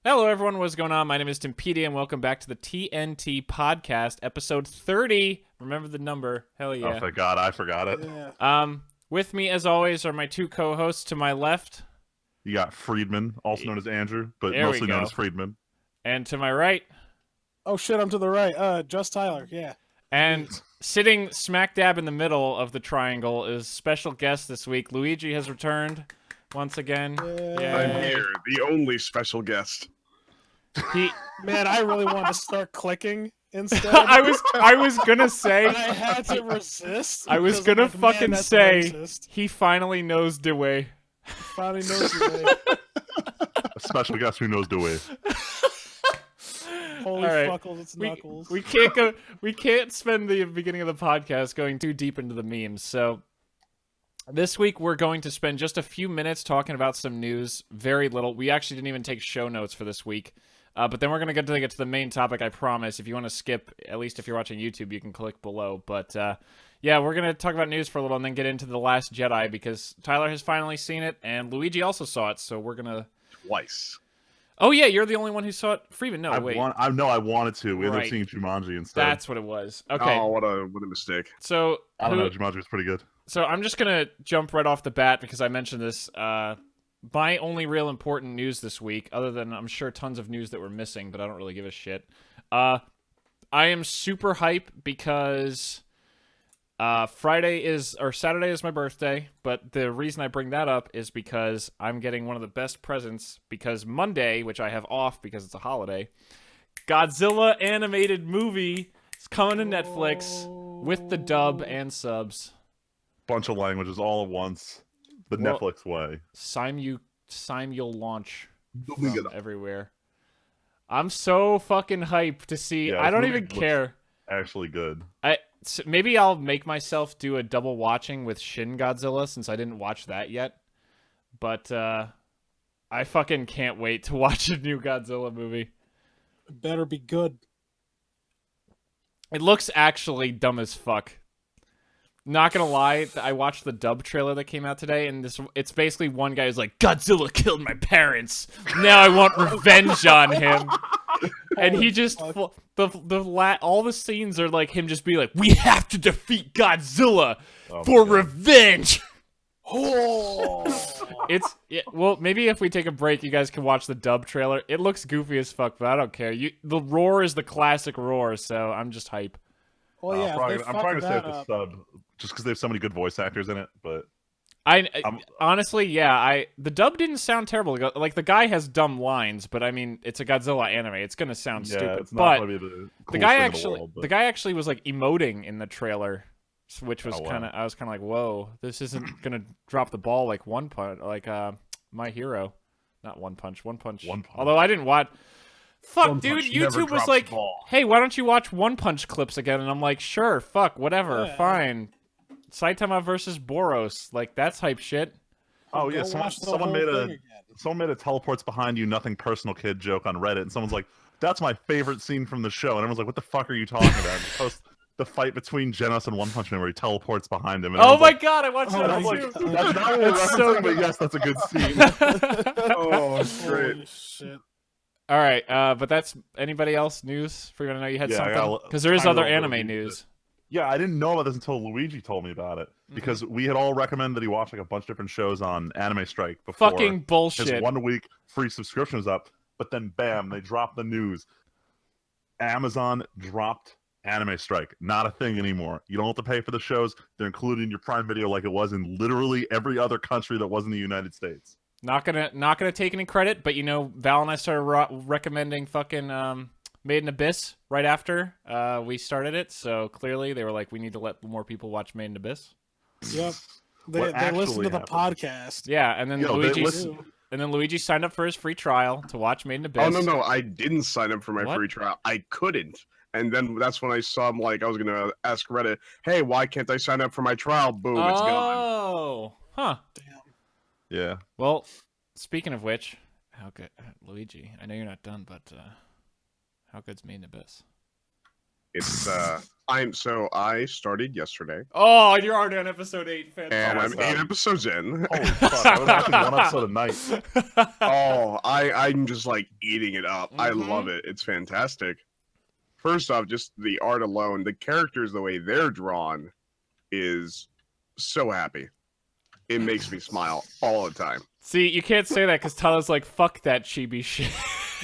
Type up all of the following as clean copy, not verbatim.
Hello, everyone. What's going on? My name is Timpedia, and welcome back to the TNT Podcast, episode 30. Remember the number. Hell yeah. Oh, thank God. I forgot it. Yeah. With me, as always, are my two co-hosts to my left. You got Friedman, also known as Andrew, but There we mostly known go. as Friedman. And to my right. Oh shit, I'm to the right. Just Tyler, yeah. And sitting smack dab in the middle of the triangle is special guest this week. Luigi has returned once again. Yay. I'm here, the only special guest. He, Man, I really wanted to start clicking instead. I was gonna say, But I had to resist. I was because I'm gonna like, man, fucking that's say, racist. he finally knows the way. Finally knows the way. A special guest who knows the way. Holy All right. fuckles, it's Knuckles. We can't spend the beginning of the podcast going too deep into the memes. So this week we're going to spend just a few minutes talking about some news. Very little. We actually didn't even take show notes for this week. But then we're going to get to the main topic, I promise. If you want to skip, at least if you're watching YouTube, you can click below. But yeah, we're going to talk about news for a little and then get into The Last Jedi because Tyler has finally seen it and Luigi also saw it. So we're going to... Twice. Oh, yeah, you're the only one who saw it. Freeman, no, wait. I wanted to. We ended Right. up seeing Jumanji instead. That's what it was. Okay. Oh, what a mistake. So I don't know. Jumanji was pretty good. So I'm just going to jump right off the bat because I mentioned this. My only real important news this week, other than I'm sure tons of news that we're missing, but I don't really give a shit. I am super hype because Saturday is my birthday, but the reason I bring that up is because I'm getting one of the best presents because Monday, which I have off because it's a holiday, Godzilla animated movie is coming to Netflix with the dub and subs. Bunch of languages all at once. The Well, Netflix way. Simul launch from everywhere. I'm so fucking hyped to see. Yeah, I don't this even movie care. Actually good. Maybe I'll make myself do a double watching with Shin Godzilla since I didn't watch that yet. But I fucking can't wait to watch a new Godzilla movie. It better be good. It looks actually dumb as fuck. Not gonna lie, I watched the dub trailer that came out today, and it's basically one guy who's like, Godzilla killed my parents. Now I want revenge on him. And he just all the scenes are like him just being like, we have to defeat Godzilla for revenge. Well, maybe if we take a break, you guys can watch the dub trailer. It looks goofy as fuck, but I don't care. The roar is the classic roar, so I'm just hype. Well, yeah, I'm if they probably fuck gonna say that it's a up, sub, just because they have so many good voice actors in it. But Honestly, yeah, the dub didn't sound terrible. Like the guy has dumb lines, but I mean, it's a Godzilla anime. It's gonna sound stupid. it's not But gonna be the the guy actually was like emoting in the trailer, which was Oh, wow. I was kind of like, whoa, this isn't gonna drop the ball like One Punch, like My Hero, not One Punch. One Punch. Although I didn't watch. Fuck, One dude, Punch never YouTube was drops like, the ball. hey, why don't you watch One Punch clips again? And I'm like, sure, fuck, whatever, Yeah. fine. Saitama versus Boros, like that's hype shit. Oh yeah, go watch the someone whole made thing again. someone made a teleports behind you, nothing personal kid joke on Reddit, and someone's like, "That's my favorite scene from the show," and everyone's like, "What the fuck are you talking about?" And post the fight between Genos and One Punch Man where he teleports behind him. And Oh everyone's my like, god, I watched and I'm that like, too. that's not what we're It's so referencing, but yes, that's a good scene. Oh, it's great. Holy shit. All right, but that's anybody else news? For you to know you had Yeah, I got something because there is kind of other a anime little bit. news. Yeah, I didn't know about this until Luigi told me about it because we had all recommended that he watch like a bunch of different shows on Anime Strike before Fucking his bullshit. 1 week free subscription was up. But then, bam, they dropped the news. Amazon dropped Anime Strike. Not a thing anymore. You don't have to pay for the shows. They're included in your Prime Video like it was in literally every other country that wasn't the United States. Not gonna take any credit, but you know, Val and I started recommending fucking Made in Abyss right after we started it. So clearly they were like, we need to let more people watch Made in Abyss. Yep. They What listen to the actually podcast. Yeah, and then Yo, they Luigi listen- signed up for his free trial to watch Made in Abyss. Oh, no, I didn't sign up for my What? free trial. I couldn't. And then that's when I saw him, like, I was going to ask Reddit, hey, why can't I sign up for my trial? Boom, it's gone. Oh, huh. Damn. Yeah. Well, speaking of which, how good, Luigi? I know you're not done, but how good's Made in Abyss? It's I started yesterday, Oh, you're already on episode 8. and I'm Fantastic. 8 episodes in. Holy fuck! I was watching one episode a night. Oh, I'm just like eating it up. I love Mhm. it. It's fantastic. First off, just the art alone, the characters, the way they're drawn, is so happy. It makes me smile all the time. See, you can't say that because Tyler's like, fuck that chibi shit.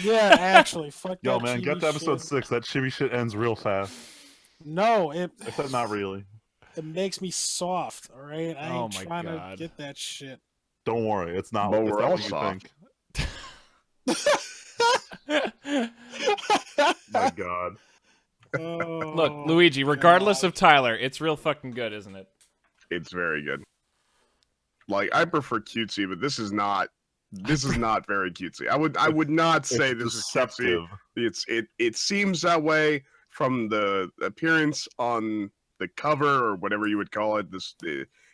Yeah, actually, fuck Yo, that man, chibi get to episode shit. 6. That chibi shit ends real fast. No, Except not really. it makes me soft. All right, I Oh ain't my trying God. to get that shit. Don't worry, it's not. But It's we're not all what you soft. think. My God. Oh, Look, Luigi, regardless God. of Tyler, it's real fucking good, isn't it? It's very good. Like, I prefer cutesy, but this is not very cutesy. I would not say It's this is cutesy. deceptive. It seems that way from the appearance on the cover or whatever you would call it.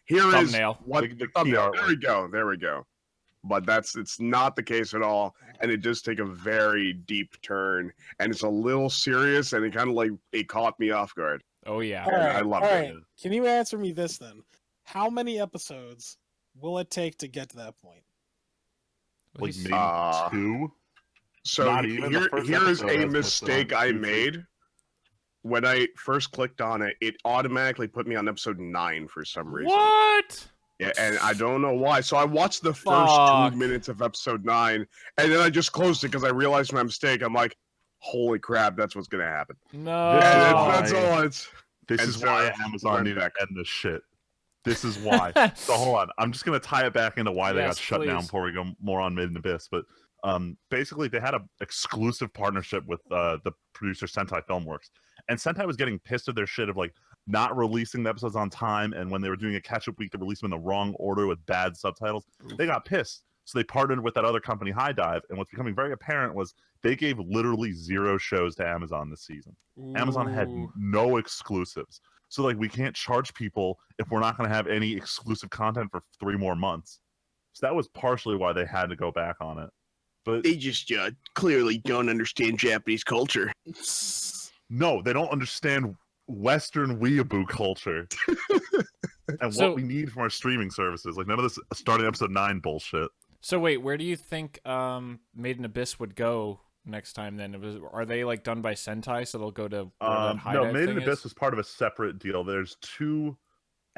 Here is Thumbnail. what The key thumbnail. artwork. There we go. But it's not the case at all, and it does take a very deep turn, and it's a little serious, and it caught me off guard. Oh, yeah. All right, I loved all it. right. Can you answer me this then? How many episodes will it take to get to that point? Like He's- maybe 2. So Not even the first here is episode a has mistake been I on made. When I first clicked on it, it automatically put me on episode 9 for some reason. What? Yeah, and I don't know why. So I watched the first Fuck. 2 minutes of episode 9, and then I just closed it because I realized my mistake. I'm like, holy crap, that's what's gonna happen. No. This is And why- that's all it's. This And is so why I Amazon went needed back. to end this shit. This is why. So hold on. I'm just gonna tie it back into why they Yes, got shut down please. before we go more on Mid and Abyss. But basically they had an exclusive partnership with the producer Sentai Filmworks. And Sentai was getting pissed at their shit of like not releasing the episodes on time, and when they were doing a catch-up week, they released them in the wrong order with bad subtitles. They got pissed. So they partnered with that other company, High Dive, and what's becoming very apparent was they gave literally 0 shows to Amazon this season. Amazon had Ooh. no exclusives. So like we can't charge people if we're not going to have any exclusive content for 3 more months. So that was partially why they had to go back on it. But They just clearly don't understand Japanese culture. no, they don't understand Western weeaboo culture and So- what we need from our streaming services. Like none of this starting episode 9 bullshit. So wait, where do you think Made in Abyss would go next time then? Are they like done by Sentai, so they'll go to where that High No, Dive Made in thing Abyss is? was part of a separate deal. There's 2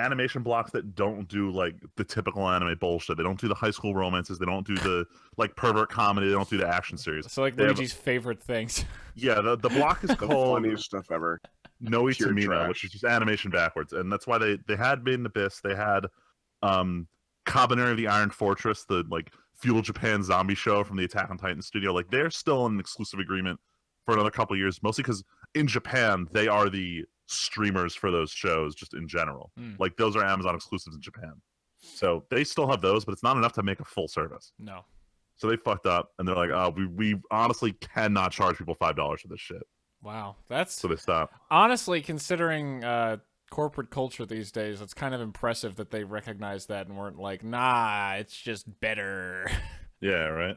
animation blocks that don't do like the typical anime bullshit. They don't do the high school romances. They don't do the like pervert comedy. They don't do the action series. So like They have- Luigi's favorite things. Yeah, the block is The called funniest stuff ever. No Pure Itamina, trash. which is just animation backwards, and that's why they had Made in Abyss. They had Kabaneri of the Iron Fortress, the like feudal Japan zombie show from the Attack on Titan studio. Like they're still in an exclusive agreement for another couple years, mostly because in Japan they are the streamers for those shows just in general. Like those are Amazon exclusives in Japan, so they still have those, but it's not enough to make a full service. No. So they fucked up, and they're like, "Oh, we honestly cannot charge people $5 for this shit." Wow. That's So they stopped. honestly, considering corporate culture these days, it's kind of impressive that they recognized that and weren't like, nah, it's just better. Yeah, right.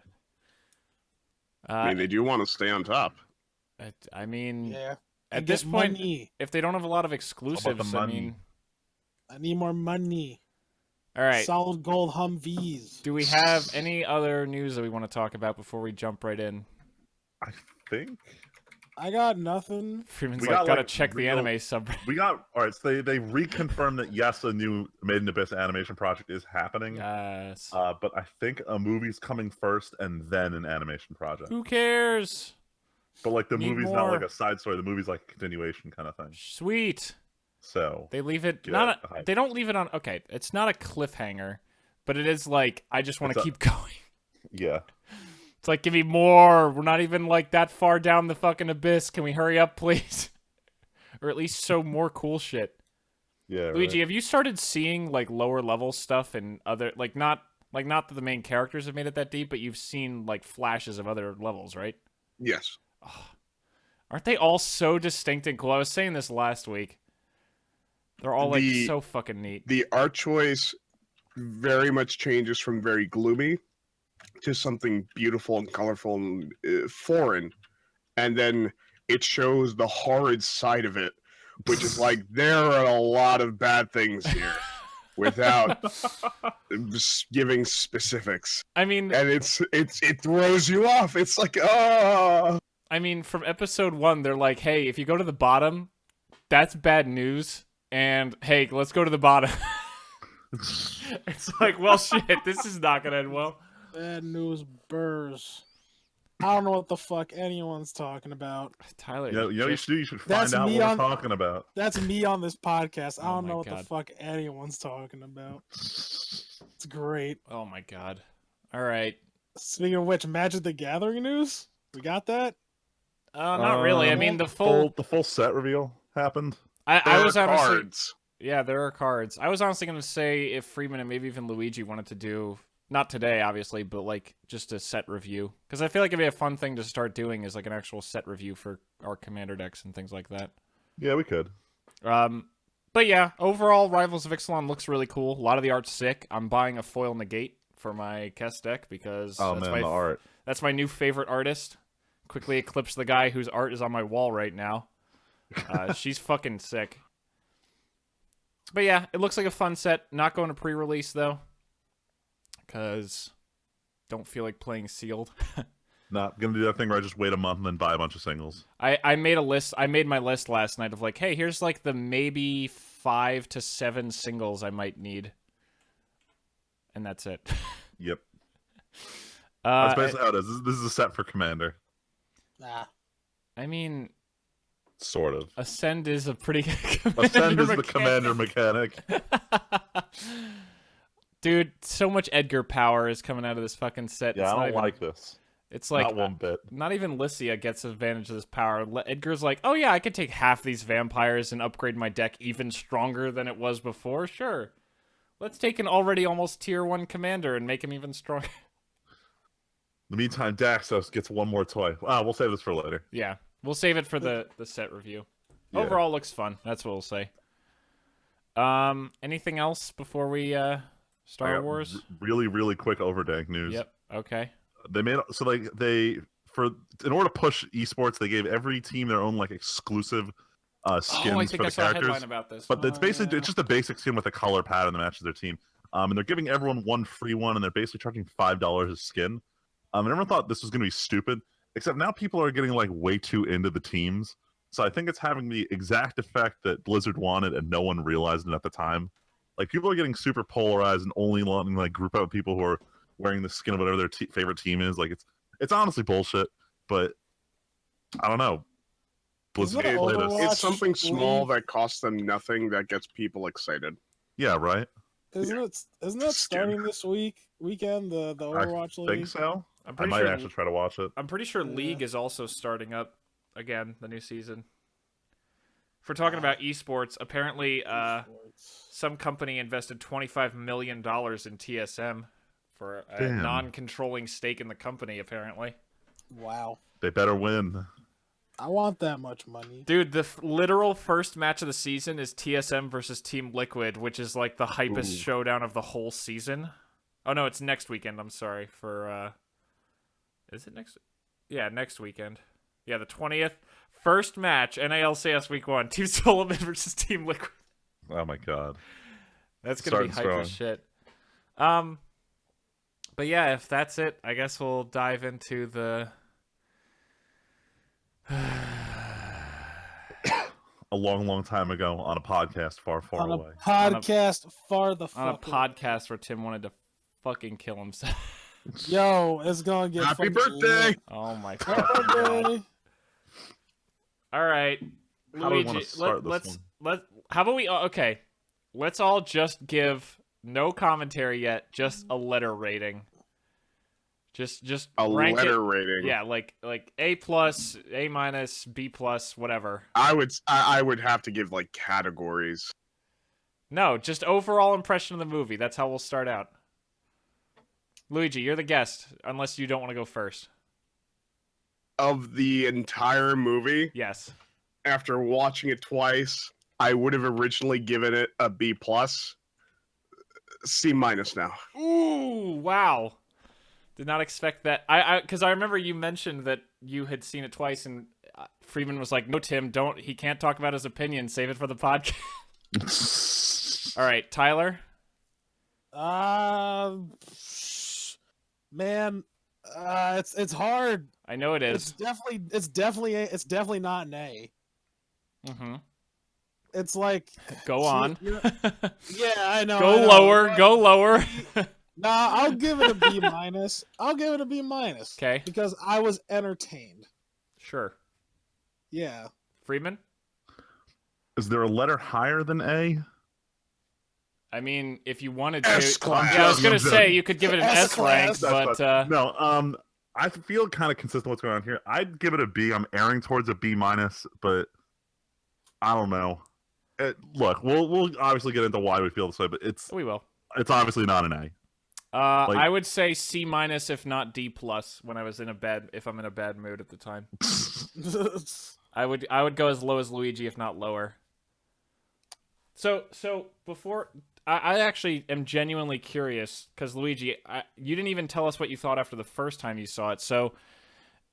I mean, they do want to stay on top. I mean, Yeah. at And this get point, money. if they don't have a lot of exclusives, I money? mean, I need more money. all right. Solid gold Humvees. Do we have any other news that we want to talk about before we jump right in? I think I got nothing. Freeman's We like, got, gotta like, check the real- anime subreddit. we got. All right, so they reconfirmed that yes, a new Made in Abyss animation project is happening. Yes. But I think a movie's coming first and then an animation project. Who cares? But like the Need movie's not like more. a side story. The movie's like a continuation kind of thing. Sweet. So They leave it Get not. hype. They don't leave it on. Okay, it's not a cliffhanger, but it is like I just want to It's a- keep going. yeah, It's like, give me more. We're not even like that far down the fucking abyss. Can we hurry up, please? Or at least show more cool shit. yeah. Luigi, right. have you started seeing like lower level stuff and other not that the main characters have made it that deep, but you've seen like flashes of other levels, right? Yes. Aren't they all so distinct and cool? I was saying this last week. They're all like The- so fucking neat. The art choice very much changes from very gloomy to something beautiful and colorful and foreign. And then it shows the horrid side of it, which is like there are a lot of bad things here, without giving specifics. I mean, And it throws you off. It's like, oh. I mean, from episode 1, they're like, hey, if you go to the bottom, that's bad news. And hey, let's go to the bottom. It's like, well, shit, this is not gonna end well. Bad news burrs. I don't know what the fuck anyone's talking about. Tyler, You know what you should do? You should That's find out me what on- we're talking about. That's me on this podcast. I Oh don't my know what the God. fuck anyone's talking about. It's great. oh my god. All right. Speaking of which, Magic the Gathering news? We got that? Not really. I mean, the full. The full set reveal happened. I was There are honestly. cards. Yeah, there are cards. I was honestly gonna say if Freeman and maybe even Luigi wanted to do, not today, obviously, but like just a set review, because I feel like it'd be a fun thing to start doing is like an actual set review for our commander decks and things like that. Yeah, we could. But yeah, overall, Rivals of Ixalan looks really cool. A lot of the art's sick. I'm buying a foil negate for my Kess deck because Oh man, the art. that's my new favorite artist. Quickly eclipse the guy whose art is on my wall right now. She's fucking sick. But yeah, it looks like a fun set. Not going to pre-release though, because don't feel like playing sealed. Not gonna do that thing where I just wait a month and then buy a bunch of singles. I made a list. I made my list last night of like, hey, here's like the maybe 5 to 7 singles I might need, and that's it. Yep. That's I, basically how it is. This is a set for Commander. Nah. I mean, Sort of. Ascend is a pretty Ascend is the mechanic. Commander mechanic. Dude, so much Edgar power is coming out of this fucking set. Yeah, It's I not don't even- like this. It's like Not one bit. not even Lycia gets advantage of this power. Edgar's like, oh yeah, I could take half these vampires and upgrade my deck even stronger than it was before. Sure. Let's take an already almost tier 1 commander and make him even stronger. In the meantime, Daxos gets one more toy. We'll save this for later. Yeah. We'll save it for the set review. Yeah. Overall looks fun. That's what we'll say. Anything else before we I Star got Wars? Really, really quick Overdank news. Yep. Okay. They made so like in order to push esports, they gave every team their own like exclusive skins Oh, I for think the I saw a characters. headline about this. But it's basically yeah. it's just a basic skin with a color pattern that matches their team. And they're giving everyone one free one, and they're basically charging $5 a skin. And everyone thought this was going to be stupid, except now people are getting like way too into the teams. So I think it's having the exact effect that Blizzard wanted, and no one realized it at the time. Like people are getting super polarized and only wanting like group out people who are wearing the skin of whatever their favorite team is. Like it's honestly bullshit. But I don't know. Blizzard Isn't it played us. Overwatch? It's something small League. that costs them nothing that gets people excited. Yeah, right. Isn't that starting this weekend? The Overwatch I League. think so. I'm I pretty might sure actually try to watch it. I'm pretty sure Yeah. League is also starting up again, the new season. If we're talking about esports, apparently some company invested $25 million in TSM for a Damn. non-controlling stake in the company, apparently. Wow. They better win. I want that much money. Dude, the literal first match of the season is TSM versus Team Liquid, which is like the hypest Ooh. showdown of the whole season. Oh no, it's next weekend. I'm sorry for. Is it next? Yeah, next weekend. Yeah, the 20th. First match, NALCS Week 1. Team Solomon versus Team Liquid. Oh my god. That's gonna be Starting hype as shit. But yeah, if that's it, I guess we'll dive into the. A long, long time ago on a podcast far, far On a away. podcast far the On a fuck away. podcast where Tim wanted to fucking kill himself. Yo, it's gonna get Happy fucking birthday! lit. Oh my Happy fucking god. birthday. All right, How do we Luigi, wanna start this one? let how about we okay? Let's all just give no commentary yet, just a letter rating. Just A rank letter it. rating. Yeah, like A+, A-, B+, whatever. I would have to give like categories. No, just overall impression of the movie. That's how we'll start out. Luigi, you're the guest, unless you don't want to go first. Of the entire movie, Yes. after watching it twice, I would have originally given it a B+. C- now. Ooh, wow. Did not expect that. I because I remember you mentioned that you had seen it twice, and Freeman was like, "No, Tim, don't. He can't talk about his opinion. Save it for the podcast." All right, Tyler. Man, it's hard. I know it It's is. definitely not an A. Mm-hmm. It's like Go on. yeah, I know. Go I know. lower. But- Go lower. Nah, I'll give it a B minus. I'll give it a B minus. Okay. Because I was entertained. Sure. Yeah. Freeman. Is there a letter higher than A? I mean, if you wanted to, S-class. yeah, I was gonna I'm say joking. you could give it an S rank, S-class. but No, I feel kind of consistent with what's going on here. I'd give it a B. I'm airing towards a B minus, but I don't know. Look, we'll obviously get into why we feel this way, but it's we will. obviously not an A. I would say C minus, if not D plus, when I was if I'm in a bad mood at the time. I would go as low as Luigi, if not lower. So before I actually am genuinely curious because Luigi, you didn't even tell us what you thought after the first time you saw it. So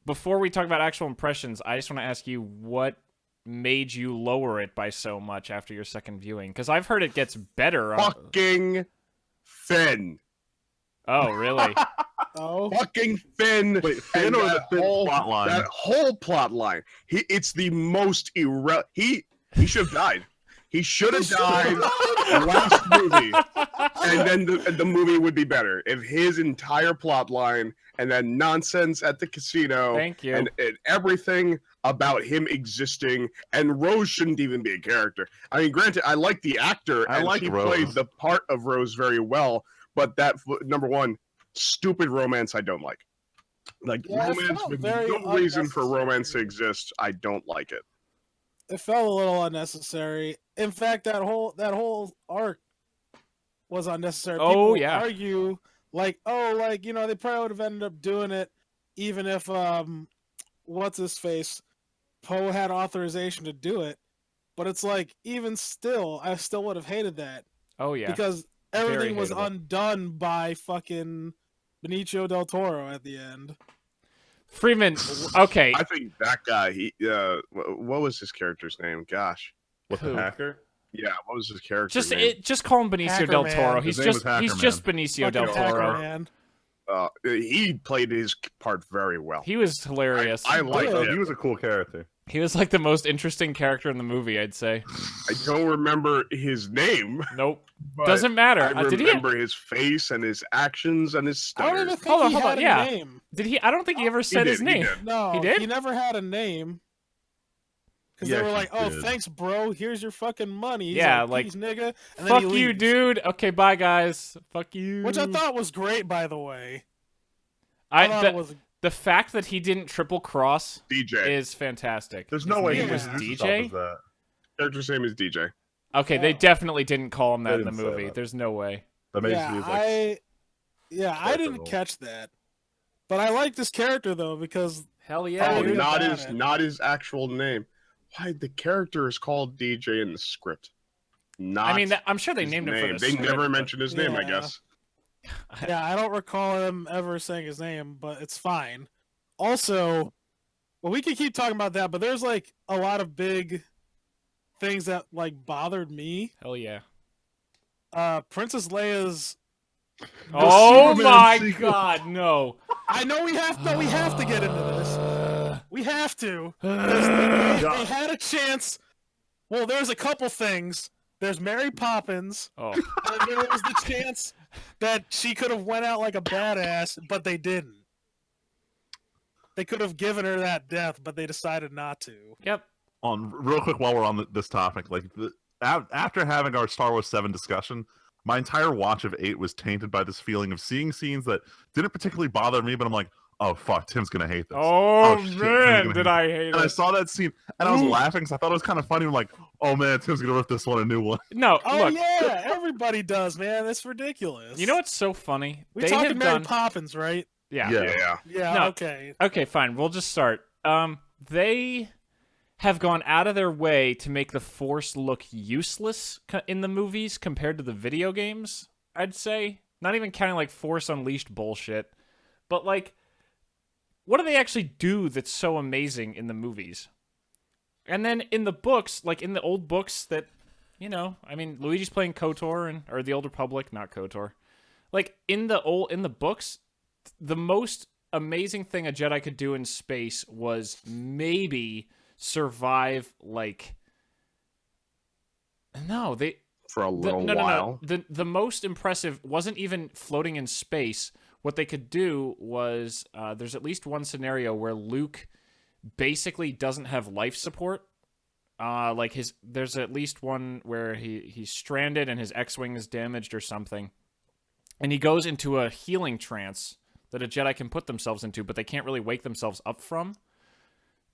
before we talk about actual impressions, I just want to ask you what made you lower it by so much after your second viewing? Because I've heard it gets better. Fucking Finn. Oh, really? Oh. Fucking Finn. Wait, Finn or the Finn plot line? That whole plot line. It's the most He should have died. He should have died last movie, and then the movie would be better if his entire plot line and that nonsense at the casino. Thank you. And everything about him existing, and Rose shouldn't even be a character. I mean, granted, I like the actor, I and like she Rose. played the part of Rose very well. But that number one, stupid romance, I don't like. Like Yeah, it romance felt with very no reason for unnecessary. romance to exist. I don't like it. It felt a little unnecessary. In fact, that whole arc was unnecessary. Oh, People yeah. argue like, they probably would have ended up doing it even if what's his face Poe had authorization to do it. But it's like, even still, I still would have hated that Oh, yeah. because Very everything was hateable. undone by fucking Benicio del Toro at the end. Freeman, okay. I think that guy. What was his character's name? Gosh, With Who? the hacker? yeah, what was his character's name? Just call him Benicio Hacker del Man. Toro. His He's name just was Hacker he's Man. just Benicio del Fucking Hacker Toro. Man. He played his part very well. He was hilarious. I liked Yeah. it. He was a cool character. He was like the most interesting character in the movie, I'd say. I don't remember his name. Nope. But Doesn't matter. I Did he? remember his face and his actions and his I don't stutters. even think Hold on, he hold had on, a yeah. name. Did he? I don't think he ever said his He name. did. No, He did? He never had a name. Because Yeah, they were he like, "Oh, did. thanks, bro. Here's your fucking money." He's Yeah, like, like, "Peace, nigga." And then Fuck he you, leaves. dude. Okay, bye, guys. Fuck you. Which I thought was great, by the way. I thought it was. The fact that he didn't triple cross DJ. is fantastic. There's no His way he name was was DJ. DJ. That. Character's name is DJ. Okay, they definitely didn't call him that They in the didn't say movie. that. There's no way. That makes Yeah, me like. I didn't Special. catch that, but I like this character though because Hell Yeah, Oh, you're not about his it. not his actual name. Why the character is called DJ in the script? Not. I mean, I'm sure they his named him name. for the They script, never but- mentioned his name. I Yeah. guess. yeah, I don't recall him ever saying his name, but it's fine. Also, well, we could keep talking about that, but there's like a lot of big things that like bothered me. Hell yeah. Princess Leia's. Oh Superman my sequel. god, no. I know we have to get into this. We have to. They had a chance. Well, there's a couple things. There's Mary Poppins, Oh, and there was the chance that she could have went out like a badass, but they didn't. They could have given her that death, but they decided not to. yep. On real quick while we're on this topic, like after having our Star Wars 7 discussion, my entire watch of 8 was tainted by this feeling of seeing scenes that didn't particularly bother me, but I'm like, oh fuck, Tim's gonna hate this. Oh, shit, Tim's man, gonna did hate I hate And I it. saw that scene and I was Ooh. laughing because I thought it was kind of funny. I'm like, oh man, Tim's gonna rip this one a new one. No, Oh look. yeah, everybody does, man. That's ridiculous. You know what's so funny? We They talking have Mary done. Poppins, right? Yeah. Yeah. Yeah. No. Okay. Okay, fine. We'll just start. They have gone out of their way to make the Force look useless in the movies compared to the video games, I'd say. Not even counting like Force Unleashed bullshit. But like what do they actually do that's so amazing in the movies? And then in the books, like in the old books that, you know, I mean, Luigi's playing KOTOR or the Old Republic, not KOTOR. Like in the books, the most amazing thing a Jedi could do in space was maybe survive like For a little while. The most impressive wasn't even floating in space. What they could do was there's at least one scenario where Luke basically doesn't have life support. There's at least one where he's stranded and his X-wing is damaged or something, and he goes into a healing trance that a Jedi can put themselves into, but they can't really wake themselves up from.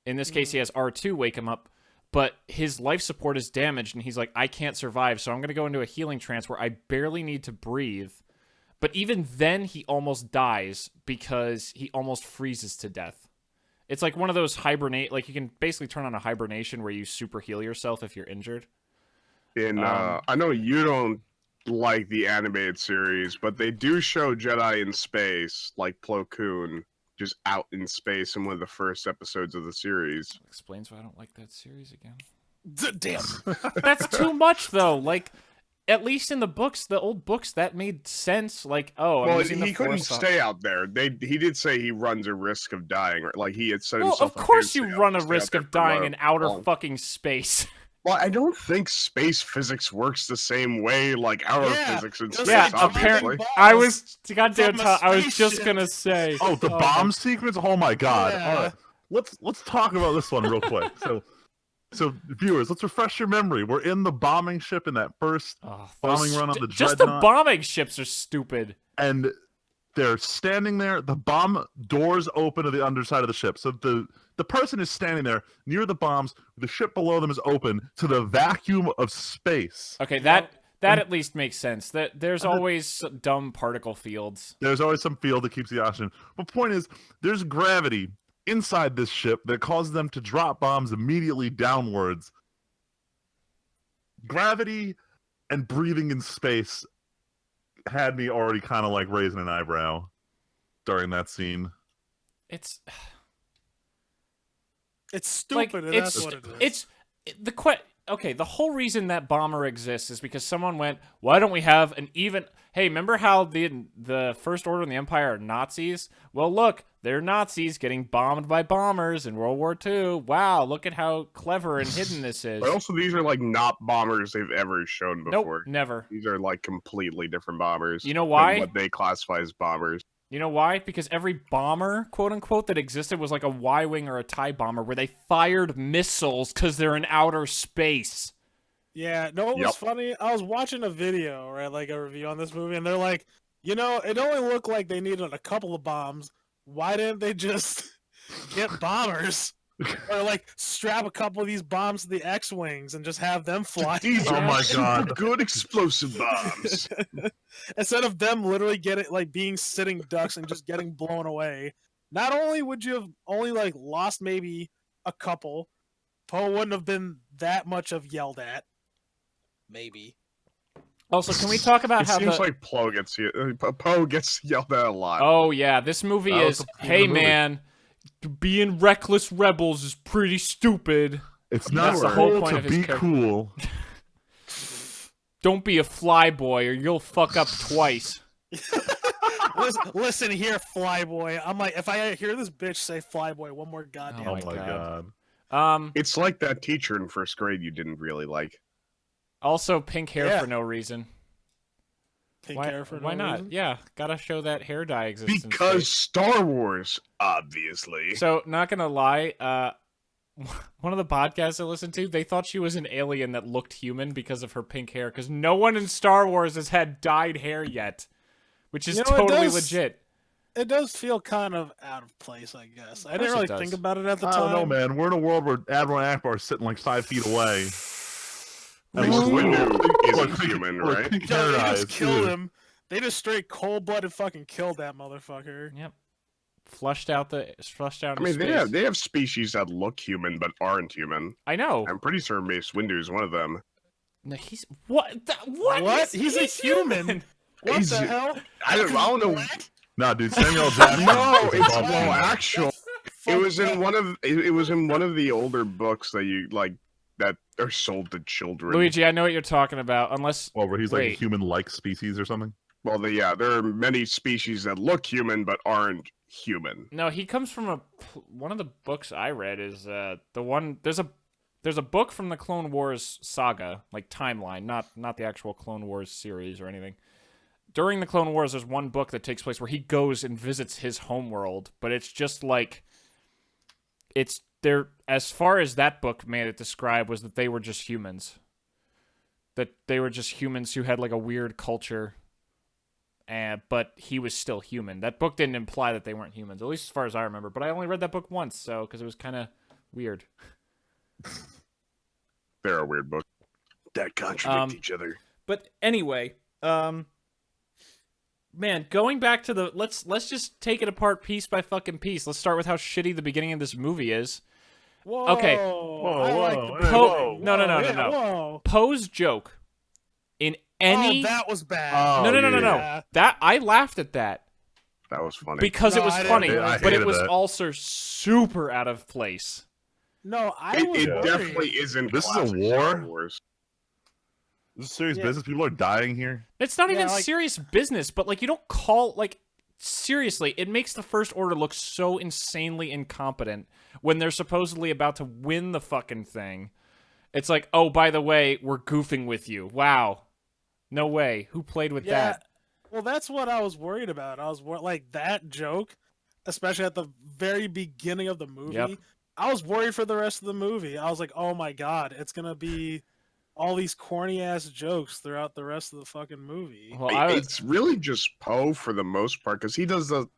In this case, he has R2 wake him up, but his life support is damaged, and he's like, I can't survive, so I'm going to go into a healing trance where I barely need to breathe. But even then, he almost dies because he almost freezes to death. It's like one of those hibernate, like you can basically turn on a hibernation where you super heal yourself if you're injured. I know you don't like the animated series, but they do show Jedi in space, like Plo Koon, just out in space in one of the first episodes of the series. Explains why I don't like that series again. Damn. That's too much, though. Like, at least in the books, the old books, that made sense. Like, well, he couldn't stay out there. He did say he runs a risk of dying. Like he had said himself. Well, of course you run a risk of dying in outer fucking space. Well, I don't think space physics works the same way like our physics in space. Yeah, obviously. I was goddamn. I was just gonna say. Oh, the bomb sequence! Oh my god! Yeah. All right, let's talk about this one real quick. So viewers, let's refresh your memory. We're in the bombing ship in that first bombing run on the just Dreadnought. The bombing ships are stupid. And they're standing there. The bomb doors open to the underside of the ship. So the person is standing there near the bombs. The ship below them is open to the vacuum of space. Okay, that at least makes sense. That there's always dumb particle fields. There's always some field that keeps the oxygen. But point is, there's gravity inside this ship that causes them to drop bombs immediately downwards. Gravity and breathing in space had me already kind of like raising an eyebrow during that scene. It's stupid. Like, and that's what it is. Okay, the whole reason that bomber exists is because someone went, why don't we have an even... Hey, remember how the First Order and the Empire are Nazis? Well, look, they're Nazis getting bombed by bombers in World War II. Wow, look at how clever and hidden this is. But also, these are like not bombers they've ever shown before. Nope, never. These are like completely different bombers. You know why? What they classify as bombers. You know why? Because every bomber, quote-unquote, that existed was like a Y-Wing or a TIE bomber where they fired missiles because they're in outer space. Yeah, no, it was funny. I was watching a video, right, like a review on this movie, and they're like, you know, it only looked like they needed a couple of bombs. Why didn't they just get bombers? Or like strap a couple of these bombs to the X-Wings and just have them fly. Oh my god. Good explosive bombs. Instead of them literally getting like being sitting ducks and just getting blown away. Not only would you have only like lost maybe a couple, Poe wouldn't have been that much of yelled at. Maybe. Also, can we talk about how seems like Poe gets yelled at a lot. Oh yeah, this movie is, hey man, being reckless rebels is pretty stupid. It's not the whole cool point to of his be character. cool. Don't be a flyboy or you'll fuck up twice. Listen here, flyboy. I'm like, if I hear this bitch say flyboy one more goddamn Oh my god. It's like that teacher in first grade you didn't really like. Also, pink hair Yeah. for no reason. Pink hair for why no not? reason? Yeah, gotta show that hair dye exists. Because Star Wars, obviously. So, not gonna lie, one of the podcasts I listened to, they thought she was an alien that looked human because of her pink hair, because no one in Star Wars has had dyed hair yet, which is totally legit. It does feel kind of out of place, I guess. I didn't course it really does. think about it at the I time. don't know, man. We're in a world where Admiral Akbar is sitting like 5 feet away. Mace Windu isn't human, right? Pink Yo, hair they eyes, just killed too. him. They just straight cold-blooded fucking killed that motherfucker. Yep. Flushed out I into mean, space. they have species that look human but aren't human. I know. I'm pretty sure Mace Windu is one of them. No, he's what? What? He's a human. What He's- the hell? I don't know. Nah, dude, Samuel Jackson. No, is it's above well, human. actual. It was in one of the older books that you like that are sold to children. Luigi, I know what you're talking about. Unless, Well, where he's like a wait. human-like species or something. Well, there are many species that look human but aren't human. No, he comes from one of the books I read is the one. There's a book from the Clone Wars saga, like timeline, not the actual Clone Wars series or anything. During the Clone Wars, there's one book that takes place where he goes and visits his homeworld, but it's just like it's there. As far as that book made it describe was that they were just humans. That they were just humans who had like a weird culture. But he was still human. That book didn't imply that they weren't humans, at least as far as I remember. But I only read that book once, so because it was kind of weird. There are weird books that contradict each other. But anyway, man, going back to the let's just take it apart piece by fucking piece. Let's start with how shitty the beginning of this movie is. Whoa. Okay. Whoa. No. Whoa. Poe's joke in any. Oh, that was bad. Oh, No. yeah. That I laughed at that That was funny. because No, it was I didn't funny, really I but it hated was that. also super out of place. No, I was it worried. definitely isn't. This is a classic war? Star Wars. This is serious Yeah. business. People are dying here. It's not Yeah, even like- serious business, but like you don't call like seriously, it makes the First Order look so insanely incompetent when they're supposedly about to win the fucking thing. It's like, oh, by the way, we're goofing with you. Wow. No way. Who played with Yeah. that? Well, that's what I was worried about. I was like that joke, especially at the very beginning of the movie. Yep. I was worried for the rest of the movie. I was like, oh my god, it's gonna be all these corny ass jokes throughout the rest of the fucking movie. Well, It's really just Poe for the most part because he does the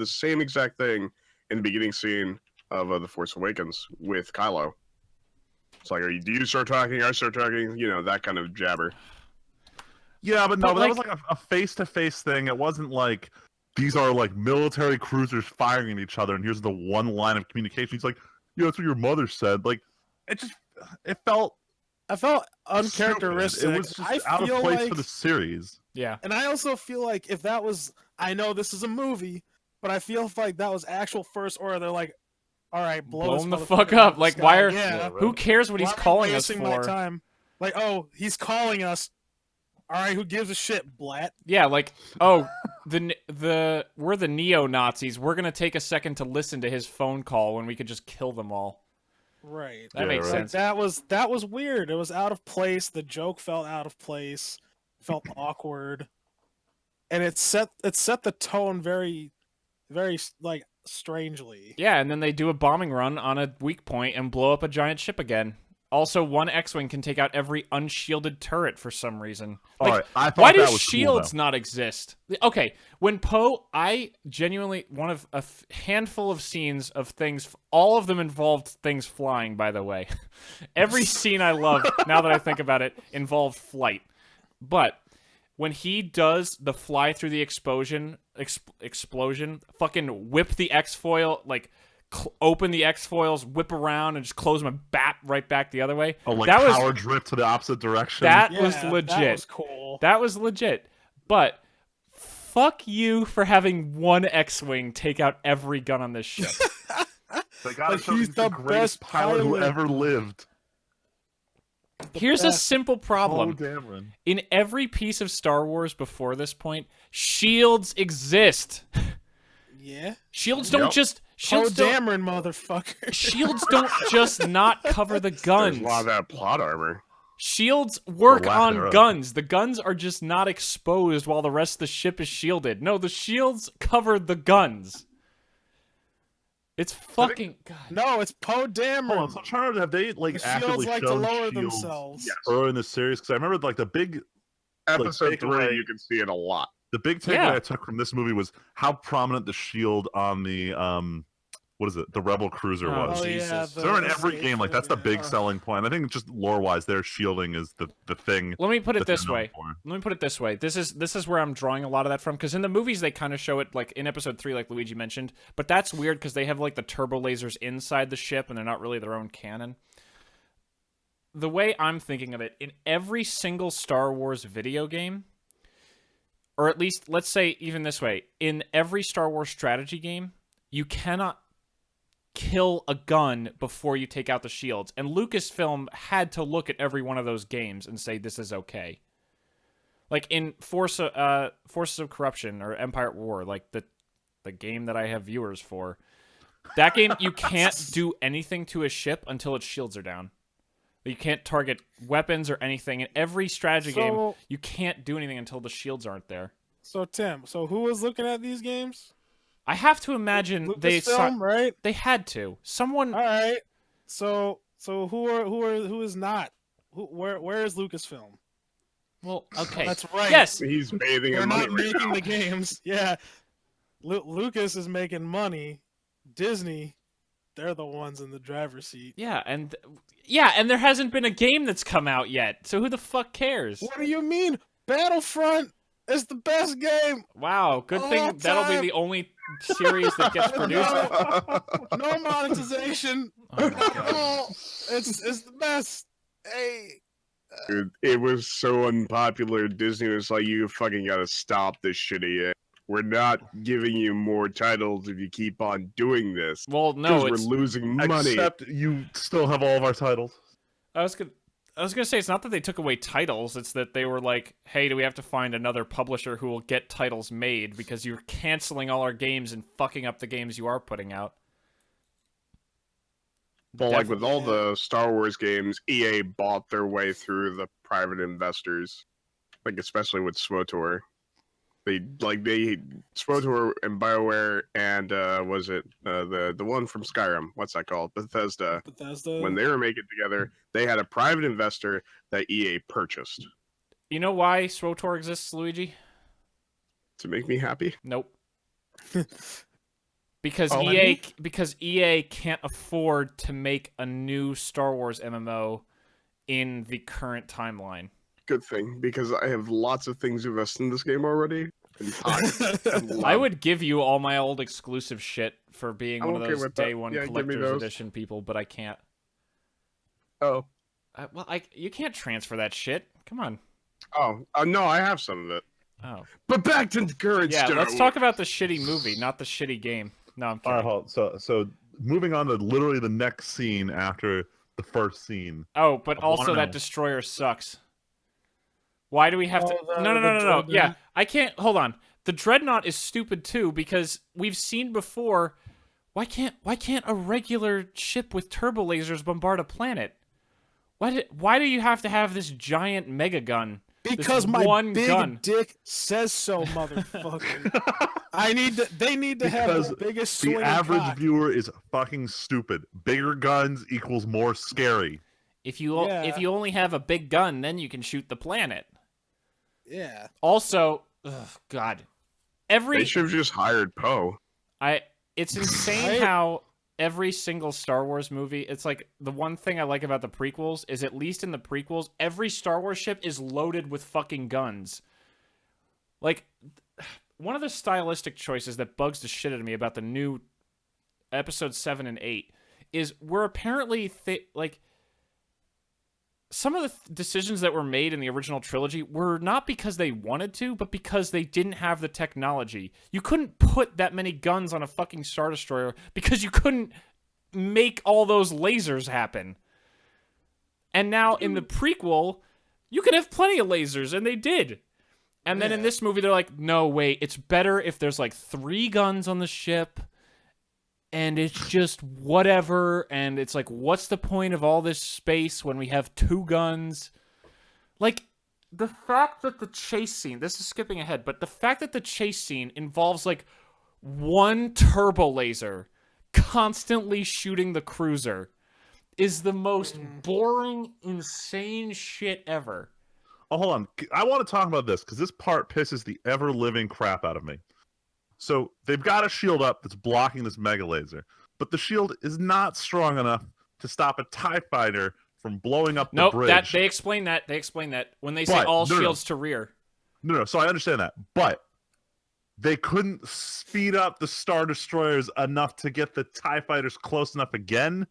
same exact thing in the beginning scene of The Force Awakens with Kylo. It's like, do you start talking? I start talking. You know, that kind of jabber. Yeah, but But, that was like a face-to-face thing. It wasn't like these are like military cruisers firing at each other, and here's the one line of communication. He's like, "Yeah, that's what your mother said." Like, it felt I felt stupid. uncharacteristic. It was just I out of feel place like, for the series. yeah. and I also feel like if that was, I know this is a movie, but I feel like that was actual First Order. They're like, all right, blow Blow him this the fuck motherfucker up. out Like, of the why sky. are Yeah. who cares what he's Why am I calling us wasting my for? time? Like, oh, he's calling us. All right, who gives a shit, Blat? Yeah, like, oh, we're the neo-Nazis. We're gonna take a second to listen to his phone call when we could just kill them all. Right. That Yeah, makes right. sense. That was weird. It was out of place. The joke felt out of place. Felt awkward, and it set the tone very, very like strangely. Yeah, and then they do a bombing run on a weak point and blow up a giant ship again. Also, one X-Wing can take out every unshielded turret for some reason. All Like, right, I thought why that do was cool, shields though. not exist? Okay, when Poe, I genuinely, one of a handful of scenes of things, all of them involved things flying, by the way. Every scene I love, now that I think about it, involved flight. But when he does the fly through the explosion, fucking whip the X-foil, like, open the X-foils, whip around, and just close them and bat right back the other way. Oh, like that power was drift to the opposite direction. that Yeah, was legit. That was cool. That was legit. But fuck you for having one X-Wing take out every gun on this ship. They gotta Like, show he's he's the the greatest best pilot who pilot. ever lived. Here's a best. simple problem. Oh, Dameron. In every piece of Star Wars before this point, shields exist. Yeah. Shields don't Yep. just Oh, shields don't Dameron, motherfucker. shields don't just not cover the There's guns. a lot of that plot armor. Shields work lack on thereof. guns. The guns are just not exposed while the rest of the ship is shielded. No, the shields cover the guns. It's fucking God. No, it's Poe Hold on, Dameron. so I'm trying to have they like The actively shields like to shown lower shields themselves. Yes. early in the series? Because I remember like the big Episode take 3, away- you can see it a lot. takeaway Yeah. I took from this movie was how prominent the shield on the what is it, the Rebel cruiser Oh, was. Oh yeah, Jesus. So they're in the every game, like that's the spaceship, big yeah. selling point. I think just lore-wise, their shielding is the thing. Let me put it that they're this known way. for. Let me put it this way. This is where I'm drawing a lot of that from, because in the movies they kind of show it like in episode 3, like Luigi mentioned, but that's weird because they have like the turbo lasers inside the ship and they're not really their own cannon. The way I'm thinking of it, in every single Star Wars video game, or at least let's say even this way, in every Star Wars strategy game, you cannot kill a gun before you take out the shields. And Lucasfilm had to look at every one of those games and say, this is okay. Like in Forces of Corruption or Empire at War, like the game that I have viewers for, that game, you can't do anything to a ship until its shields are down. You can't target weapons or anything. In every strategy game, you can't do anything until the shields aren't there. So Tim, who was looking at these games? I have to imagine Lucasfilm, right? They had to. Someone. All right. So who is not? Where is Lucasfilm? Well, okay. That's right. Yes. He's bathing They're in money not right making now. the games. Yeah. Lucas is making money. Disney, they're the ones in the driver's seat. Yeah, and there hasn't been a game that's come out yet. So who the fuck cares? What do you mean? Battlefront is the best game. Wow, good All thing that'll be time. the only series that gets produced. No monetization. Oh my God. No, it's the best. Hey. Dude, it was so unpopular. Disney was like, you fucking gotta stop this shitty. We're not giving you more titles if you keep on doing this. Well, no, Because we're losing money. Except you still have all of our titles. I was gonna say it's not that they took away titles; it's that they were like, "Hey, do we have to find another publisher who will get titles made because you're canceling all our games and fucking up the games you are putting out?" But like with all the Star Wars games, EA bought their way through the private investors. Like especially with SWTOR. They SWTOR and BioWare and was it the one from Skyrim? What's that called? Bethesda. When they were making it together, they had a private investor that EA purchased. You know why SWTOR exists, Luigi? To make me happy? Nope. Because Oh, EA can't afford to make a new Star Wars MMO in the current timeline. Good thing, because I have lots of things invested in this game already. And time and love. I would give you all my old exclusive shit for being I'm one of okay those with that. day one Yeah, give me collector's those. edition people, but I can't. Oh. You can't transfer that shit. Come on. Oh, no, I have some of it. Oh. But back to the current Yeah, Star let's Wars. talk about the shitty movie, not the shitty game. No, I'm All kidding. right, hold. So moving on to literally the next scene after the first scene. Oh, but I wanna also that know. destroyer sucks. Why do we have to? Oh, No. the Yeah, Dreadnought? I can't. Hold on. The dreadnought is stupid too because we've seen before. Why can't a regular ship with turbo lasers bombard a planet? Why do you have to have this giant mega gun? Because This my one big gun. dick says so, motherfucker. They need to have Because the biggest The swing average cock. viewer is fucking stupid. Bigger guns equals more scary. If you only have a big gun, then you can shoot the planet. Yeah. Also, God, They should have just hired Poe. It's insane Right? how every single Star Wars movie, it's like the one thing I like about the prequels is at least in the prequels, every Star Wars ship is loaded with fucking guns. Like, one of the stylistic choices that bugs the shit out of me about the new episode 7 and 8 is we're apparently, some of the decisions that were made in the original trilogy were not because they wanted to, but because they didn't have the technology. You couldn't put that many guns on a fucking Star Destroyer because you couldn't make all those lasers happen. And now in the prequel, you can have plenty of lasers, and they did. And then in this movie, they're like, no, wait, it's better if there's like 3 guns on the ship, and it's just whatever, and it's like, what's the point of all this space when we have 2 guns? Like, the fact that the chase scene, this is skipping ahead, but the fact that the chase scene involves like 1 turbo laser constantly shooting the cruiser is the most boring, insane shit ever. Oh, hold on. I want to talk about this because this part pisses the ever-living crap out of me. So they've got a shield up that's blocking this mega laser, but the shield is not strong enough to stop a TIE fighter from blowing up the Nope, bridge. they explain that. They explain that when they say But, all no. shields to rear. No, so I understand that, but they couldn't speed up the Star Destroyers enough to get the TIE fighters close enough again?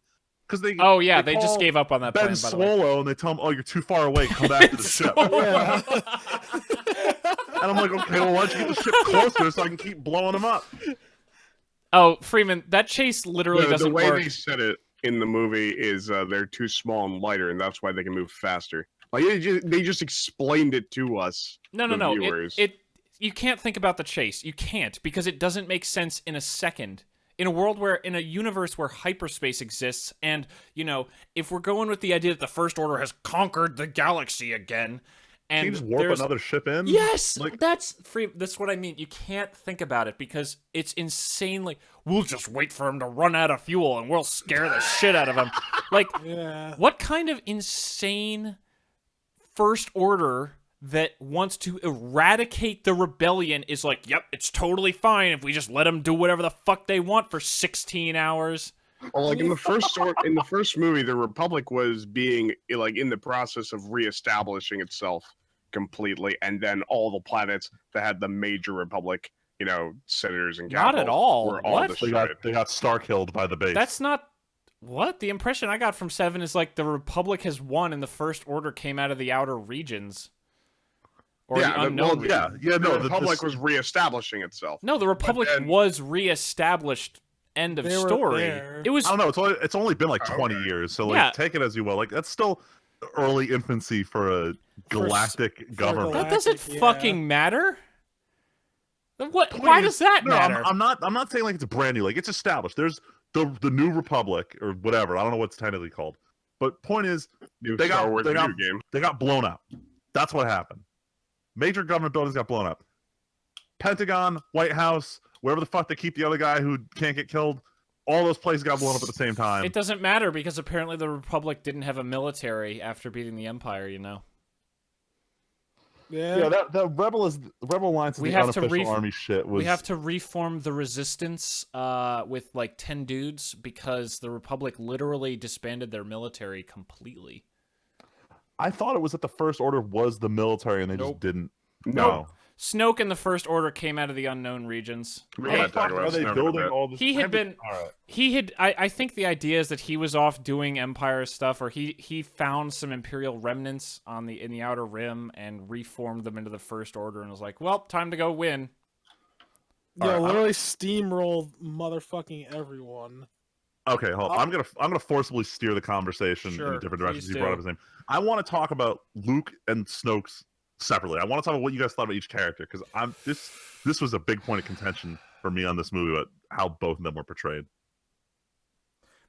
Because they Oh yeah, they just call gave up on that Ben plan. By the way. Swallow and they tell him, "Oh, you're too far away. Come back to the ship." Yeah. And I'm like, "Okay, well, why don't you get the ship closer so I can keep blowing them up?" Oh, Freeman, that chase literally The doesn't way work. they said it in the movie is they're too small and lighter, and that's why they can move faster. Like they just explained it to us, No. the viewers. You can't think about the chase. You can't, because it doesn't make sense in a second. In a universe where hyperspace exists, and, you know, if we're going with the idea that the First Order has conquered the galaxy again, and Can you just warp another ship in? Yes, Like, that's what I mean. You can't think about it because it's insanely. We'll just wait for him to run out of fuel and we'll scare the shit out of him. Like, Yeah. what kind of insane First Order that wants to eradicate the rebellion is like, yep, it's totally fine if we just let them do whatever the fuck they want for 16 hours. Well, like in the first movie, the Republic was being like in the process of reestablishing itself completely, and then all the planets that had the major Republic, you know, senators and Not at capitals all. were all What? destroyed. they got star killed by the base. That's not. What? The impression I got from 7 is like the Republic has won and the First Order came out of the outer regions. Or Yeah, the unknown well, regions. yeah. No, the Republic was reestablishing itself. No, the Republic then- was reestablished. End of They were story. there. It was. I don't know. It's only been like Oh, 20 okay. years, so like Yeah. take it as you will. Like that's still early infancy for a galactic government. That doesn't Galactic, yeah. fucking matter. What? Point Why is- does that no, matter? I'm not saying like it's brand new. Like it's established. There's the new Republic or whatever. I don't know what it's technically called. But point is, New They got- Star Wars they got- video game. they got blown up. That's what happened. Major government buildings got blown up. Pentagon, White House, wherever the fuck they keep the other guy who can't get killed. All those places got blown up at the same time. It doesn't matter because apparently the Republic didn't have a military after beating the Empire. You know. Yeah. Yeah, that Rebel Alliance is We the have to unofficial army shit. Was We have to reform the Resistance with like 10 dudes because the Republic literally disbanded their military completely. I thought it was that the First Order was the military and they Nope. just didn't. No. Snoke and the First Order came out of the unknown regions. We How gotta the talk fuck about are they Snoke a building bit. all this? He had been- All right. He had. I think the idea is that he was off doing Empire stuff, or he found some Imperial remnants in the Outer Rim and reformed them into the First Order, and was like, "Well, time to go win." Yeah, Alright, literally steamrolled motherfucking everyone. Okay, hold on. I'm gonna forcibly steer the conversation Sure, in different directions. please You brought do. up his name. I want to talk about Luke and Snoke's separately. I want to talk about what you guys thought about each character because this was a big point of contention for me on this movie about how both of them were portrayed.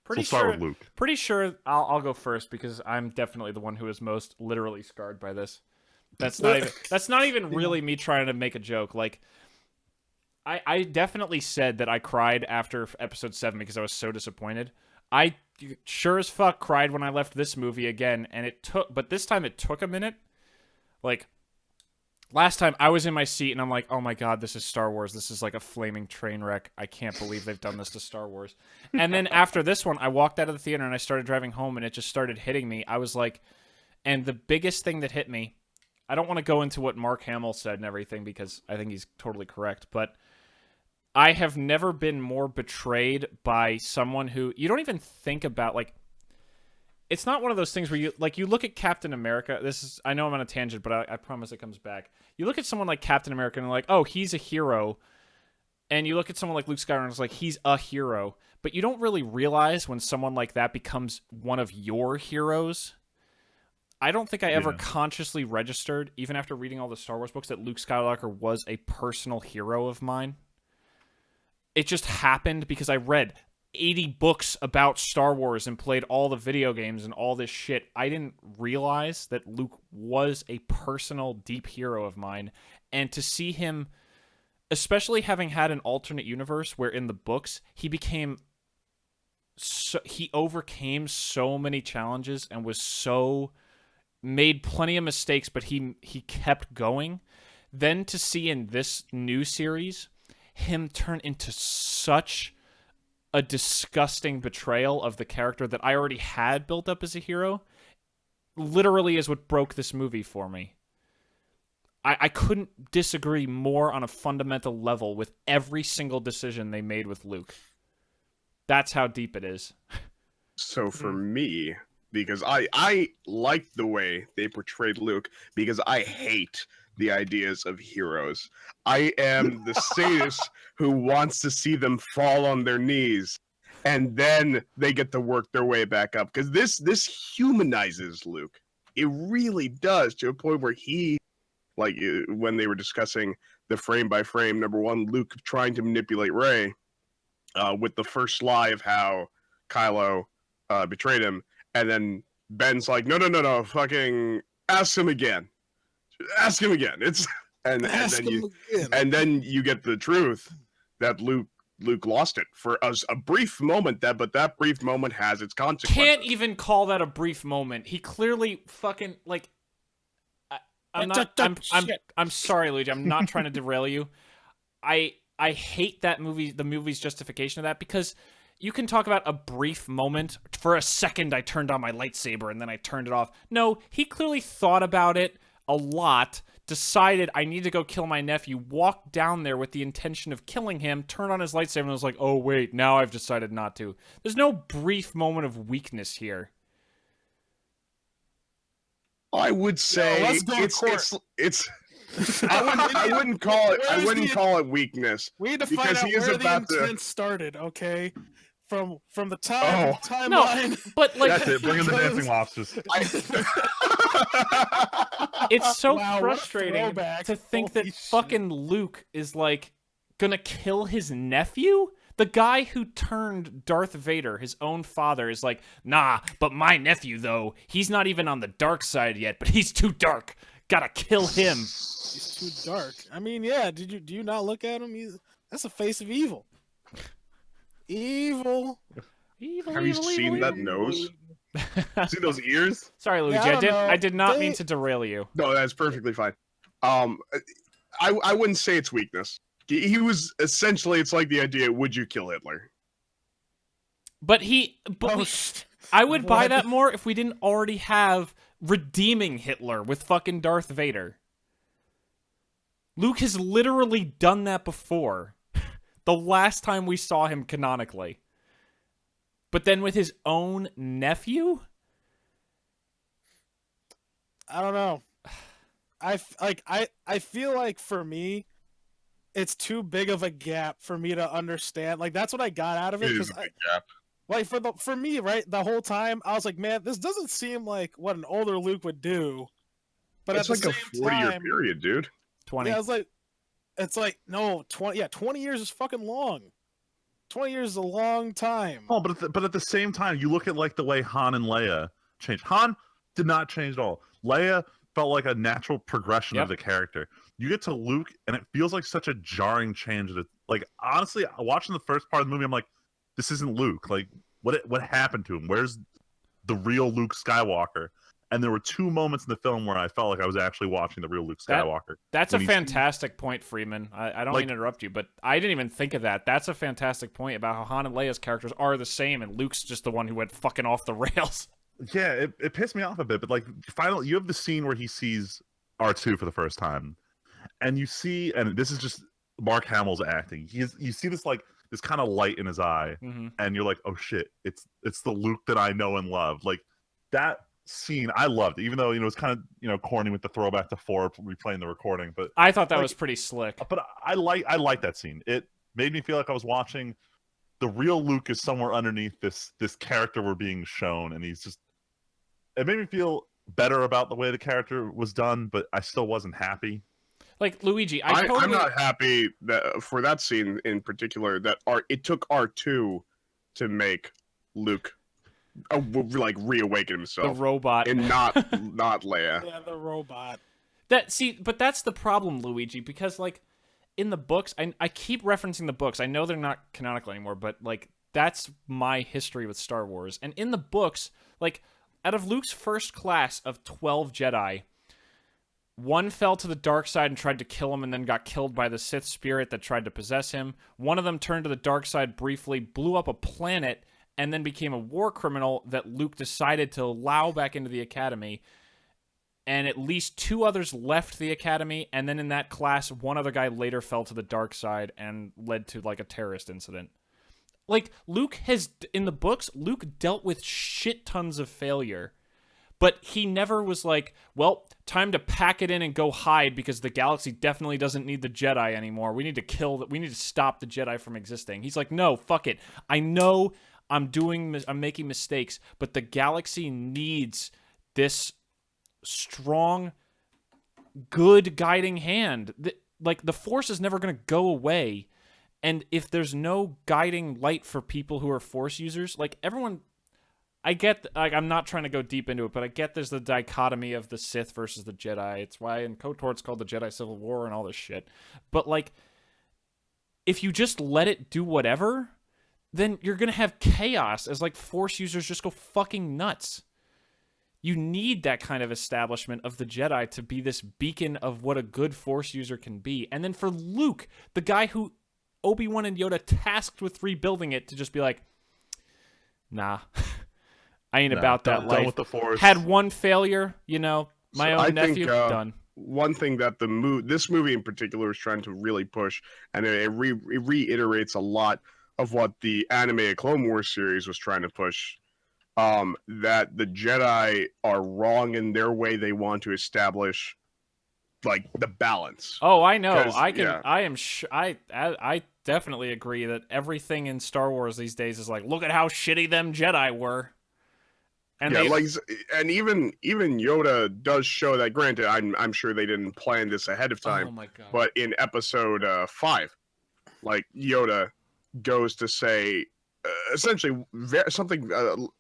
Pretty We'll start sure. with Luke. Pretty sure I'll go first because I'm definitely the one who is most literally scarred by this. That's not even really me trying to make a joke. Like, I definitely said that I cried after episode 7 because I was so disappointed. I sure as fuck cried when I left this movie again, and but this time it took a minute. Like, last time I was in my seat and I'm like, oh my god, this is Star Wars. This is like a flaming train wreck. I can't believe they've done this to Star Wars. And then after this one, I walked out of the theater and I started driving home and it just started hitting me. I was like, and the biggest thing that hit me, I don't want to go into what Mark Hamill said and everything because I think he's totally correct, but I have never been more betrayed by someone who you don't even think about. Like, it's not one of those things where you look at Captain America. I know I'm on a tangent, but I promise it comes back. You look at someone like Captain America and like, oh, he's a hero. And you look at someone like Luke Skywalker and it's like, he's a hero. But you don't really realize when someone like that becomes one of your heroes. I don't think I ever consciously registered, even after reading all the Star Wars books, that Luke Skywalker was a personal hero of mine. It just happened because I read 80 books about Star Wars and played all the video games and all this shit. I didn't realize that Luke was a personal, deep hero of mine. And to see him, especially having had an alternate universe where in the books he overcame so many challenges and made plenty of mistakes, but he kept going. Then to see in this new series him turn into such a disgusting betrayal of the character that I already had built up as a hero, literally is what broke this movie for me. I couldn't disagree more on a fundamental level with every single decision they made with Luke. That's how deep it is. So for me, because I liked the way they portrayed Luke, because I hate the ideas of heroes. I am the sadist who wants to see them fall on their knees, and then they get to work their way back up. Because this humanizes Luke. It really does, to a point where he, like when they were discussing the frame by frame, number one, Luke trying to manipulate Rey, with the first lie of how Kylo betrayed him, and then Ben's like, no, fucking ask him again. Ask him again. It's and then you get the truth that Luke lost it for a brief moment. But that brief moment has its consequences. Can't even call that a brief moment. He clearly fucking like. I'm sorry, Luigi. I'm not trying to derail you. I hate that movie. The movie's justification of that, because you can talk about a brief moment. For a second, I turned on my lightsaber and then I turned it off. No, he clearly thought about it a lot, decided I need to go kill my nephew, walked down there with the intention of killing him, turned on his lightsaber and was like, oh wait, now I've decided not to. There's no brief moment of weakness here. I would say it's I wouldn't call it weakness. We need to find out where the intent started, okay? From the timeline. No, but like That's it. Bring in the dancing lobsters. it's so Wow, what a frustrating throwback. to think that Holy shit. fucking Luke is like gonna kill his nephew. The guy who turned Darth Vader, his own father, is like, nah, but my nephew though, he's not even on the dark side yet, but he's too dark. Gotta kill him. He's too dark. I mean, yeah. Do you not look at him? That's the face of evil. Evil. Have you seen that nose? See those ears? Sorry, Luigi. Yeah, I did not mean to derail you. No, that's perfectly fine. I wouldn't say it's weakness. He was essentially, it's like the idea, would you kill Hitler? I would buy that more if we didn't already have redeeming Hitler with fucking Darth Vader. Luke has literally done that before. The last time we saw him canonically. But then with his own nephew? I don't know. I feel like for me, it's too big of a gap for me to understand. Like, that's what I got out of it. It is a big gap. Like for me, right, the whole time I was like, man, this doesn't seem like what an older Luke would do. But It's at the like a same 40-year time, period, dude. 20. yeah, it's like no, 20. Yeah, 20 years is fucking long. 20 years is a long time. Oh, but at the same time, you look at like the way Han and Leia changed. Han did not change at all. Leia felt like a natural progression of the character. You get to Luke, and it feels like such a jarring change. That, like, honestly, watching the first part of the movie, I'm like, this isn't Luke. Like, what happened to him? Where's the real Luke Skywalker? And there were two moments in the film where I felt like I was actually watching the real Luke Skywalker. That's a fantastic point, Freeman. I don't mean to interrupt you, but I didn't even think of that. That's a fantastic point about how Han and Leia's characters are the same, and Luke's just the one who went fucking off the rails. Yeah, it pissed me off a bit, but like, finally, you have the scene where he sees R2 for the first time, and you see, and this is just Mark Hamill's acting. You see this like this kind of light in his eye, and you're like, oh shit, it's the Luke that I know and love. Like, that scene I loved, even though it's kind of corny with the throwback to 4 replaying the recording, but I thought that was pretty slick. But I like that scene. It made me feel like I was watching the real Luke is somewhere underneath this character we're being shown, and it made me feel better about the way the character was done, but I still wasn't happy. Like, Luigi, I'm not happy that for that scene in particular that it took R2 to make Luke like reawaken himself, the robot, and not Leia. Yeah, the robot. But that's the problem, Luigi, because like in the books, I keep referencing the books. I know they're not canonical anymore, but like that's my history with Star Wars. And in the books, like out of Luke's first class of 12 Jedi, one fell to the dark side and tried to kill him and then got killed by the Sith spirit that tried to possess him. One of them turned to the dark side briefly, blew up a planet, and then became a war criminal that Luke decided to allow back into the academy. And at least 2 others left the academy, and then in that class, one other guy later fell to the dark side and led to like a terrorist incident. Like, in the books, Luke dealt with shit tons of failure. But he never was like, well, time to pack it in and go hide because the galaxy definitely doesn't need the Jedi anymore. We need to stop the Jedi from existing. He's like, no, fuck it. I know I'm making mistakes, but the galaxy needs this strong, good guiding hand. Like, the Force is never going to go away. And if there's no guiding light for people who are Force users, like, everyone... I get, like, I'm not trying to go deep into it, but I get there's the dichotomy of the Sith versus the Jedi. It's why in KOTOR it's called the Jedi Civil War and all this shit. But, like, if you just let it do whatever, then you're going to have chaos as, like, Force users just go fucking nuts. You need that kind of establishment of the Jedi to be this beacon of what a good Force user can be. And then for Luke, the guy who Obi-Wan and Yoda tasked with rebuilding it, to just be like, nah... I ain't about that life. Done with the Force. Had one failure, you know, my own nephew, done. One thing that this movie in particular is trying to really push, and it reiterates a lot of what the animated Clone Wars series was trying to push, that the Jedi are wrong in their way they want to establish, like, the balance. Oh, I know. I definitely agree that everything in Star Wars these days is like, look at how shitty them Jedi were. And even Yoda does show that. Granted, I'm sure they didn't plan this ahead of time. Oh my God. But in episode 5, like, Yoda goes to say essentially something.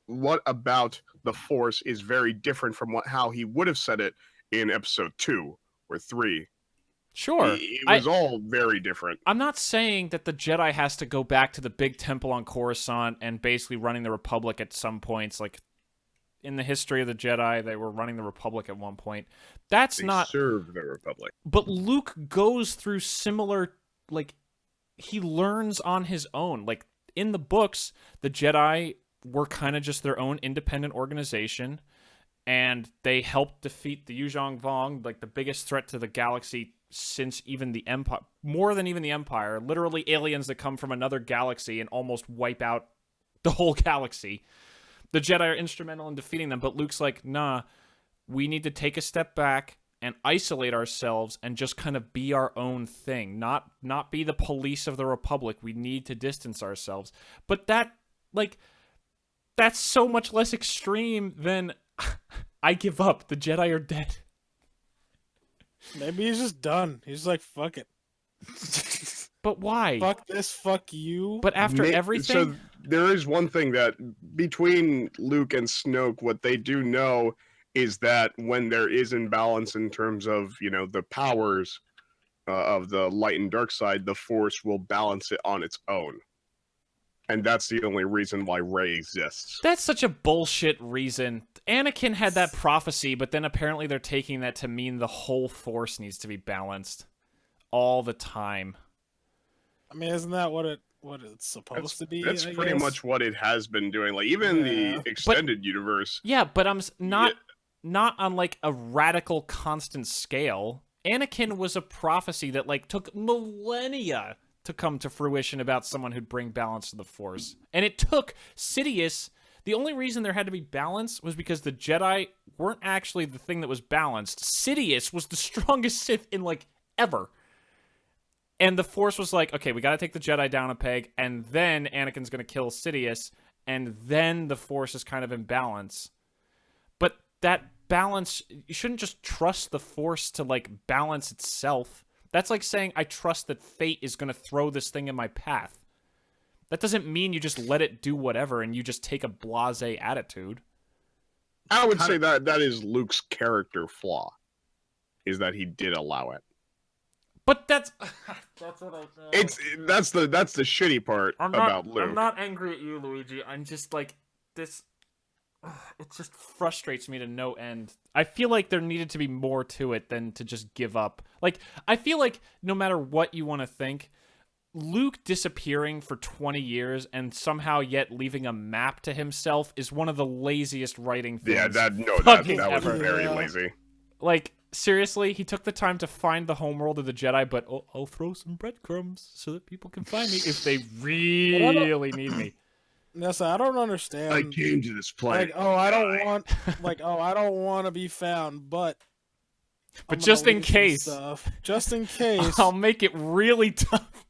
What about the Force is very different from how he would have said it in episode 2 or 3. Sure. It was all very different. I'm not saying that the Jedi has to go back to the big temple on Coruscant and basically running the Republic at some points, like. In the history of the Jedi, they were running the Republic at one point. They serve the Republic. But Luke goes through similar, like, he learns on his own. Like, in the books, the Jedi were kind of just their own independent organization, and they helped defeat the Yuzhong Vong, like the biggest threat to the galaxy since even the Empire, more than even the Empire. Literally aliens that come from another galaxy and almost wipe out the whole galaxy. The Jedi are instrumental in defeating them, but Luke's like, nah, we need to take a step back and isolate ourselves and just kind of be our own thing, not be the police of the Republic. We need to distance ourselves. But that's so much less extreme than I give up. The Jedi are dead. Maybe he's just done. He's like, fuck it. But why? Fuck this, fuck you. But after everything... So there is one thing that, between Luke and Snoke, what they do know is that when there is imbalance in terms of, you know, the powers of the light and dark side, the Force will balance it on its own. And that's the only reason why Rey exists. That's such a bullshit reason. Anakin had that prophecy, but then apparently they're taking that to mean the whole Force needs to be balanced all the time. I mean, isn't that what it's supposed to be? That's pretty much what it has been doing. Like, even the extended universe. Yeah, but I'm not on, like, a radical constant scale. Anakin was a prophecy that, like, took millennia to come to fruition about someone who'd bring balance to the Force. And it took Sidious. The only reason there had to be balance was because the Jedi weren't actually the thing that was balanced. Sidious was the strongest Sith in, like, ever. And the Force was like, okay, we gotta take the Jedi down a peg, and then Anakin's gonna kill Sidious, and then the Force is kind of in balance. But that balance, you shouldn't just trust the Force to, like, balance itself. That's like saying, I trust that fate is gonna throw this thing in my path. That doesn't mean you just let it do whatever and you just take a blasé attitude. I would say that is Luke's character flaw, is that he did allow it. But that's what I said. That's the shitty part about Luke. I'm not angry at you, Luigi. I'm just like this. It just frustrates me to no end. I feel like there needed to be more to it than to just give up. Like, I feel like no matter what you want to think, Luke disappearing for 20 years and somehow yet leaving a map to himself is one of the laziest writing things. Yeah, that was very lazy. Like, seriously, he took the time to find the homeworld of the Jedi, but I'll throw some breadcrumbs so that people can find me if they really need me. Yes, I don't understand. I came to this planet. Like, oh, I don't die. want, like, oh, I don't want to be found, but. But I'm gonna just in leave some case. stuff. Just in case. I'll make it really tough.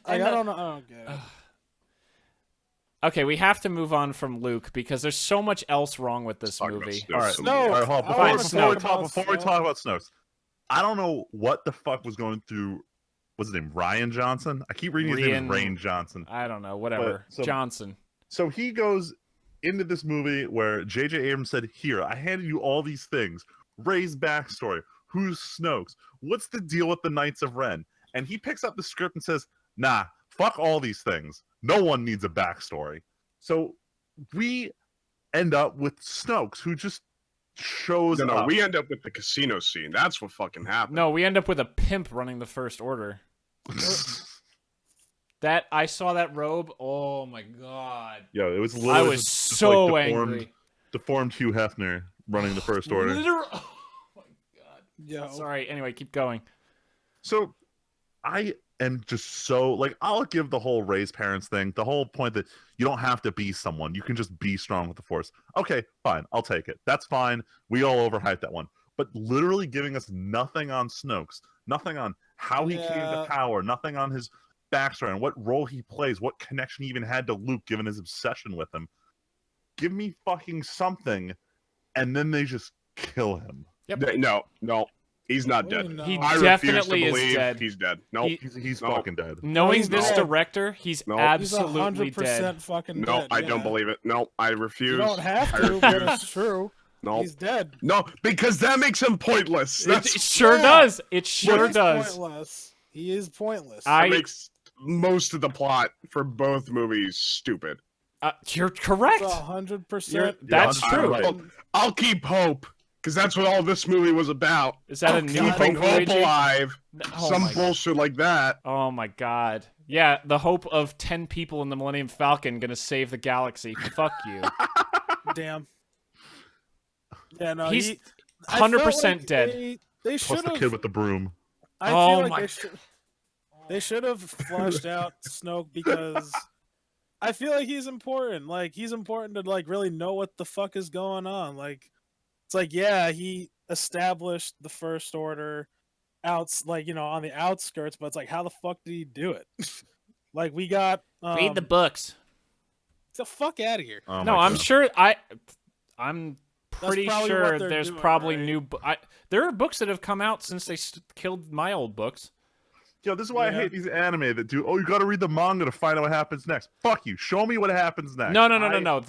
Like, I don't know. I don't get it. Okay, we have to move on from Luke because there's so much else wrong with this Talk about movie. Snoke All right, some No. all more. right, hold on. I Before, wanna before, we talk talk, about before we Snoke. talk about Snopes, I don't know what the fuck was going through. What's his name? Ryan Johnson. I keep reading his name as Rain Johnson. I don't know, whatever. But, so- Johnson. So he goes into this movie where J.J. Abrams said, "Here, I handed you all these things. Rey's backstory. Who's Snoke's? What's the deal with the Knights of Ren?" And he picks up the script and says, "Nah, fuck all these things. No one needs a backstory." So we end up with Snoke's, who just shows No, up. we end up with the casino scene. That's what fucking happened. No, we end up with a pimp running the First Order. That I saw that robe. Oh my god. Yeah, it was I literally was just so like angry. deformed Hugh Hefner running the First Order. Oh my god. Yo. Sorry. Anyway, keep going. So I am just so like, I'll give the whole raise parents thing, the whole point that you don't have to be someone, you can just be strong with the Force. Okay, fine, I'll take it. That's fine. We all overhyped that one. But literally giving us nothing on Snoke's, nothing on how he came to Yeah. power, nothing on his backstory and what role he plays, what connection he even had to Luke given his obsession with him. Give me fucking something, and then they just kill him. Yep. No, he's not dead. No. He I definitely refuse to is believe dead. he's dead. Nope. He- He's No. fucking dead. Knowing he's this dead. director, he's No. He's absolutely 100% dead. fucking No, dead. I don't yeah. believe it. No, I refuse. You don't have I to, but refuse. it's true. No, He's dead. no, because that makes him pointless. It That's, sure Yeah. does. It sure He is does. Pointless. He is pointless. that makes most of the plot for both movies stupid. You're correct. 100%. That's Yeah, true. right. I'll keep hope because that's what all this movie was about. Is that a new Keeping hope, hope Luigi? alive. Oh Some my- bullshit like that. Oh my god. Yeah, the hope of 10 people in the Millennium Falcon gonna save the galaxy. Fuck you. Damn. Yeah, no, He's he, I felt 100% like dead. They Plus should the kid have. with the broom. I Oh feel like my- they should have flushed out Snoke because I feel like he's important. Like he's important to like really know what the fuck is going on. Like it's like yeah, he established the First Order like on the outskirts, but it's like how the fuck did he do it? Like we got Read the books. get the fuck out of here. Oh No, my I'm God. sure I'm pretty probably what sure they're there's doing, probably right? new there are books that have come out since they killed my old books. Yo, this is why I Yeah. hate these anime that do, oh, you gotta read the manga to find out what happens next. Fuck you. Show me what happens next. No.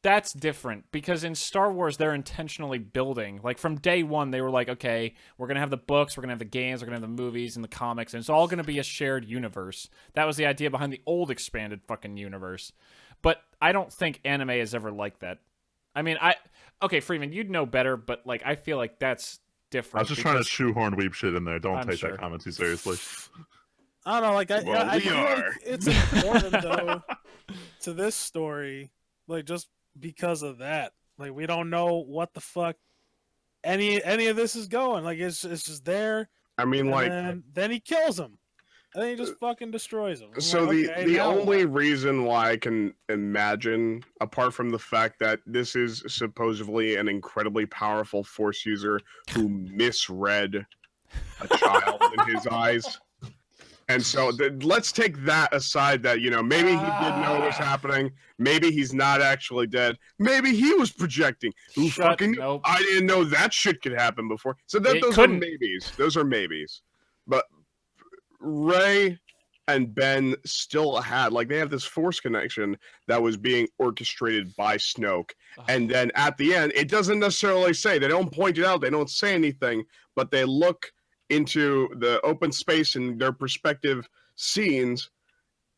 That's different because in Star Wars they're intentionally building. Like from day one they were like, okay, we're going to have the books, we're going to have the games, we're going to have the movies and the comics, and it's all going to be a shared universe. That was the idea behind the old expanded fucking universe. But I don't think anime is ever like that. I mean, okay, Freeman, you'd know better, but like I feel like that's different. I was just trying to because- shoehorn weeb shit in there. Don't I'm take sure. that comment too seriously. I don't know, like I Well, I we feel are. like it's important though to this story, like just because of that. Like we don't know what the fuck any of this is going. Like it's just there. I mean, And like, then he kills him. And then he just fucking destroys him. I'm so like, the okay, the now only what? reason why I can imagine, apart from the fact that this is supposedly an incredibly powerful Force user who misread a child in his eyes. And so let's take that aside that, maybe he did know what was happening. Maybe he's not actually dead. Maybe he was projecting. Who Shut- fucking nope. I didn't know that shit could happen before. So It those couldn't. are maybes. Those are maybes. But Rey and Ben still had, like, they have this Force connection that was being orchestrated by Snoke. And then at the end, it doesn't necessarily say, they don't point it out, they don't say anything, but they look into the open space in their perspective scenes.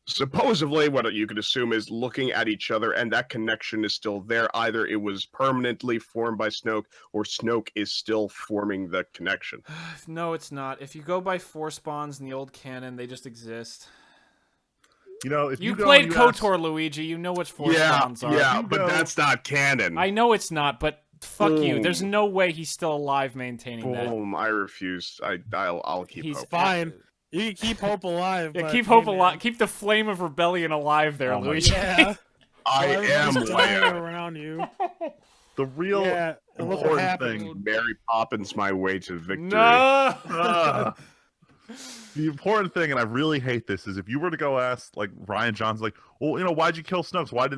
Supposedly, what you could assume is looking at each other, and that connection is still there. Either it was permanently formed by Snoke, or Snoke is still forming the connection. No, it's not. If you go by Force bonds in the old canon, they just exist. You know, if You go played and you ask- KOTOR, Luigi. You know what Force Yeah, bonds are. yeah, You but go- that's not canon. I know it's not, but fuck you. Boom. There's no way he's still alive maintaining that. Boom! I refuse. I'll keep He's hope. Fine. You can keep hope alive. Yeah, but, keep hey, hope man. alive. Keep the flame of rebellion alive there, Oh my Luigi. Yeah. I While am everybody's dying Leia. around you. The real Yeah. And look what important happened. thing. Mary Poppins my way to victory. No. Ah. The important thing, and I really hate this, is if you were to go ask like Ryan Johnson's like, well, why'd you kill Snoke? Why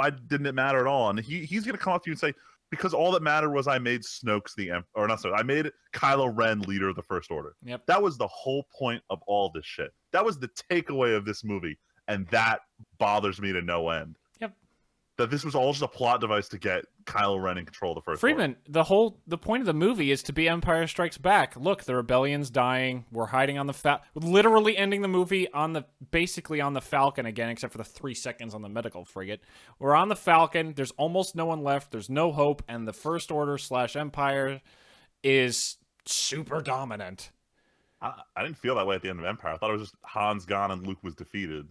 didn't it matter at all? And he's gonna come up to you and say, because all that mattered was I made Snoke's or not Snoke, I made Kylo Ren leader of the First Order. Yep. That was the whole point of all this shit. That was the takeaway of this movie, and that bothers me to no end. Yep. That this was all just a plot device to get Kylo Ren in control of the First Freeman, the point of the movie is to be Empire Strikes Back. Look, the rebellion's dying. We're hiding on the literally ending the movie basically on the Falcon again, except for the 3 seconds on the medical frigate. We're on the Falcon. There's almost no one left. There's no hope, and the First Order / Empire is super dominant. I didn't feel that way at the end of Empire. I thought it was just Han's gone and Luke was defeated.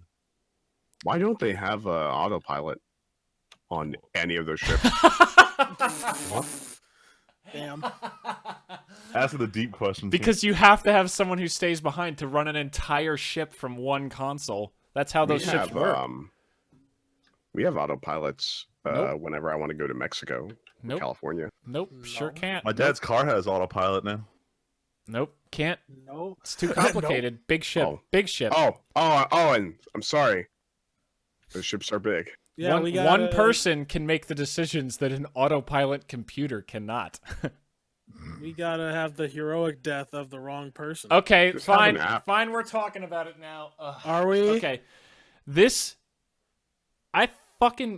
Why don't they have autopilot on any of those ships? Damn. Asking the deep questions. Because you have to have someone who stays behind to run an entire ship from one console. That's how those ships work. We have autopilots Nope. whenever I want to go to Mexico, Nope. California. Nope. Sure can't. My dad's car has autopilot now. Nope. Can't. No. It's too complicated. Big ship. Oh. Big ship. Oh, and I'm sorry. Those ships are big. Yeah, one, we got one person can make the decisions that an autopilot computer cannot. We gotta have the heroic death of the wrong person. Okay, Just have fine. an app. Fine, we're talking about it now. Ugh. Are we? Okay.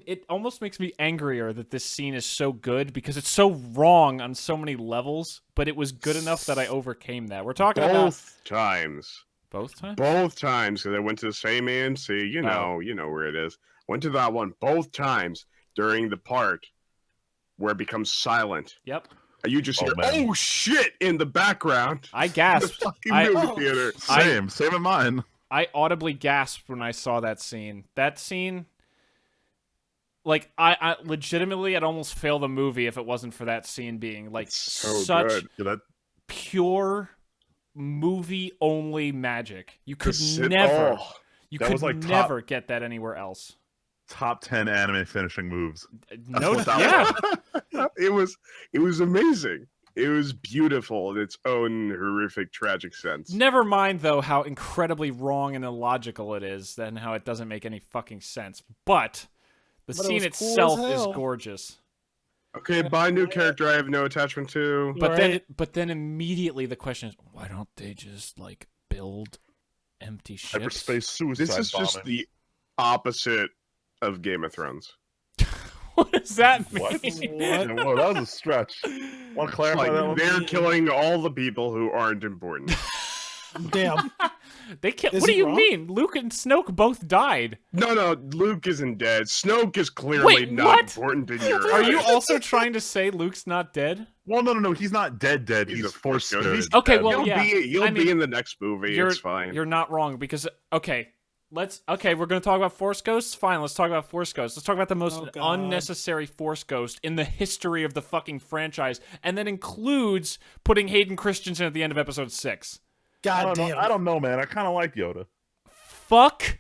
It almost makes me angrier that this scene is so good because it's so wrong on so many levels, but it was good enough that I overcame that. We're talking about Both times. both times? Both times, because I went to the same AMC. You know where it is. Went to that one both times during the part where it becomes silent. Yep. You just hear, man. "Oh shit!" in the background. I In the gasped. fucking I- movie theater. Same in mine. I audibly gasped when I saw that scene. That scene, like, I legitimately, I'd almost fail the movie if it wasn't for that scene being, like, So such good. Yeah, that pure movie-only magic. You could Just sit- never, oh. you That could was, like, never get that anywhere else. top 10 anime finishing moves. No, what that yeah. It was amazing. It was beautiful in its own horrific, tragic sense. Never mind, though, how incredibly wrong and illogical it is, and how it doesn't make any fucking sense. But the But it scene was cool itself as is hell. gorgeous. Okay, buy a new character I have no attachment to. But then immediately the question is, why don't they just like build empty ships? Hyperspace suicide This is just bombing. the opposite of Game of Thrones. What does that mean? What? What? Yeah, whoa, that was a stretch. Want to clarify Like, that one? they're killing all the people who aren't important. Damn. They kill. Is What do he you wrong? mean? Luke and Snoke both died. No, Luke isn't dead. Snoke is clearly Wait, not what? important in your Are you eyes. also trying to say Luke's not dead? Well, no. He's not dead. He's He's a force Force ghost. Okay, dead. well, He'll yeah. He'll I be mean, in the next movie. You're, It's fine. You're not wrong because we're gonna talk about Force Ghosts. Fine, let's talk about Force Ghosts. Let's talk about the most Oh, God. unnecessary Force Ghost in the history of the fucking franchise, and that includes putting Hayden Christensen at the end of Episode 6. God damn. I don't know, man. I kind of like Yoda. Fuck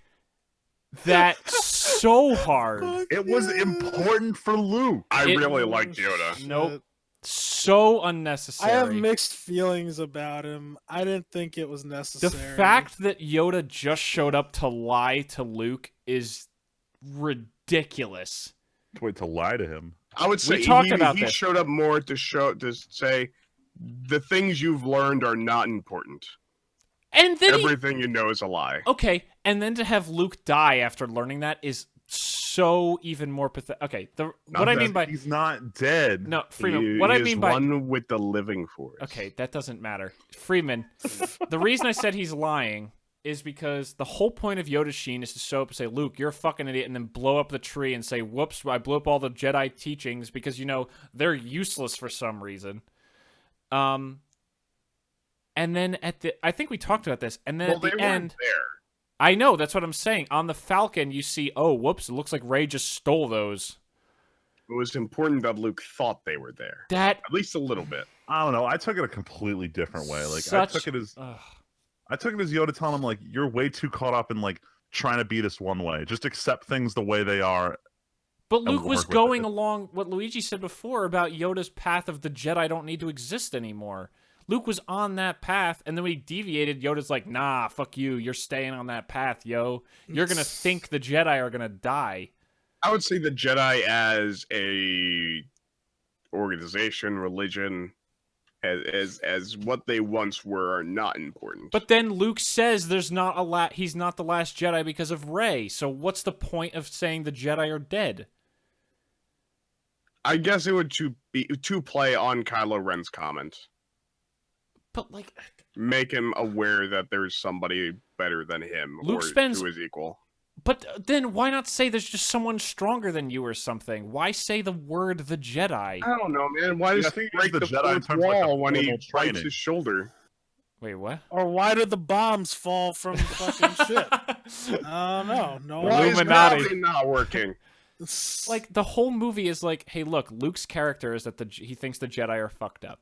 that so hard. It was important for Luke. I It- really like Yoda. Nope. So unnecessary. I have mixed feelings about him. I didn't think it was The necessary. fact that Yoda just showed up to lie to Luke is ridiculous. Wait to lie to him. I would say talked about he this. showed up more to say the things you've learned are not important. And then Everything you know is a lie. okay, and then to have Luke die after learning that is so even more pathetic. Okay, what I mean by he's not dead. no, Freeman. He What I is mean by one with the living force. okay, that doesn't matter. Freeman. The reason I said he's lying is because the whole point of Yoda's sheen is to show up and say, Luke, you're a fucking idiot, and then blow up the tree and say, whoops, I blew up all the Jedi teachings because, they're useless for some reason. And then I think we talked about this, and then Well, at they the weren't end, there. I know, that's what I'm saying. On the Falcon, you see, oh, whoops, it looks like Rey just stole those. It was important that Luke thought they were there, That, at least a little bit. I don't know. I took it a completely different way. Like Such- I took it as ugh. I took it as Yoda telling him like, "You're way too caught up in like trying to be this one way. Just accept things the way they are." But And Luke was work with going it. along what Luigi said before about Yoda's path of the Jedi don't need to exist anymore. Luke was on that path, and then when he deviated, Yoda's like, nah, fuck you. You're staying on that path, yo. You're going to think the Jedi are going to die. I would say the Jedi as a organization, religion, as what they once were, are not important. But then Luke says he's not the last Jedi because of Rey. So what's the point of saying the Jedi are dead? I guess it would to play on Kylo Ren's comment. But like, Make him aware that there's somebody better than him, Luke or spends- to his equal. but then why not say there's just someone stronger than you or something? Why say the word the Jedi? I don't know, man. Why Yeah, does I he think break the the Jedi in fourth terms of, like, the wall when he formal bites training. his shoulder? Wait, what? Or why did the bombs fall from the fucking ship? No. Why is Illuminati. gravity not working? Like, the whole movie is like, hey, look, Luke's character is that he thinks the Jedi are fucked up.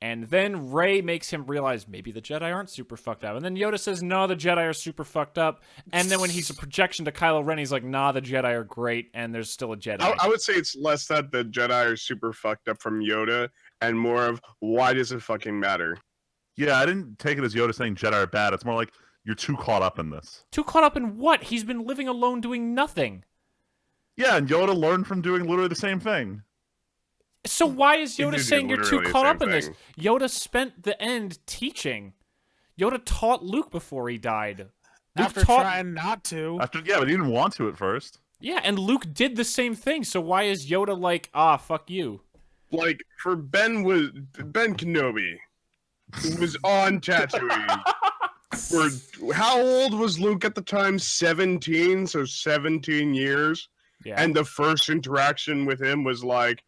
And then Rey makes him realize maybe the Jedi aren't super fucked up. And then Yoda says, no, the Jedi are super fucked up. And then when he's a projection to Kylo Ren, he's like, nah, the Jedi are great, and there's still a Jedi. I would say it's less that the Jedi are super fucked up from Yoda, and more of why does it fucking matter? Yeah, I didn't take it as Yoda saying Jedi are bad. It's more like you're too caught up in this. Too caught up in what? He's been living alone doing nothing. Yeah, and Yoda learned from doing literally the same thing. So why is He Yoda did saying you're too literally the caught same up in this? thing. Yoda spent the end teaching. Yoda taught Luke before he died. Luke After taught... trying not to. Yeah, but he didn't want to at first. Yeah, and Luke did the same thing. So why is Yoda like, fuck you? Like for Ben Kenobi, who was on Tatooine. How old was Luke at the time? 17, so 17 years. Yeah. And the first interaction with him was like,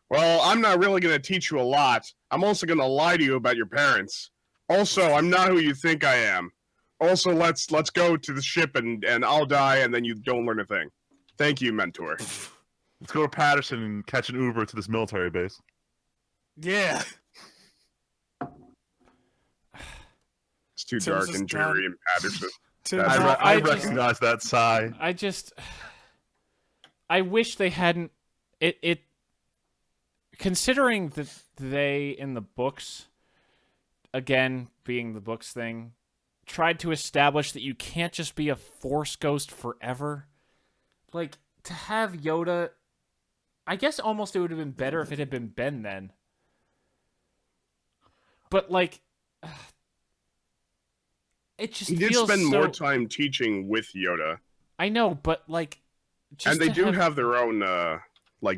well, I'm not really going to teach you a lot. I'm also going to lie to you about your parents. Also, I'm not who you think I am. Also, let's go to the ship and I'll die and then you don't learn a thing. Thank you, mentor. Let's go to Patterson and catch an Uber to this military base. Yeah. It's too Tim's dark just and dreary and Patterson. I recognize that sigh. I wish they hadn't. It considering that they in the books, again being the books thing, tried to establish that you can't just be a Force ghost forever. Like, to have Yoda, I guess almost it would have been better if it had been Ben then. But like, it just He did feels spend so... more time teaching with Yoda. I know, but like, just And they to do have their own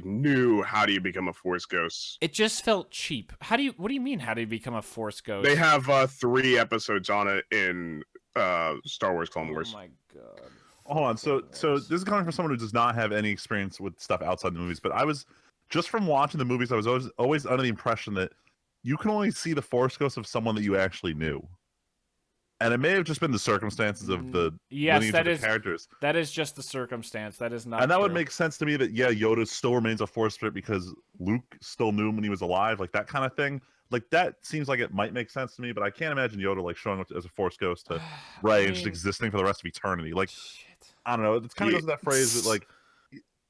new how do you become a Force ghost. It just felt cheap. What do you mean? How do you become a Force ghost? They have 3 episodes on it in Star Wars Clone Wars. Oh my god. Hold on. So this is coming from someone who does not have any experience with stuff outside the movies. But I was just from watching the movies, I was always under the impression that you can only see the Force ghost of someone that you actually knew. And it may have just been the circumstances of the lineage of the characters. That is just the circumstance. That is not. And that would true. make sense to me that Yoda still remains a Force spirit because Luke still knew him when he was alive, like that kind of thing. Like that seems like it might make sense to me, but I can't imagine Yoda like showing up as a Force ghost to Rey and just existing for the rest of eternity. Like, Shit. I don't know. It kind of goes to that phrase that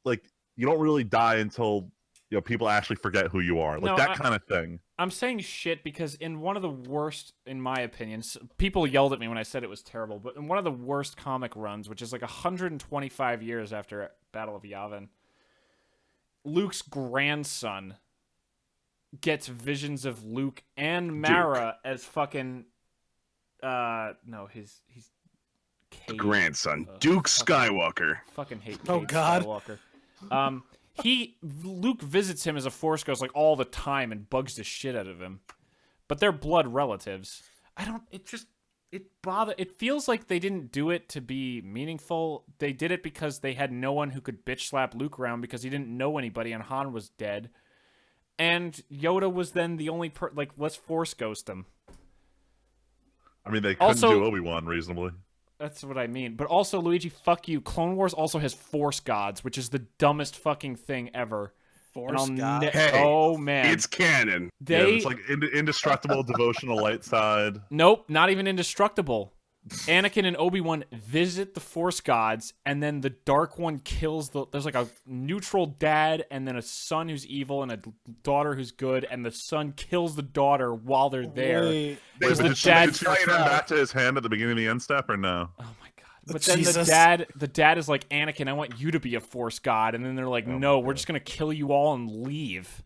like you don't really die until people actually forget who you are, like No, that kind of thing. I'm saying shit because in one of the worst, in my opinion, people yelled at me when I said it was terrible, but in one of the worst comic runs, which is like 125 years after Battle of Yavin, Luke's grandson gets visions of Luke and Mara as fucking he's Cade. Grandson, Duke Skywalker. Fucking hate Oh, Cade God. Skywalker. Luke visits him as a Force ghost like all the time and bugs the shit out of him. But they're blood relatives. It feels like they didn't do it to be meaningful. They did it because they had no one who could bitch slap Luke around because he didn't know anybody and Han was dead. And Yoda was then the only let's Force ghost him. I mean, they couldn't Also- do Obi-Wan reasonably. That's what I mean. But also, Luigi, fuck you. Clone Wars also has Force gods, which is the dumbest fucking thing ever. Force I'll God. Hey, oh man, It's canon. Yeah, they it's like indestructible devotional light side. nope, not even indestructible. Anakin and Obi-Wan visit the Force gods, and then the Dark One kills there's like a neutral dad, and then a son who's evil, and a daughter who's good, and the son kills the daughter while they're there. Wait, They Wait, But the did she dad's- return back to his hand at the beginning of the end step or no? Oh my god. But then Jesus. the dad is like, Anakin, I want you to be a Force god, and then they're like, Oh no, my we're God. just gonna kill you all and leave.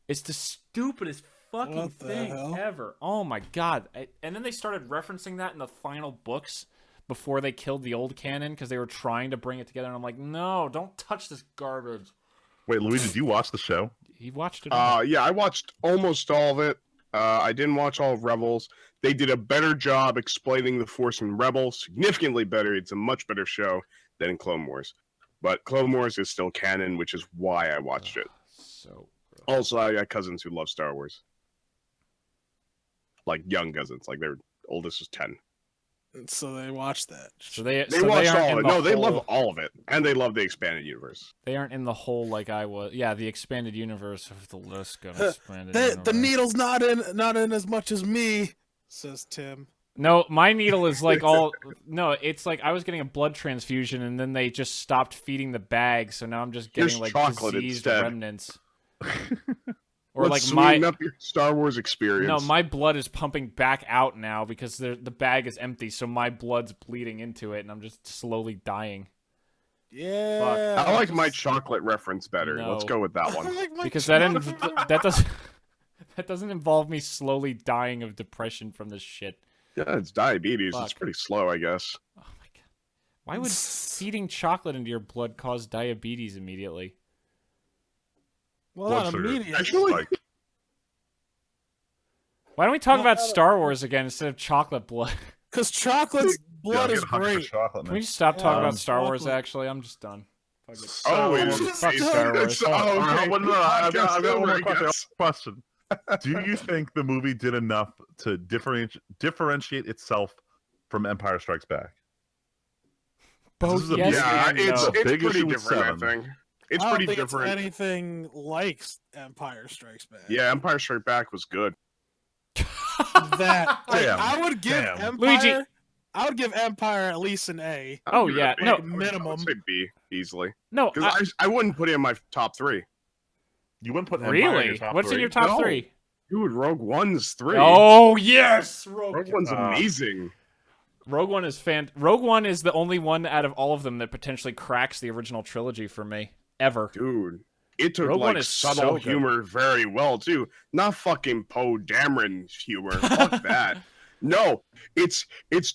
It's the stupidest fucking What the thing hell? ever. Oh my god. And then they started referencing that in the final books before they killed the old canon because they were trying to bring it together, and I'm like, no, don't touch this garbage. Wait, Louis, did you watch the show? He watched it. Yeah, I watched almost all of it. I didn't watch all of Rebels. They did a better job explaining the Force in Rebels, significantly better. It's a much better show than in Clone Wars. But Clone Wars is still canon, which is why I watched it. So Also, I got cousins who love Star Wars. Like young cousins, like their oldest is 10. so they watched that. they They watched aren't all in of it. the No, they love whole- all of it. And they love the expanded universe. They aren't in the whole like I was. Yeah, the expanded universe of the list got expanded. The universe. needle's not in as much as me, says Tim. No, my needle is like all. No, it's like I was getting a blood transfusion, and then they just stopped feeding the bag, so now I'm just getting Here's like chocolate diseased instead. remnants. Or Let's like my sweeten up your Star Wars experience. no, my blood is pumping back out now because the bag is empty, so my blood's bleeding into it, and I'm just slowly dying Yeah. I like my chocolate reference better. No. Let's go with that I one. like my because chocolate. that doesn't that doesn't involve me slowly dying of depression from this shit. Yeah, it's diabetes. It's Fuck. pretty slow, I guess. Oh my god, why would feeding chocolate into your blood cause diabetes immediately? Well, Blood not sugar. immediately. Actually, Like, Why don't we talk Well, about Star Wars again instead of chocolate blood? Because chocolate's yeah, blood I'm is getting hungry for great. chocolate Can we now. just stop talking Yeah, about Star Wars? chocolate. Actually, I'm just done. Fuck it. Oh, it it's is- Fuck Star Wars. Oh, okay. well, no, I've got Podcast one more over, I guess. question. Do you think the movie did enough to differentiate itself from Empire Strikes Back? Both This is a yes Yeah, and it's no. Big pretty issue with different, I 7. think. It's I don't pretty think different. It's anything like Empire Strikes Back. Yeah, Empire Strikes Back was good. That like, Damn. I would give Damn. Empire. Luigi. I would give Empire at least an A. Oh, I'd give it yeah, a B. no. I would Minimum. say B easily No, because I wouldn't put it in my top 3. You wouldn't put Empire in really? your top What's in 3? your top No. 3? Dude, Rogue One's 3. Oh yes, Rogue One's amazing. Rogue One is Rogue One is the only one out of all of them that potentially cracks the original trilogy for me ever. Dude, it took Rogue One like is subtle so good. humor very well too. Not fucking Poe Dameron humor. Fuck that. No, it's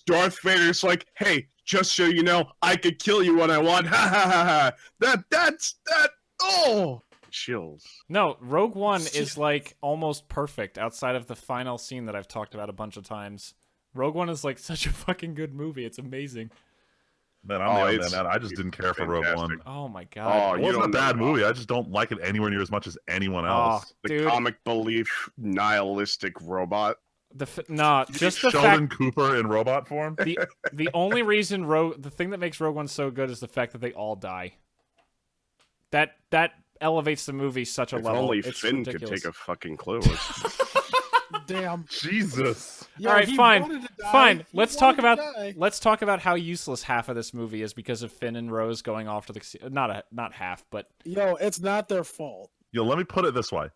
Darth Vader. It's like, hey, just so you know, I could kill you when I want. Ha ha ha ha. That's that. Oh, chills. No, Rogue One is like almost perfect outside of the final scene that I've talked about a bunch of times. Rogue One is like such a fucking good movie. It's amazing. Man, Oh, I'm the it's- man. I just didn't care for Rogue fantastic. One. Oh my Oh, god. It you wasn't a don't know bad about movie. I just don't like it anywhere near as much as anyone Oh, else. The dude. comic belief nihilistic robot. Just the Sheldon fact Cooper in robot form. the only reason the thing that makes Rogue One so good is the fact that they all die. That elevates the movie such a If level. only It's Finn ridiculous. could take a fucking clue. Damn. Jesus. Yo, All right, he fine. wanted to die. Fine. He Let's talk wanted about to die. let's talk about how useless half of this movie is because of Finn and Rose going off to the not half, but Yo, it's not their fault. Yo, let me put it this way.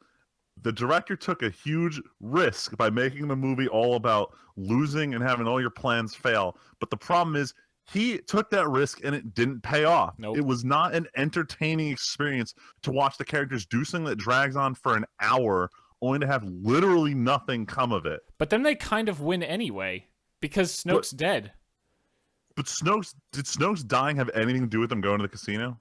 The director took a huge risk by making the movie all about losing and having all your plans fail. But the problem is he took that risk and it didn't pay off. Nope. It was not an entertaining experience to watch the characters do something that drags on for an hour only to have literally nothing come of it. but then they kind of win anyway because Snoke's dead. But did Snoke's dying have anything to do with them going to the casino?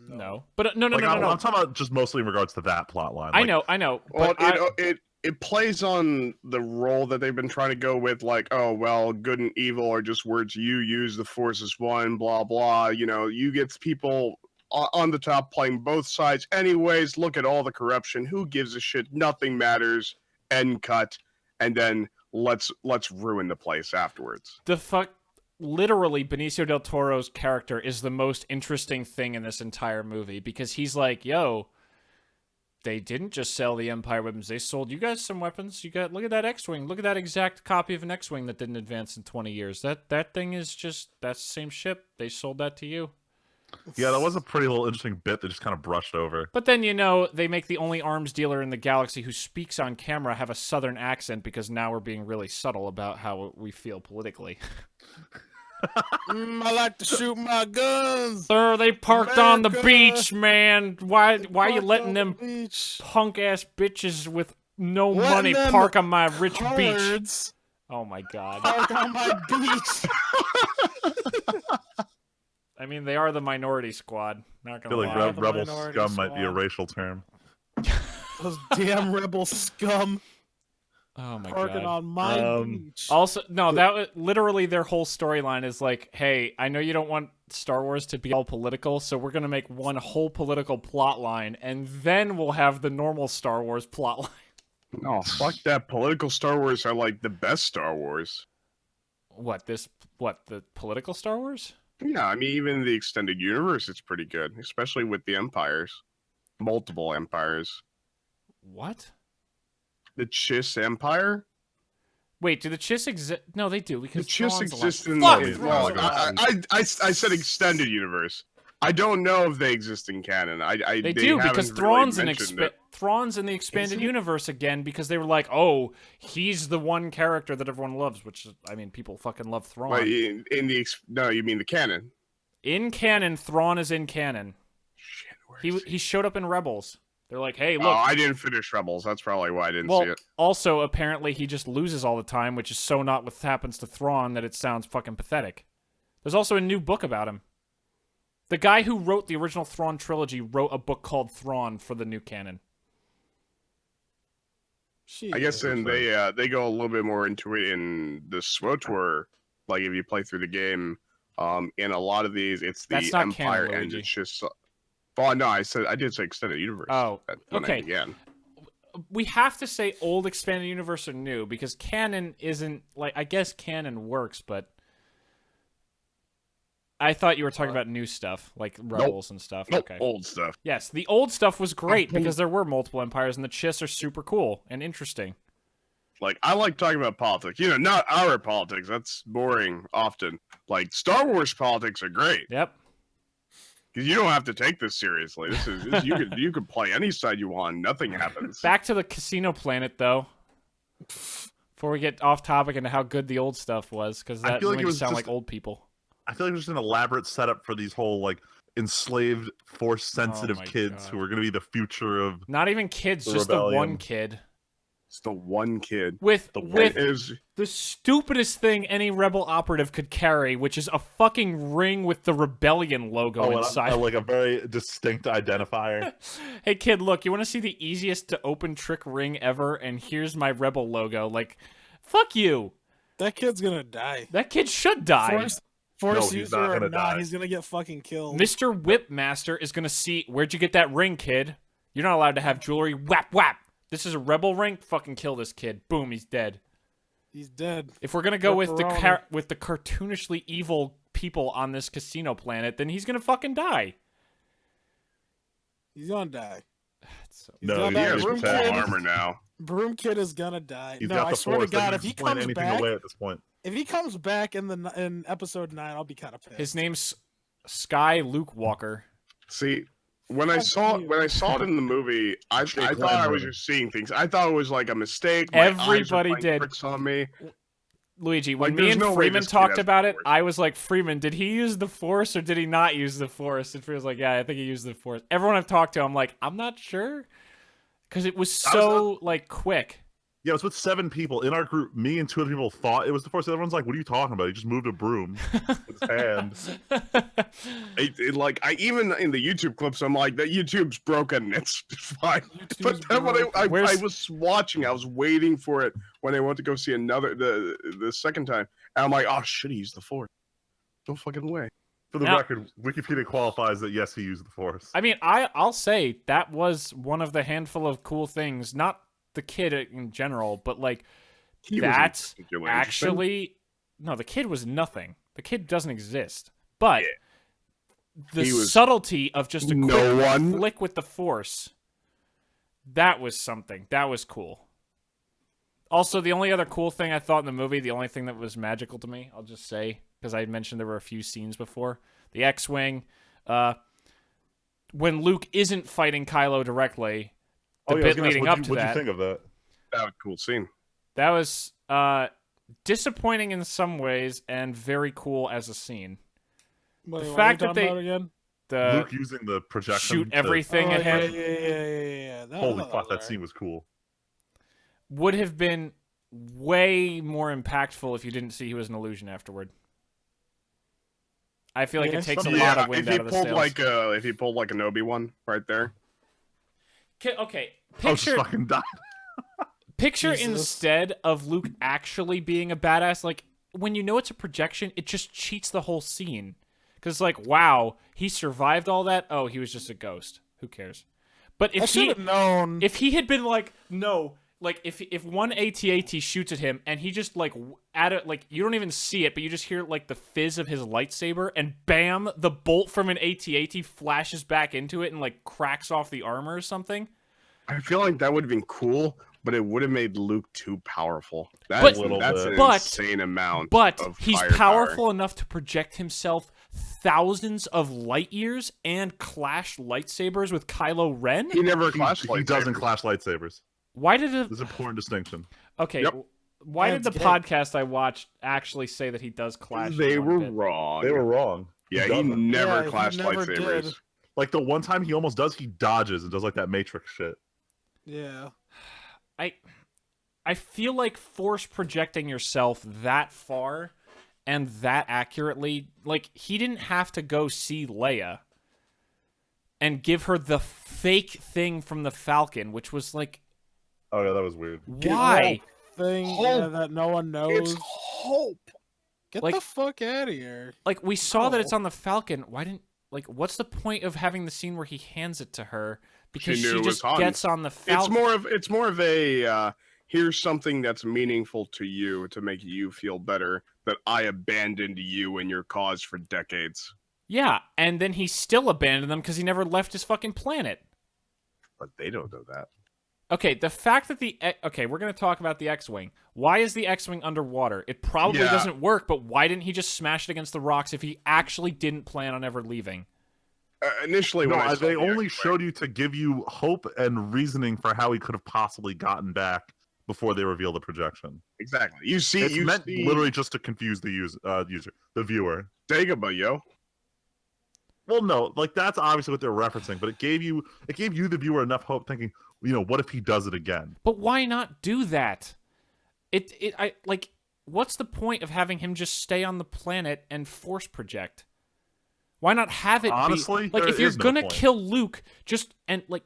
No. But no. I'm talking about just mostly in regards to that plot line. I know. Well, But it plays on the role that they've been trying to go with, like, oh well, good and evil are just words you use. The Force is one, blah blah. You know, you get people on the top playing both sides. Anyways, look at all the corruption. Who gives a shit? Nothing matters. End cut. And then let's ruin the place afterwards. the fuck literally Benicio del Toro's character is the most interesting thing in this entire movie because he's like, yo, they didn't just sell the Empire weapons. They sold you guys some weapons. Look at that X-Wing. Look at that exact copy of an X-Wing that didn't advance in 20 years. That thing is just, that's the same ship. They sold that to you. Yeah, that was a pretty little interesting bit that just kind of brushed over. But then, they make the only arms dealer in the galaxy who speaks on camera have a southern accent because now we're being really subtle about how we feel politically. I like to shoot my guns. Sir, they parked on the America. beach, man. Why are you letting them beach. punk-ass bitches with no Letting money them park on my rich beach? Cards Oh, my God. park on my beach. I mean, they are the minority squad. Not I gonna feel like lie. the rebel minority scum might be a squad. racial term. Those damn rebel scum Oh my parking god. on my Um, beach. Also, no, literally their whole storyline is like, hey, I know you don't want Star Wars to be all political, so we're gonna make one whole political plot line, and then we'll have the normal Star Wars plot line. No, fuck that. Political Star Wars are like the best Star Wars. The political Star Wars? Yeah, I mean, even the extended universe is pretty good, especially with the empires. Multiple empires. What? The Chiss Empire? Wait, do the Chiss exist? No, they do, The because Chiss Thrawn's exist alive. in Fuck! the... Thrawn's Well, alive. I said extended universe. I don't know if they exist in canon. They do, because haven't really Thrawn's mentioned it. Thrawn's in the expanded he? universe again, because they were like, oh, he's the one character that everyone loves, which, I mean, people fucking love Thrawn. But no, you mean the canon. In canon, Thrawn is in canon. Shit, where is He showed up in Rebels. They're like, hey, Oh, look. I didn't finish Rebels. That's probably why I didn't Well, see it. also, apparently, he just loses all the time, which is so not what happens to Thrawn that it sounds fucking pathetic. There's also a new book about him. The guy who wrote the original Thrawn trilogy wrote a book called Thrawn for the new canon. I guess then they go a little bit more into it in the SWTOR. Like if you play through the game, in a lot of these, it's the That's not Empire, canon, and Luigi. it's just. Oh no, I did say extended universe. Oh, when okay. I began. We have to say old expanded universe or new, because canon isn't, like, I guess canon works, but I thought you were talking about new stuff, like Rebels and stuff. Nope, Okay. old stuff. Yes, the old stuff was great because there were multiple empires, and the Chiss are super cool and interesting. Like I like talking about politics. You know, not our politics. That's boring often. Like Star Wars politics are great Yep. because you don't have to take this seriously. You could play any side you want. Nothing happens. Back to the casino planet, though. Before we get off topic into how good the old stuff was, because I that feel like makes it us was sound just- like old people. I feel like it was just an elaborate setup for these whole like enslaved, force-sensitive Oh my kids God. who are going to be the future of. Not even kids, The just the one rebellion. kid. It's the one kid. With The with It is the stupidest thing any rebel operative could carry, which is a fucking ring with the rebellion logo and inside. like a very distinct identifier. Hey kid, look, you want to see the easiest to open trick ring ever? And here's my rebel logo. Like, fuck you. That kid's gonna die. That kid should die. Force No, he's user not or gonna not, die. he's gonna get fucking killed. Mr. Whipmaster is gonna see, where'd you get that ring, kid? You're not allowed to have jewelry. Whap whap. This is a rebel ring. Fucking kill this kid. Boom, he's dead. He's dead. If we're gonna go with Ripperoni. with the cartoonishly evil people on this casino planet, then he's gonna fucking die. He's gonna die. So- He's No, gonna he die. he has is Broom bad. Kid, armor now. Broom Kid is gonna die. He's No, got I the swear force. to God, if he comes anything back, away at this point. if he comes back in episode 9, I'll be kind of pissed. His name's Sky Luke Walker. See, when I saw it in the movie, I Jake thought I was Lemmon. just seeing things. I thought it was like a mistake. My eyes were Everybody playing did. tricks on me. Luigi, when Like, me there's and no way Freeman this kid talked has about it, powers. I was like, Freeman, did he use the Force or did he not use the Force? And Freeman's like, yeah, I think he used the Force. Everyone I've talked to, I'm like, I'm not sure. Because it was so, like, quick. Yeah, it was with 7 people in our group. Me and 2 other people thought it was the force. Everyone's like, "What are you talking about? He just moved a broom with his hand." Like I even in the YouTube clips, I'm like, that YouTube's broken. It's fine. But then when I Where's- was watching, I was waiting for it when I went to go see the second time, and I'm like, oh shit, he used the force. No fucking way. For the Now- record, Wikipedia qualifies that yes, he used the force. I mean, I'll say that was one of the handful of cool things. Not the kid in general, but, like, He wasn't that's particularly interesting. actually... No, the kid was nothing. The kid doesn't exist. But the He was subtlety of just a no quick one. flick with the Force, that was something. That was cool. Also, the only other cool thing I thought in the movie, the only thing that was magical to me, I'll just say, because I mentioned there were a few scenes before, the X-Wing, when Luke isn't fighting Kylo directly, the bit leading up to what'd that, you think of that? That was a cool scene. that was disappointing in some ways and very cool as a scene. Wait, The what fact are that you they- talking about again? The Luke using the projection shoot to- everything at him Yeah. Holy fuck, that scene was cool. would have been way more impactful if you didn't see he was an illusion afterward. I feel like Yeah, it takes a some- lot Yeah, of wind if he out of the pulled sails. if he pulled like an Obi-Wan right there. Okay, Oh, just picture fucking died. Picture Jesus. instead of Luke actually being a badass, like, when you know it's a projection, it just cheats the whole scene. Because, like, wow, he survived all that? Oh, he was just a ghost. Who cares? But I if should have known. if he had been like, no, like, if one AT-AT shoots at him, and he just, like, like, you don't even see it, but you just hear, like, the fizz of his lightsaber, and bam, the bolt from an AT-AT flashes back into it and, like, cracks off the armor or something. I feel like that would have been cool, but it would have made Luke too powerful. But- That's Little an bit. But- insane amount. But of he's firepower. powerful enough to project himself thousands of light years and clash lightsabers with Kylo Ren? He never clashed He doesn't lightsabers. clash lightsabers. Why did it... There's an important distinction. Okay, Yep. why did That's the gay. podcast I watched actually say that he does clash? They in were one bit? wrong. They were wrong. Yeah, he doesn't. never Yeah, clashed he never lightsabers. did. Like the one time he almost does, he dodges and does like that Matrix shit. Yeah. I feel like force projecting yourself that far and that accurately, like, he didn't have to go see Leia and give her the fake thing from the Falcon, which was like, Oh yeah, that was weird. why? Thing Hope. that no one knows. It's hope. Get like- the fuck out of here. Like, we saw that Oh. it's on the Falcon. Why didn't, like, what's the point of having the scene where he hands it to her? Because knew she it just was Han. gets on the Falcon. It's more of a here's something that's meaningful to you to make you feel better that I abandoned you and your cause for decades. Yeah, and then he still abandoned them because he never left his fucking planet. But they don't know that. Okay, the fact that okay, we're going to talk about the X-Wing. Why is the X-Wing underwater? It probably Yeah. doesn't work, but why didn't he just smash it against the rocks if he actually didn't plan on ever leaving? Initially, when I No, saw they the only X-Wing- showed you to give you hope and reasoning for how he could have possibly gotten back before they reveal the projection. exactly. You see, It's you meant see literally just to confuse the the viewer. Dagobah, yo. Well, no, like that's obviously what they're referencing, but it gave you the viewer enough hope, thinking, what if he does it again? But why not do that? I like, what's the point of having him just stay on the planet and force project? Why not have it Honestly, be like, there if you're is no gonna point. kill Luke, just, and like,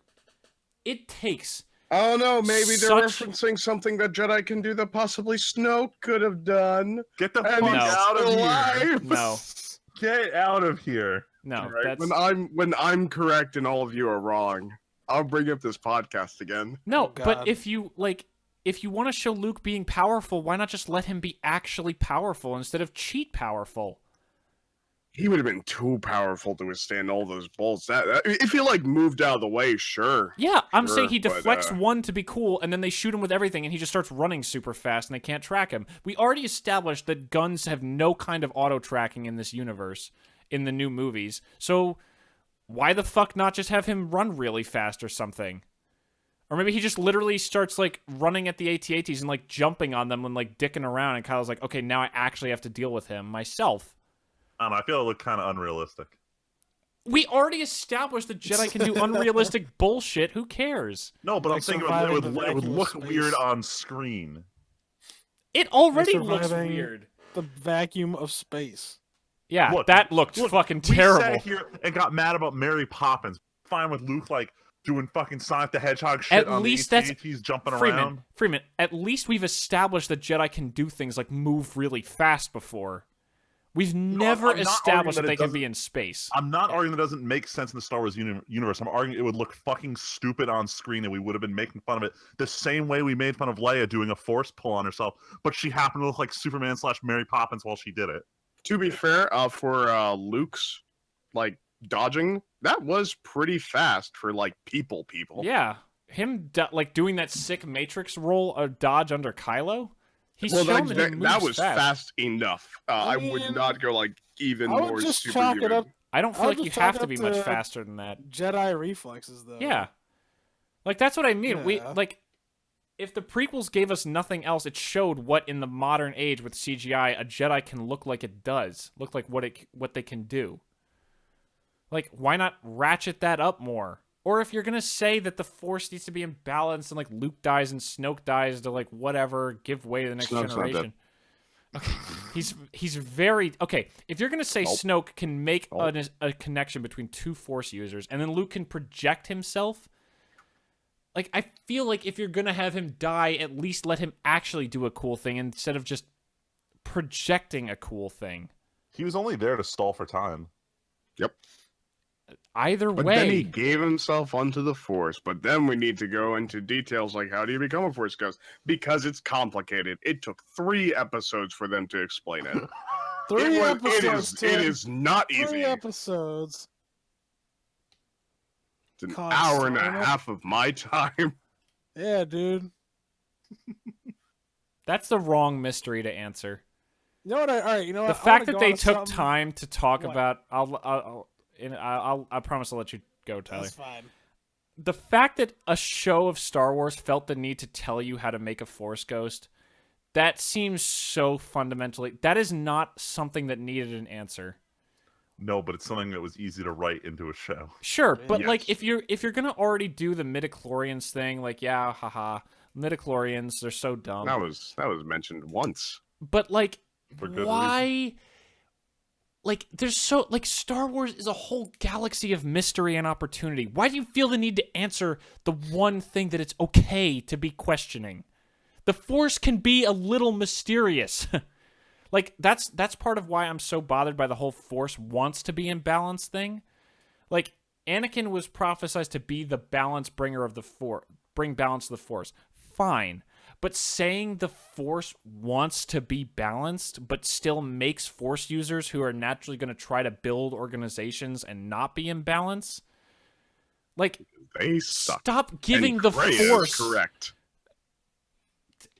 it takes Oh no, maybe they're Such- referencing something that Jedi can do that possibly Snoke could have done. Get the And fuck No. out of still here! alive. no, Get out of here! no. Right? That's When I'm correct and all of you are wrong, I'll bring up this podcast again. no. Oh, But God. if you want to show Luke being powerful, why not just let him be actually powerful instead of cheat powerful? He would have been too powerful to withstand all those bolts. If he like moved out of the way, sure. Yeah, I'm Sure, saying he but, deflects one to be cool, and then they shoot him with everything, and he just starts running super fast, and they can't track him. We already established that guns have no kind of auto tracking in this universe in the new movies. So why the fuck not just have him run really fast or something? Or maybe he just literally starts like running at the AT-ATs and like jumping on them and like dicking around, and Kylo's like, okay, now I actually have to deal with him myself. I don't know, I feel it looked kind of unrealistic. We already established that Jedi can do unrealistic bullshit. Who cares? No, but I'm Like saying it surviving would the look vacuum of weird space. on screen. It already looks surviving- weird. The vacuum of space. Yeah, Look, that looked look, fucking We terrible. sat here and got mad about Mary Poppins. Fine with Luke like doing fucking Sonic the Hedgehog shit At on least the that's- AT-ATs jumping Freeman, around. Freeman, at least we've established that Jedi can do things like move really fast before. We've never I'm not established arguing that that they it can doesn't- be in space. I'm not arguing that doesn't make sense in the Star Wars universe. I'm arguing it would look fucking stupid on screen and we would have been making fun of it the same way we made fun of Leia doing a force pull on herself, but she happened to look like Superman / Mary Poppins while she did it. To be fair, for Luke's like dodging, that was pretty fast for like people. Yeah, him like doing that sick Matrix roll or dodge under Kylo. He's Well, shown that he moves that was fast. fast enough. I would mean, not go like even I would more just chalk it superhuman. up. I don't feel I'll like you just have chalk to up be much to faster than that. Jedi reflexes, though. Yeah, like that's what I mean. We Yeah. like if the prequels gave us nothing else, it showed what in the modern age with CGI a Jedi can look like it does, look like what they can do. Like, why not ratchet that up more? Or if you're gonna say that the Force needs to be in balance and like Luke dies and Snoke dies to like whatever give way to the next Snoke's not generation. Okay, he's very okay. If you're gonna say Snoke can make a connection between two Force users, and then Luke can project himself, like I feel like if you're gonna have him die, at least let him actually do a cool thing instead of just projecting a cool thing. He was only there to stall for time. Yep. Either But way, then he gave himself onto the Force. But then we need to go into details like how do you become a Force Ghost? Because it's complicated. It took 3 episodes for them to explain it. Three episodes. It is not Three easy. episodes. It's an God, hour and a Simon. half of my time. Yeah, dude. that's the wrong mystery to answer. You know what? All right. You know what? The I fact wanna that go they on to took something- time to talk What? about, I promise I'll let you go, Tyler. That's fine. The fact that a show of Star Wars felt the need to tell you how to make a Force Ghost, that seems so fundamentally. That is not something that needed an answer. No, but it's something that was easy to write into a show. Sure, but Yes. like if you're gonna already do the midichlorians thing, like yeah, haha, midichlorians, they're so dumb. That was mentioned once. But like, For good why? Like, there's so like Star Wars is a whole galaxy of mystery and opportunity. Why do you feel the need to answer the one thing that it's okay to be questioning? The Force can be a little mysterious. Like that's part of why I'm so bothered by the whole Force wants to be in balance thing. Like Anakin was prophesized to be the balance bringer of the Force, bring balance to the Force. Fine. But saying the Force wants to be balanced, but still makes Force users who are naturally going to try to build organizations and not be in balance, like, They suck. stop giving And the Rey is Force. correct.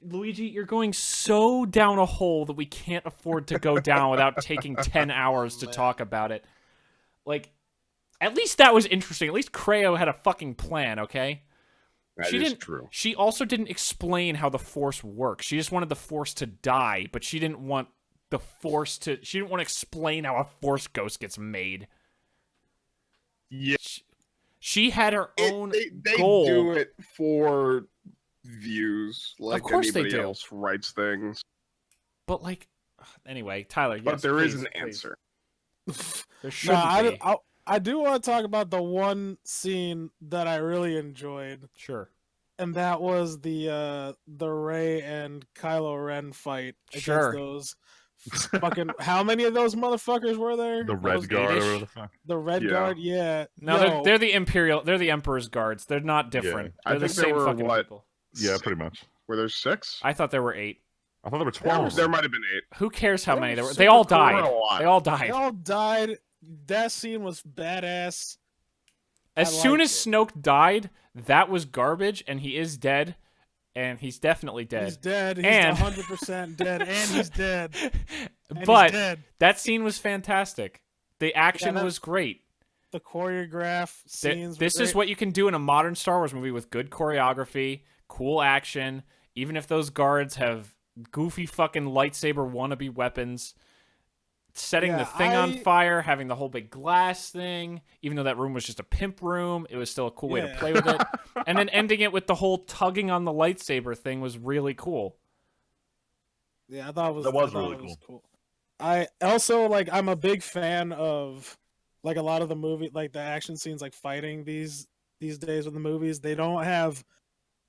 Luigi, you're going so down a hole that we can't afford to go down without taking 10 hours to talk about it. Like, at least that was interesting. At least Creo had a fucking plan, okay? That She is didn't- true. She also didn't explain how the Force works. She just wanted the Force to die, but she didn't want the Force to... She didn't want to explain how a Force ghost gets made. Yeah, She had her own they goal. do it for views, like course they anybody do. else writes things. But, like... Anyway, Tyler, yes, But there is please, an please. answer. There shouldn't be. I do want to talk about the one scene that I really enjoyed, Sure. and that was the Rey and Kylo Ren fight against Sure. those fucking. How many of those motherfuckers were there? The was Red Guard or eight-ish. whatever the fuck. The Red Yeah. Guard, yeah. No, Yo, they're the Imperial. They're the Emperor's guards. They're not different. I They're the think there same were, fucking what, people. Yeah, pretty much. Were there 6? I thought there were 8. I thought there were 12. There might have been 8. Who cares how They many were there were? super They all cool. died. There were a lot. They all they died. all died. That scene was badass. As I soon liked as Snoke died, that was garbage, and he is dead, and he's definitely dead. He's dead. He's And- 100% dead, and he's dead. And But he's dead. that scene was fantastic. The action that- was great. The choreograph scenes. This were is great. what you can do in a modern Star Wars movie with good choreography, cool action, even if those guards have goofy fucking lightsaber wannabe weapons. Setting Yeah, the thing on I- fire, having the whole big glass thing, even though that room was just a pimp room, it was still a cool way to Yeah. play with it. And then ending it with the whole tugging on the lightsaber thing was really cool. Yeah, I thought it was That was I thought really it was cool. I also like. I'm a big fan of like a lot of the movie, like the action scenes, like fighting these days with the movies. They don't have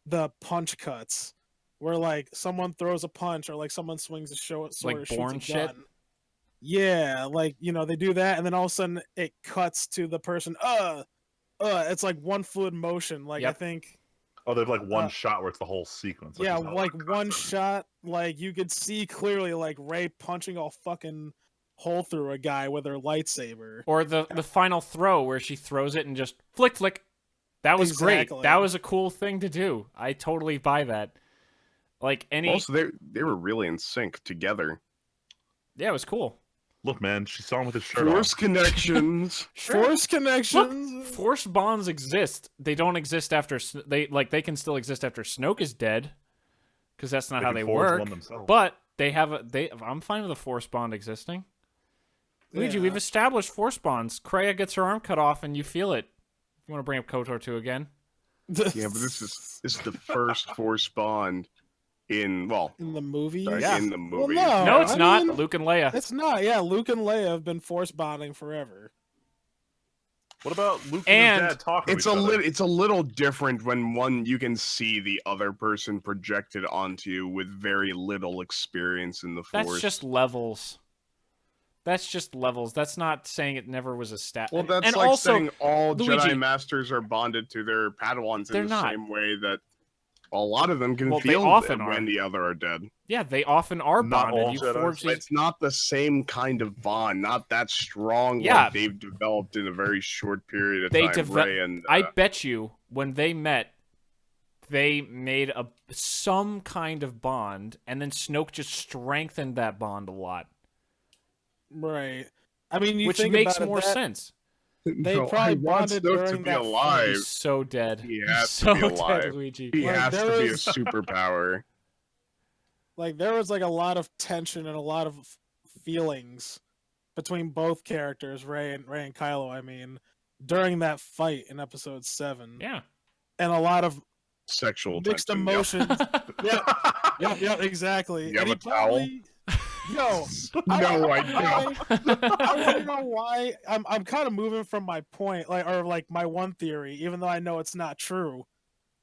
the punch cuts where like someone throws a punch or like someone swings a sword Like or shoots Bourne a shit? gun. Yeah, like they do that, and then all of a sudden it cuts to the person. It's like one fluid motion. Like I Yep. think. Oh, they have like one Uh, shot where it's the whole sequence. which Yeah, is how like it cuts one in. shot, like you could see clearly like Ray punching a fucking hole through a guy with her lightsaber. Or the final throw where she throws it and just flick flick. That was great. Exactly. That was a cool thing to do. I totally buy that. Like any Also, they were really in sync together. Yeah, it was cool. Look, man, she saw him with his shirt Force off. connections. Force connections. Force bonds exist. They don't exist after they can still exist after Snoke is dead, because that's not They how can they forge work. one themselves. But I'm fine with a force bond existing. Luigi, Yeah. we've established force bonds. Kreia gets her arm cut off, and you feel it. You want to bring up KOTOR 2 again? Yeah, but this is the first Force bond in in the movies. Yeah. in the Well, movie. no. No, it's I not. mean, Luke and Leia. It's not. Yeah, Luke and Leia have been force bonding forever. What about Luke And and his dad talking It's to each other? it's a little different when one you can see the other person projected onto you with very little experience in the Force. That's just levels. That's not saying it never was a stat. well, that's and like also, saying all Luigi- Jedi Masters are bonded to their Padawans They're in the not. same way that a lot of them can Well, they feel often when are. the other are dead. yeah, they often are Not bonded. all You Jedis. forge these. It's not the same kind of bond, not that strong. Yeah. Like they've developed in a very short period of They time. Rey and I bet you when they met, they made some kind of bond, and then Snoke just strengthened that bond a lot, Right. I mean, you which think makes about it, more that- sense. They No, probably I want bonded Snoke to during be that alive. He's so dead. He He's has so to be alive. dead, Luigi. He Like, has there to be a was- superpower. Like there was like a lot of tension and a lot of feelings between both characters, Rey and Kylo. I mean, during that fight in Episode 7, Yeah. and a lot of Sexual mixed tension, yep. emotions. yeah, exactly. You have And he a towel? probably- Yo, No, I don't. I want to know why. I'm kind of moving from my point, like my one theory, even though I know it's not true.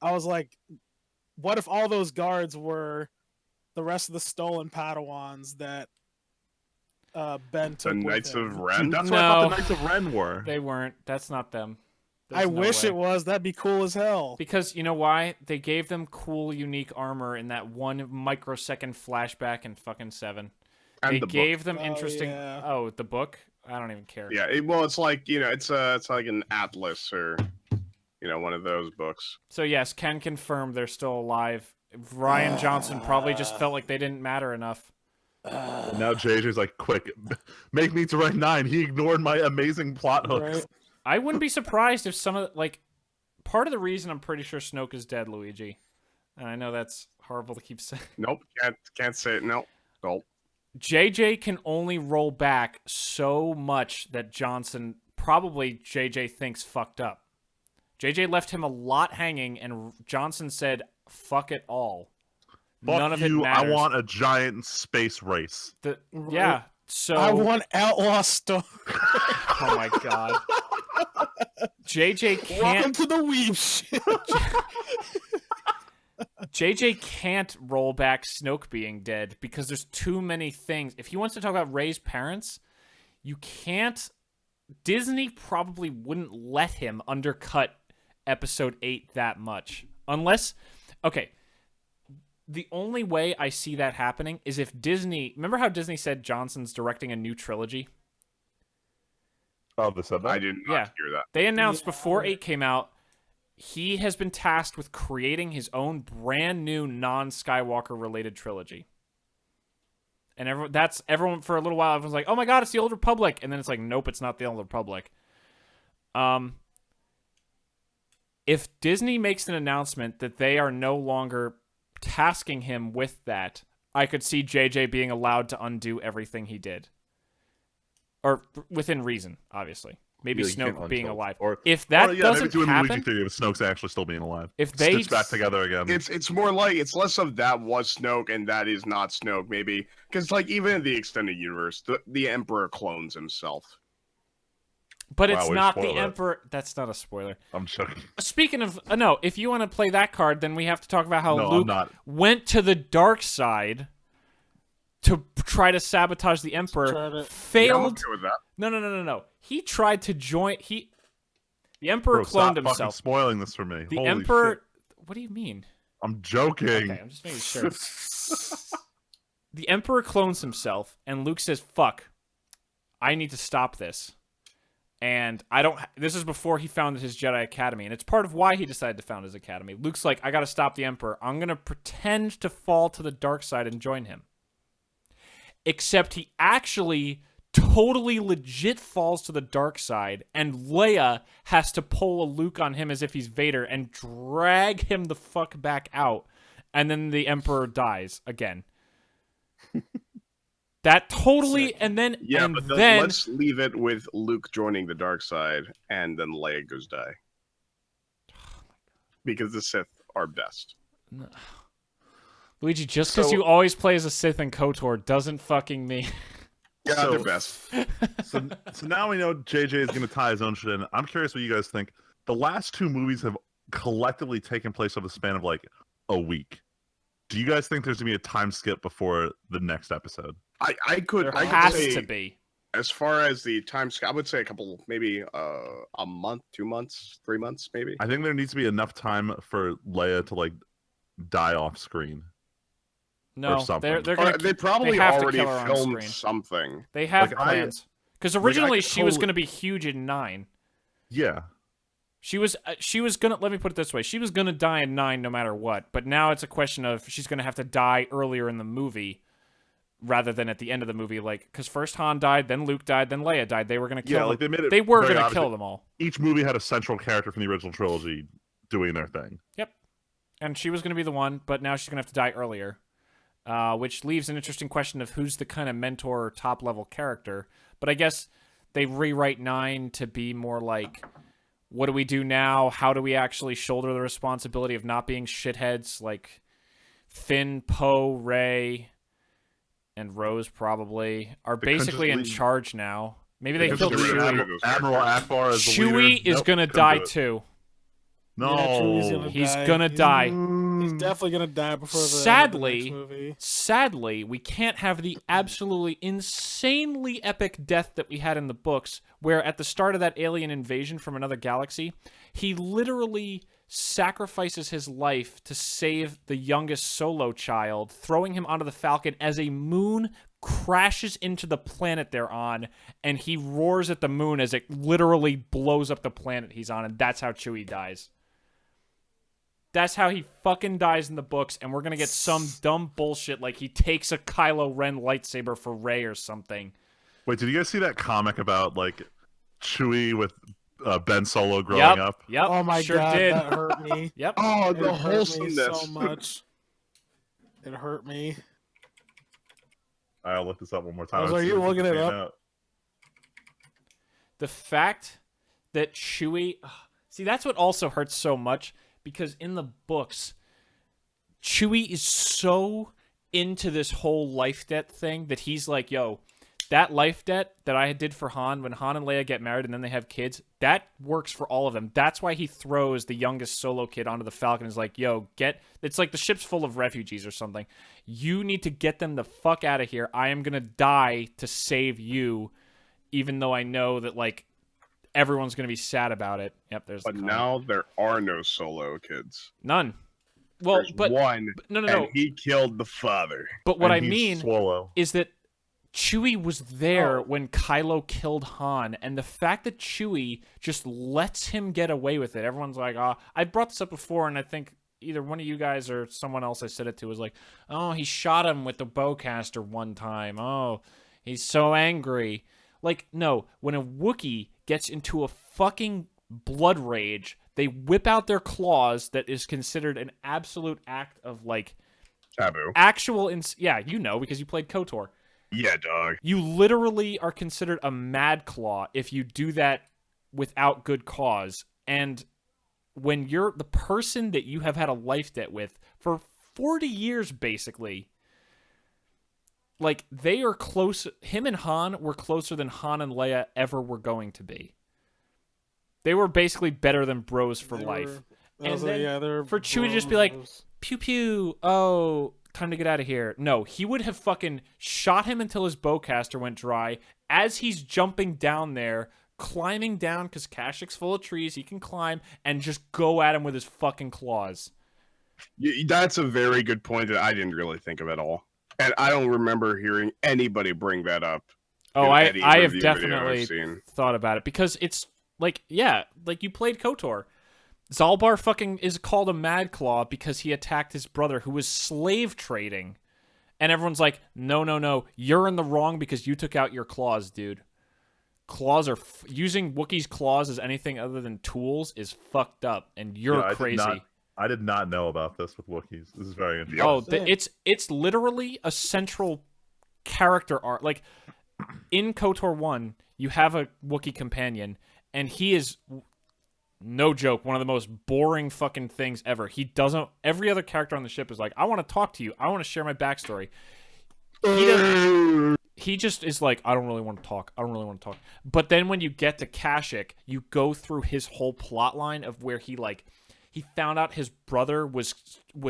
I was like, what if all those guards were the rest of the stolen Padawans that Ben took The with Knights him? of Ren. That's what I thought No. the Knights of Ren were. They weren't. That's not them. I There's no wish way. it was. That'd be cool as hell. Because you know why? They gave them cool, unique armor in that 1 microsecond flashback in fucking 7. And They the book. gave them Oh, interesting. yeah. Oh, the book? I don't even care. Yeah, well, it's like it's like an atlas or one of those books. So yes, Ken confirmed they're still alive. Ryan Johnson probably just felt like they didn't matter enough. Now JJ's like, quick, make me to rank 9. He ignored my amazing plot hooks. Right? I wouldn't be surprised if some of part of the reason I'm pretty sure Snoke is dead, Luigi. And I know that's horrible to keep saying. Nope, can't say it. Nope. JJ can only roll back so much that Johnson probably JJ thinks fucked up. JJ left him a lot hanging, and Johnson said, "Fuck it all. Fuck None of you, it matters." I want a giant space race. Yeah. So I want outlaw stuff. Oh my god. JJ Welcome can't. to the weeb shit. JJ can't roll back Snoke being dead because there's too many things. If he wants to talk about Rey's parents, you can't. Disney probably wouldn't let him undercut Episode 8 that much. Unless, okay, the only way I see that happening is if Disney. Remember how Disney said Johnson's directing a new trilogy? Oh, they said that? I did not Yeah. hear that. They announced Yeah. before 8 came out, he has been tasked with creating his own brand new non-Skywalker related trilogy. And everyone for a little while, everyone's like, "Oh my god, it's the Old Republic," and then it's like, "Nope, it's not the Old Republic." If Disney makes an announcement that they are no longer tasking him with that, I could see JJ being allowed to undo everything he did, or within reason, obviously. Maybe Yeah, you can't Snoke being undo it. alive. Or- If that maybe doesn't doing happen, Luigi theory of Snoke's actually still being alive. if they Stitch back together again. It's more like it's less of that was Snoke and that is not Snoke, maybe because like even in the extended universe, the Emperor clones himself. but Wow, it's way to not the spoil that. Emperor. That's not a spoiler. I'm joking. Speaking of, no, if you want to play that card, then we have to talk about how No, I'm Luke not. went to the dark side to try to sabotage the Emperor. Try to- Yeah, I'm Failed. okay with that. No. He tried to join. The Emperor Bro, cloned stop fucking himself. spoiling this for me. The Holy Emperor. shit. What do you mean? I'm joking. Okay, I'm just making sure. The Emperor clones himself, and Luke says, "Fuck, I need to stop this. And I don't. This is before he founded his Jedi Academy, and it's part of why he decided to found his academy. Luke's like, I gotta stop the Emperor. I'm gonna pretend to fall to the dark side and join him. Except he actually totally legit falls to the dark side, and Leia has to pull a Luke on him as if he's Vader and drag him the fuck back out, and then the Emperor dies again. That totally, Sick. and then Yeah, and but then let's leave it with Luke joining the dark side, and then Leia goes die. Because the Sith are best. Luigi, just because So- you always play as a Sith in KOTOR doesn't fucking mean. Yeah, So- they're best. So now we know JJ is going to tie his own shit in. I'm curious what you guys think. The last 2 movies have collectively taken place over the span of like a week. Do you guys think there's going to be a time skip before the next episode? I could There I has could say, to be. as far as the time scale, I would say a couple, maybe a month, 2 months, 3 months, maybe. I think there needs to be enough time for Leia to like die off screen. No, something. they're Or gonna. they probably have to already kill her on filmed screen. something. They have like, I- plans. Because like, I originally could she was totally- going to be huge in 9. Yeah. She was gonna, let me put it this way, she was gonna die in 9 no matter what, but now it's a question of she's gonna have to die earlier in the movie rather than at the end of the movie, like, because first Han died, then Luke died, then Leia died. They were gonna kill Yeah, them. like they made it. They were very gonna obvious kill that them all. Each movie had a central character from the original trilogy doing their thing. Yep. And she was gonna be the one, but now she's gonna have to die earlier. Which leaves an interesting question of who's the kind of mentor or top level character. But I guess they rewrite 9 to be more like, what do we do now? How do we actually shoulder the responsibility of not being shitheads? Like Finn, Poe, Rey, and Rose probably are They couldn't basically just in leave- charge now. Maybe they They killed couldn't just leave Chewie. Admiral Akbar as the Chewie leader. is Nope, gonna couldn't die do it. too. No. Chewie's gonna He's die. gonna die. He's definitely gonna die before the Sadly- next movie. Sadly, we can't have the absolutely insanely epic death that we had in the books, where at the start of that alien invasion from another galaxy, he literally sacrifices his life to save the youngest Solo child, throwing him onto the Falcon as a moon crashes into the planet they're on, and he roars at the moon as it literally blows up the planet he's on, and that's how Chewie dies. That's how he fucking dies in the books, and we're gonna get some dumb bullshit like he takes a Kylo Ren lightsaber for Rey or something. Wait, did you guys see that comic about like Chewie with Ben Solo growing Yep, up? yep. Oh my sure god, did. that hurt me. Yep. Oh, It the hurt me wholesomeness. so much. It hurt me. I'll look this up one more time. I was like, Let's see you if looking can it find up? out. The fact that Chewie, see, that's what also hurts so much, because in the books, Chewie is so into this whole life debt thing that he's like, yo, that life debt that I did for Han when Han and Leia get married and then they have kids, that works for all of them. That's why he throws the youngest Solo kid onto the Falcon and is like, yo, it's like the ship's full of refugees or something. You need to get them the fuck out of here. I am going to die to save you, even though I know that, like, everyone's going to be sad about it. Yep, there's But the now there are no Solo kids. none. Well, There's but one, no. and he killed the father. But what And I he's mean Swallow. is that Chewie was there when Kylo killed Han, and the fact that Chewie just lets him get away with it, everyone's like, oh, I brought this up before, and I think either one of you guys or someone else I said it to was like, oh, he shot him with the bowcaster one time. Oh, he's so angry. Like, no, when a Wookiee gets into a fucking blood rage, they whip out their claws. That is considered an absolute act of, like, Taboo. actual yeah, you know, because you played KOTOR. Yeah, dog. You literally are considered a mad claw if you do that without good cause. And when you're the person that you have had a life debt with for 40 years, basically, like, they are close. Him and Han were closer than Han and Leia ever were going to be. They were basically better than bros for They life. were- And was then they're for Chewie to just be like, bros. pew pew, oh, time to get out of here. No, he would have fucking shot him until his bowcaster went dry as he's jumping down there, climbing down, because Kashyk's full of trees, he can climb, and just go at him with his fucking claws. That's a very good point that I didn't really think of at all. And I don't remember hearing anybody bring that up. Oh, in I any have review video I've definitely seen. thought about it because it's like, yeah, like you played KOTOR. Zalbar fucking is called a Mad Claw because he attacked his brother who was slave trading. And everyone's like, no, you're in the wrong because you took out your claws, dude. Claws are using Wookiees' claws as anything other than tools is fucked up, and you're crazy. I did not know about this with Wookiees. This is very interesting. Oh, Same. it's literally a central character arc. Like in KOTOR 1, you have a Wookiee companion, and he is, no joke, one of the most boring fucking things ever. He doesn't. Every other character on the ship is like, I want to talk to you. I want to share my backstory. He just is like, I don't really want to talk. I don't really want to talk. But then when you get to Kashyyyk, you go through his whole plot line of where he found out his brother was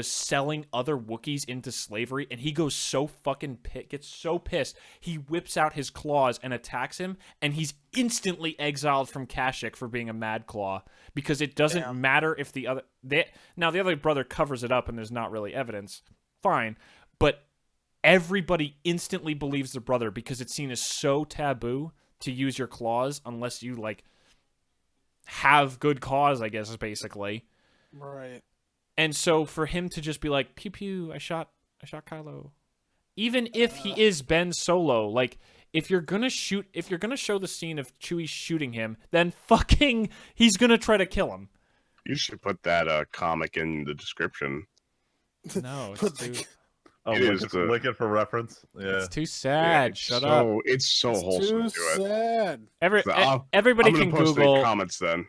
selling other Wookiees into slavery, and he goes so fucking gets so pissed, he whips out his claws and attacks him, and he's instantly exiled from Kashyyyk for being a Mad Claw because it doesn't matter if the other brother covers it up and there's not really evidence. Fine, but everybody instantly believes the brother because it's seen as so taboo to use your claws unless you like have good cause, I guess, basically. Right. And so for him to just be like, pew pew, I shot Kylo. Even if he is Ben Solo, like if you're gonna show the scene of Chewie shooting him, then fucking he's gonna try to kill him. You should put that comic in the description. No, Put it's too, Oh, It is link it for reference. Yeah. it's too sad. Shut up. It's so wholesome Too to it. sad. Everybody I'm gonna can post Google. the comments then.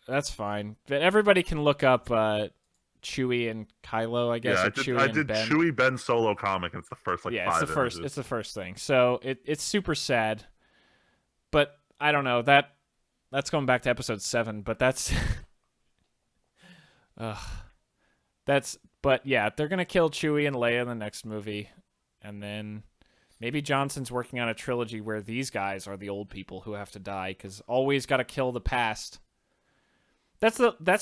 That's fine, but everybody can look up Chewie and Kylo, I guess. Yeah, or Chewie I and did Ben. Chewie Ben Solo comic. And it's the first Yeah, 5 it's images. the first thing. So it's super sad, but I don't know that's going back to episode 7. But that's, but yeah, they're gonna kill Chewie and Leia in the next movie, and then maybe Johnson's working on a trilogy where these guys are the old people who have to die because always got to kill the past. That's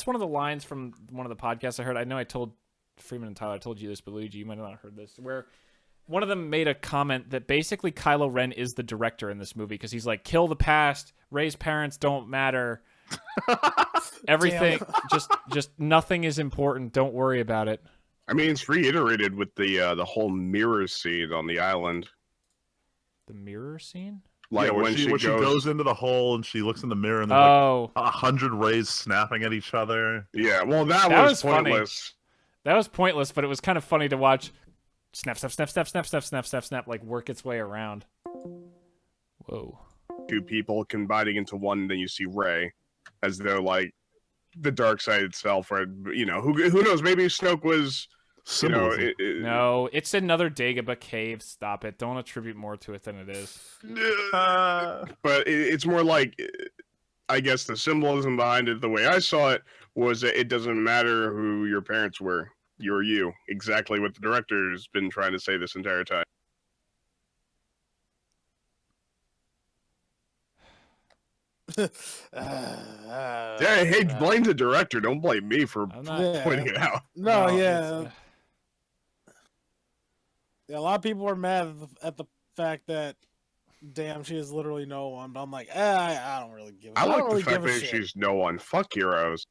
one of the lines from one of the podcasts I heard. I know I told Freeman and Tyler, I told you this, but Luigi, you might not have heard this, where one of them made a comment that basically Kylo Ren is the director in this movie because he's like, kill the past, Rey's parents don't matter, everything, just nothing is important, don't worry about it. I mean, it's reiterated with the whole mirror scene on the island. The mirror scene? Like yeah, when she goes into the hole and she looks in the mirror and there's Oh, like 100 rays snapping at each other. Yeah, well, that That was was funny. pointless. that was pointless, but it was kind of funny to watch. Snap, snap, snap, snap, snap, snap, snap, snap, snap, like work its way around. Whoa. Two people combining into one, then you see Rey, as though like the dark side itself, or you know, who knows? Maybe Snoke was, you know, Symbolism. No, it's another Dagobah cave. Stop it. Don't attribute more to it than it is. but it's more like, I guess the symbolism behind it, the way I saw it, was that it doesn't matter who your parents were. You're you. Exactly what the director's been trying to say this entire time. Yeah, hey, blame the director. Don't blame me for I'm not. Yeah. pointing it out. No, No, yeah. it's, Yeah, a lot of people are mad at the fact that, damn, she is literally no one. But I'm like, I don't really give. I like don't really the fact give a that shit. she's no one. Fuck heroes.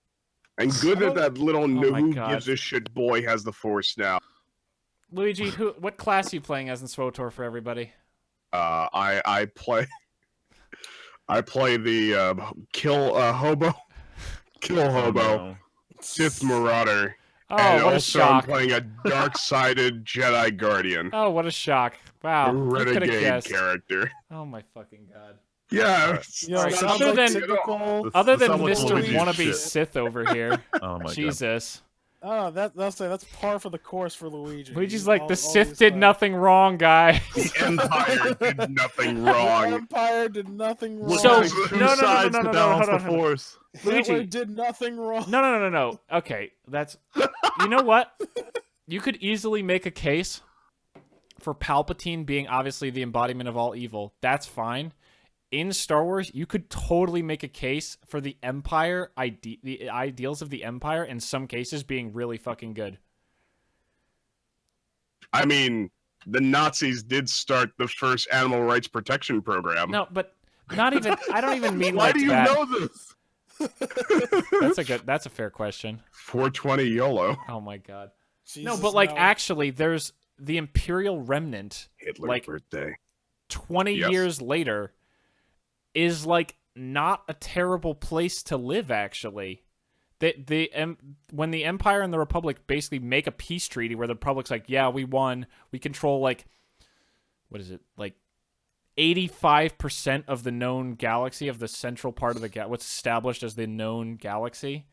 And good that that little my who God. gives a shit boy has the force now. Luigi, what class are you playing as in SWOTOR for everybody? I play the kill hobo Sith Marauder. Oh, And what a also shock. I'm playing a dark-sided Jedi Guardian. Oh, what a shock. Wow. Who could have Renegade guessed? character. Oh, my fucking God. Yeah. You know, it Alright, sounds other like than- typical. Other than sounds like Mr. Luigi's Wannabe shit. Sith over here. Oh my god. Jesus. Oh, that's par for the course for Luigi. Luigi's like, the All Sith these did times. nothing wrong, guy. The Empire did nothing The wrong. Empire did nothing wrong. So- There's two no, sides no, to no, balance hold on, the hold on. force. Hitler Luigi. did nothing wrong. No. Okay, that's... You know what? You could easily make a case for Palpatine being obviously the embodiment of all evil. That's fine. In Star Wars, you could totally make a case for the Empire, the ideals of the Empire, in some cases, being really fucking good. I mean, the Nazis did start the first animal rights protection program. No, but not even. I don't even mean Why like do you that. know this? That's a fair question. 420 YOLO. Oh my god. Jesus, No, but like no. actually, there's the Imperial Remnant. Hitler's Like, birthday. 20 Yes. years later, is like not a terrible place to live. Actually, when the Empire and the Republic basically make a peace treaty where the Republic's like, yeah, we won, we control like, what is it, like 85% of the known galaxy, of the central part of the what's established as the known galaxy.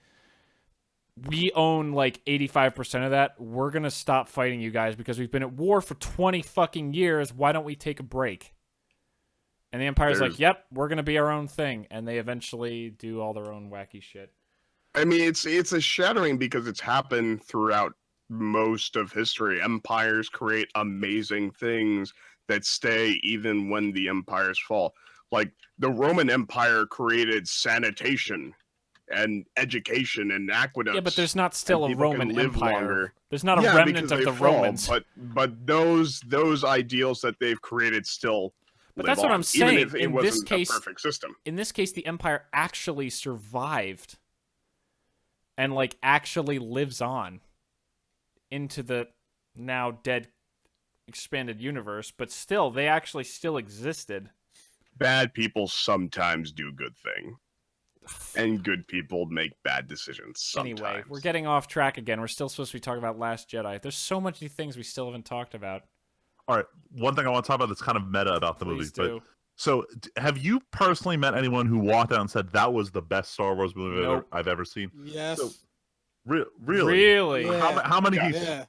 We own like 85% of that. We're gonna stop fighting you guys because we've been at war for 20 fucking years. Why don't we take a break? And the Empire's like, yep, we're gonna be our own thing, and they eventually do all their own wacky shit. I mean, it's a shattering because it's happened throughout most of history. Empires create amazing things that stay even when the empires fall. Like the Roman Empire created sanitation and education and aqueducts. Yeah, but there's not still a people can Roman live Empire. longer. There's not a Yeah, remnant because of they the fall, Romans. But those ideals that they've created still. But live that's what on, I'm saying. Even if it In wasn't this case, a perfect system. in this case, the Empire actually survived and like actually lives on into the now dead expanded universe, but still, they actually still existed. Bad people sometimes do good thing, and good people make bad decisions sometimes. Anyway, we're getting off track again. We're still supposed to be talking about Last Jedi. There's so many things we still haven't talked about. All right, one thing I want to talk about that's kind of meta about the Please movie. do. But so, have you personally met anyone who walked out and said that was the best Star Wars movie Nope. I've ever seen? Yes. So, really? Really? Yeah. How many? Yeah. people? Yeah.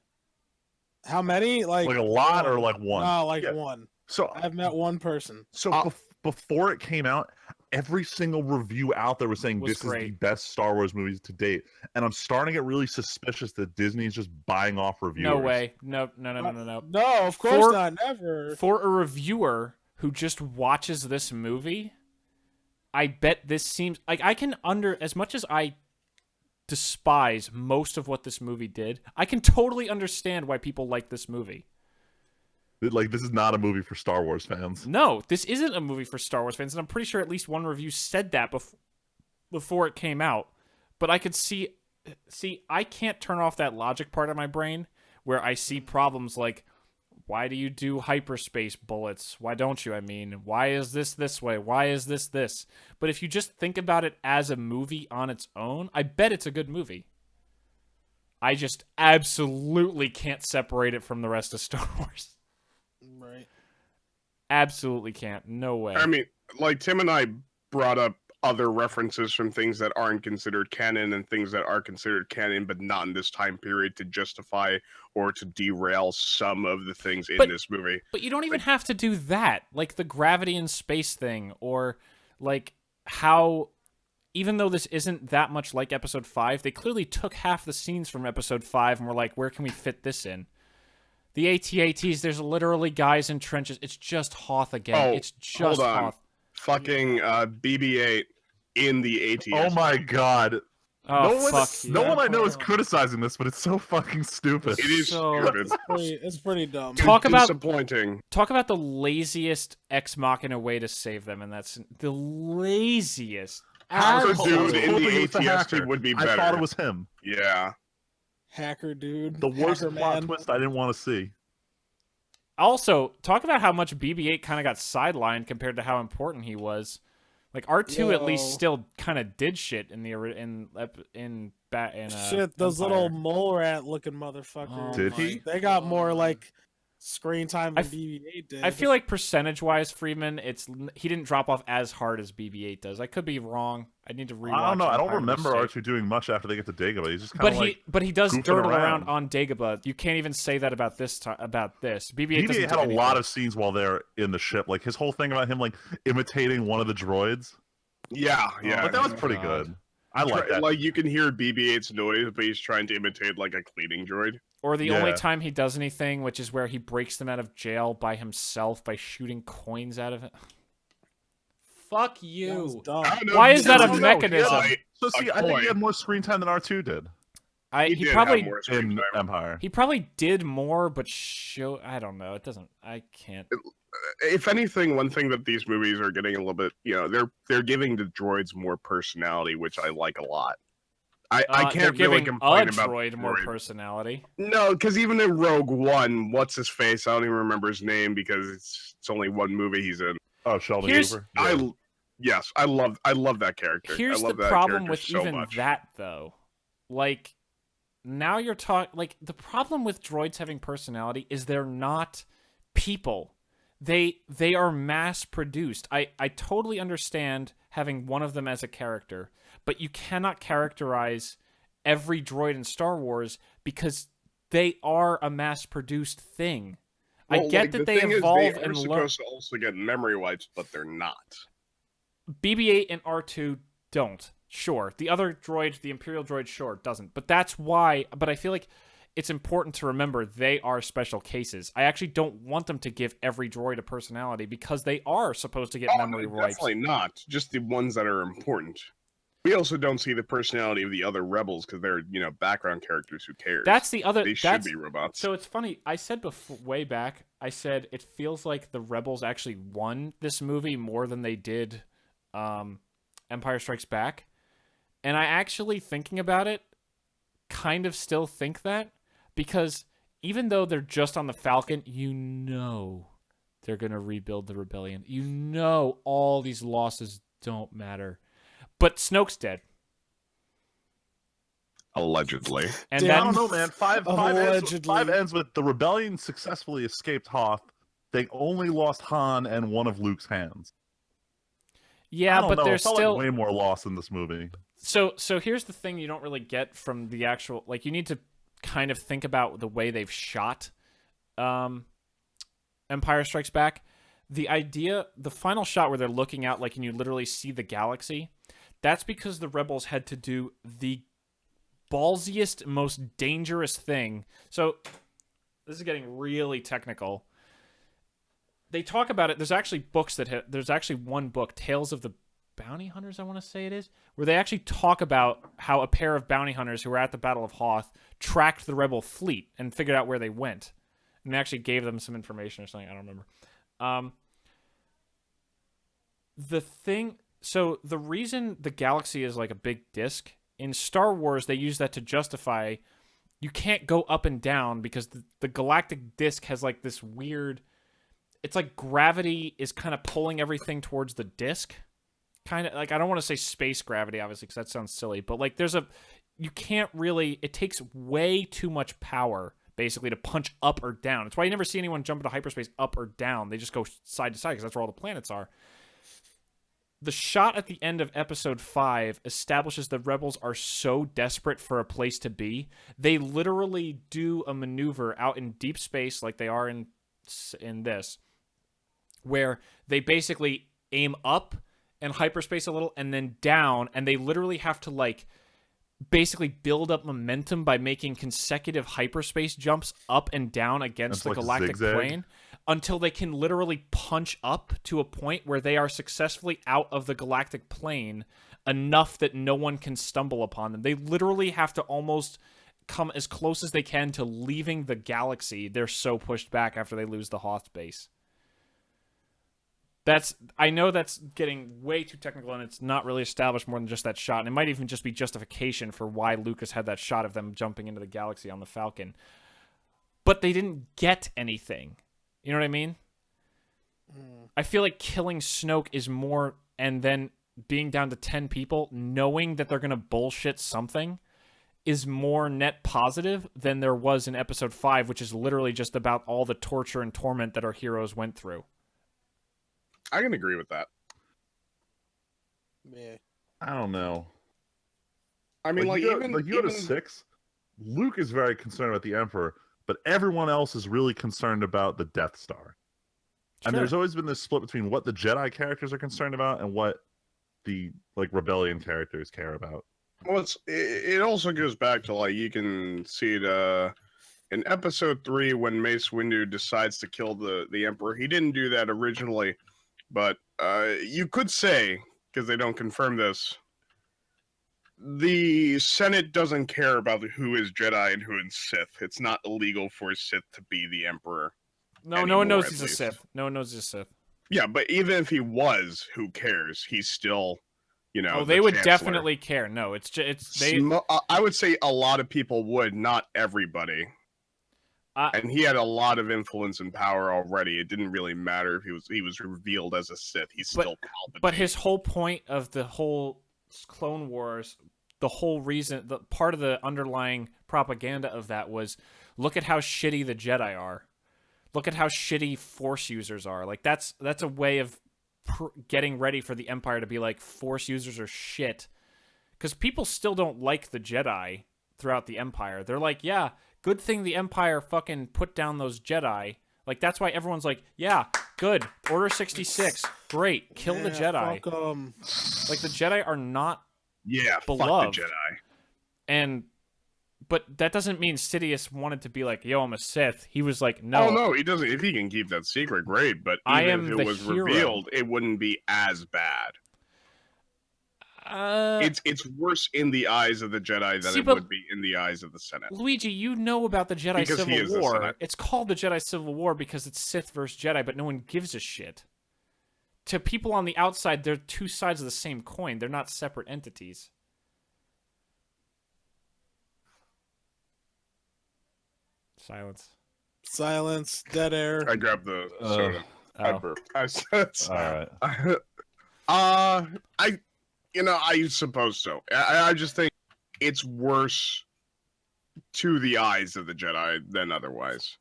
How many? Like Like a lot or one. like one? No, like Yeah. one. So I've met one person. So before it came out, every single review out there was saying Was this is the great. best Star Wars movies to date, and I'm starting to get really suspicious that Disney is just buying off reviewers. No way. No. No, of course For- not. Never. For a reviewer who just watches this movie, I bet this seems like I can as much as I despise most of what this movie did, I can totally understand why people like this movie. Like, this is not a movie for Star Wars fans. No, this isn't a movie for Star Wars fans, and I'm pretty sure at least one review said that before it came out. But I could see, I can't turn off that logic part of my brain where I see problems like, why do you do hyperspace bullets? Why don't you? I mean, why is this way? Why is this? But if you just think about it as a movie on its own, I bet it's a good movie. I just absolutely can't separate it from the rest of Star Wars. Right. Absolutely can't. No way. I mean, like Tim and I brought up other references from things that aren't considered canon and things that are considered canon, but not in this time period to justify or to derail some of the things in this movie. But you don't even have to do that. Like the gravity and space thing, or like how, even though this isn't that much like Episode 5, they clearly took half the scenes from Episode 5 and were like, where can we fit this in? The AT-ATs, there's literally guys in trenches. It's just Hoth again. Oh, It's just hold on. Hoth. Fucking BB-8 in the ATs. Oh my god! Oh, fuck No yeah. one I know is criticizing this, but it's so fucking stupid. It is So- stupid. It's pretty dumb. Talk about- disappointing. Talk about the laziest Ex Machina way to save them, and that's the laziest. How So is dude in hoping the it was the ATST hacker. would be I better. thought it was him. Yeah. Hacker dude. The worst Hacker plot man. twist I didn't want to see. Also, talk about how much BB-8 kind of got sidelined compared to how important he was. Like R2 at least Yo. still kind of did shit in the Shit, those Empire. little mole rat looking motherfuckers. Oh Did my he? They got more like screen time I than BB-8 did. I feel like percentage-wise, Freeman, he didn't drop off as hard as BB-8 does. I could be wrong. I need to rewatch. I don't know. I don't Empire remember Mistake. R2 doing much after they get to Dagobah. He's just kind of But he does goofing dirtle around around. on Dagobah. You can't even say that about this. BB-8 doesn't BB-8 do had a lot anything. of scenes while they're in the ship. Like his whole thing about him like imitating one of the droids. Yeah, yeah. But that was pretty God. good. I like that. Like you can hear BB-8's noise, but he's trying to imitate like a cleaning droid. Or the only Yeah. time he does anything, which is where he breaks them out of jail by himself by shooting coins out of it. Fuck That was you. dumb. I don't know, Why is that a no, mechanism? yeah, So see, a I think toy. he had more screen time than R2 did. He he did probably have more screen in time. Empire. he probably did more, but I don't know. It doesn't. I can't. If anything, one thing that these movies are getting a little bit, they're giving the droids more personality, which I like a lot. I They're can't giving really complain a about droid the more droid. personality. No, because even in Rogue One, what's his face? I don't even remember his name because it's only one movie he's in. Oh, Sheldon Here's- Cooper. Yeah. Yes, I love that character. Here's I love the that problem character with so even much. that though. Like now you're talking like the problem with droids having personality is they're not people. They are mass produced. I totally understand having one of them as a character, but you cannot characterize every droid in Star Wars because they are a mass produced thing. I get that they evolve and They're learn. supposed to also get memory wipes, but they're not. BB-8 and R2 don't. Sure. The other droid, the Imperial droid, sure, doesn't. But that's why. But I feel like it's important to remember they are special cases. I actually don't want them to give every droid a personality because they are supposed to get memory wipes. Definitely not. Just the ones that are important. We also don't see the personality of the other rebels because they're, background characters. Who cares? That's the other. They should be robots. So it's funny. I said before, way back, I said it feels like the rebels actually won this movie more than they did Empire Strikes Back. And I actually, thinking about it, kind of still think that. Because even though they're just on the Falcon, they're going to rebuild the rebellion. All these losses don't matter. But Snoke's dead. Allegedly. And Damn. I don't know, man. Five Allegedly. ends with the rebellion successfully escaped Hoth. They only lost Han and one of Luke's hands. Yeah, but there's Felt still like way more loss in this movie. So here's the thing you don't really get from the actual, like, you need to kind of think about the way they've shot Empire Strikes Back. The final shot where they're looking out, like, and you literally see the galaxy, that's because the rebels had to do the ballsiest, most dangerous thing. So this is getting really technical. They talk about it. There's actually there's actually one book, Tales of the Bounty Hunters, I want to say it is, where they actually talk about how a pair of bounty hunters who were at the Battle of Hoth tracked the rebel fleet and figured out where they went. And they actually gave them some information or something. I don't remember. So the reason the galaxy is like a big disc, in Star Wars, they use that to justify you can't go up and down because the galactic disc has like this weird, it's like gravity is kind of pulling everything towards the disc. Kind of like, I don't want to say space gravity, obviously, because that sounds silly, but like you can't really, it takes way too much power, basically, to punch up or down. It's why you never see anyone jump into hyperspace up or down. They just go side to side because that's where all the planets are. The shot at the end of episode 5 establishes the rebels are so desperate for a place to be, they literally do a maneuver out in deep space like they are in this, where they basically aim up and hyperspace a little and then down, and they literally have to like basically build up momentum by making consecutive hyperspace jumps up and down against the like galactic zigzag. plane until they can literally punch up to a point where they are successfully out of the galactic plane enough that no one can stumble upon them. They literally have to almost come as close as they can to leaving the galaxy. They're so pushed back after they lose the Hoth base. I know that's getting way too technical, and it's not really established more than just that shot. And it might even just be justification for why Lucas had that shot of them jumping into the galaxy on the Falcon. But they didn't get anything. You know what I mean? I feel like killing Snoke is more, and then being down to 10 people, knowing that they're going to bullshit something, is more net positive than there was in episode 5, which is literally just about all the torture and torment that our heroes went through. I can agree with that. Yeah. I don't know. I mean, like you even go to 6, Luke is very concerned about the Emperor, but everyone else is really concerned about the Death Star. And Sure. there's always been this split between what the Jedi characters are concerned about and what the rebellion characters care about. Well, it also goes back to, like, you can see it in episode 3 when Mace Windu decides to kill the Emperor. He didn't do that originally, but you could say, because they don't confirm this, the Senate doesn't care about who is Jedi and who is Sith. It's not illegal for a Sith to be the Emperor. No, no one knows at he's a least. Sith. No one knows he's a Sith. Yeah, but even if he was, who cares? He's still, you know. Oh, they the would Chancellor. definitely care. No, it's just they. I would say a lot of people would, not everybody. And he had a lot of influence and power already. It didn't really matter if he was revealed as a Sith. He's still Palpatine. But his whole point of the whole Clone Wars, the whole reason, the part of the underlying propaganda of that was, look at how shitty the Jedi are. Look at how shitty Force users are. Like that's a way of getting ready for the Empire to be like, Force users are shit, because people still don't like the Jedi throughout the Empire. They're like, yeah, good thing the Empire fucking put down those Jedi. Like that's why everyone's like, yeah, good, Order 66, great, kill the Jedi. Like the Jedi are not beloved. Fuck the Jedi. But that doesn't mean Sidious wanted to be like, yo, I'm a Sith. He was like, no. Oh, no, he doesn't. If he can keep that secret, great. But even if it was revealed, it wouldn't be as bad. It's worse in the eyes of the Jedi than it would be in the eyes of the Senate. Luigi, you know about the Jedi Civil War. It's called the Jedi Civil War because it's Sith versus Jedi, but no one gives a shit. To people on the outside, they're two sides of the same coin. They're not separate entities. Silence. Dead air. I grabbed the soda. I burped. I suppose so. I just think it's worse to the eyes of the Jedi than otherwise.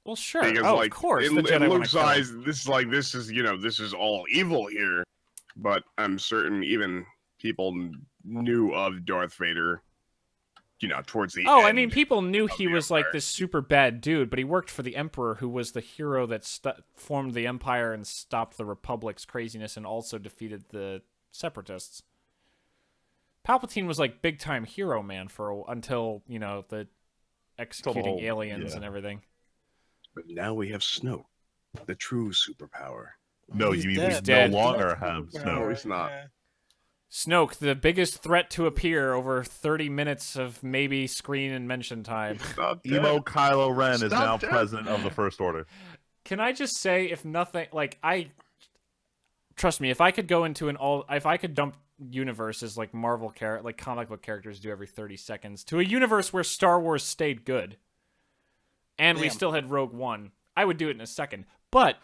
Well, sure. Because, of course. In Luke's eyes, this is all evil here. But I'm certain even people knew of Darth Vader, towards the end. I mean, people knew he was like this super bad dude, but he worked for the Emperor, who was the hero that formed the Empire and stopped the Republic's craziness and also defeated the Separatists. Palpatine was like big time hero man until the executing aliens and everything. But now we have Snoke, the true superpower. No, you mean we no longer have Snoke? No, he's not. Snoke, the biggest threat to appear over 30 minutes of maybe screen and mention time. Emo Kylo Ren is now president of the First Order. Can I just say, if nothing, trust me, if I could go into if I could dump universes like Marvel like comic book characters do every 30 seconds to a universe where Star Wars stayed good, and we still had Rogue One, I would do it in a second. But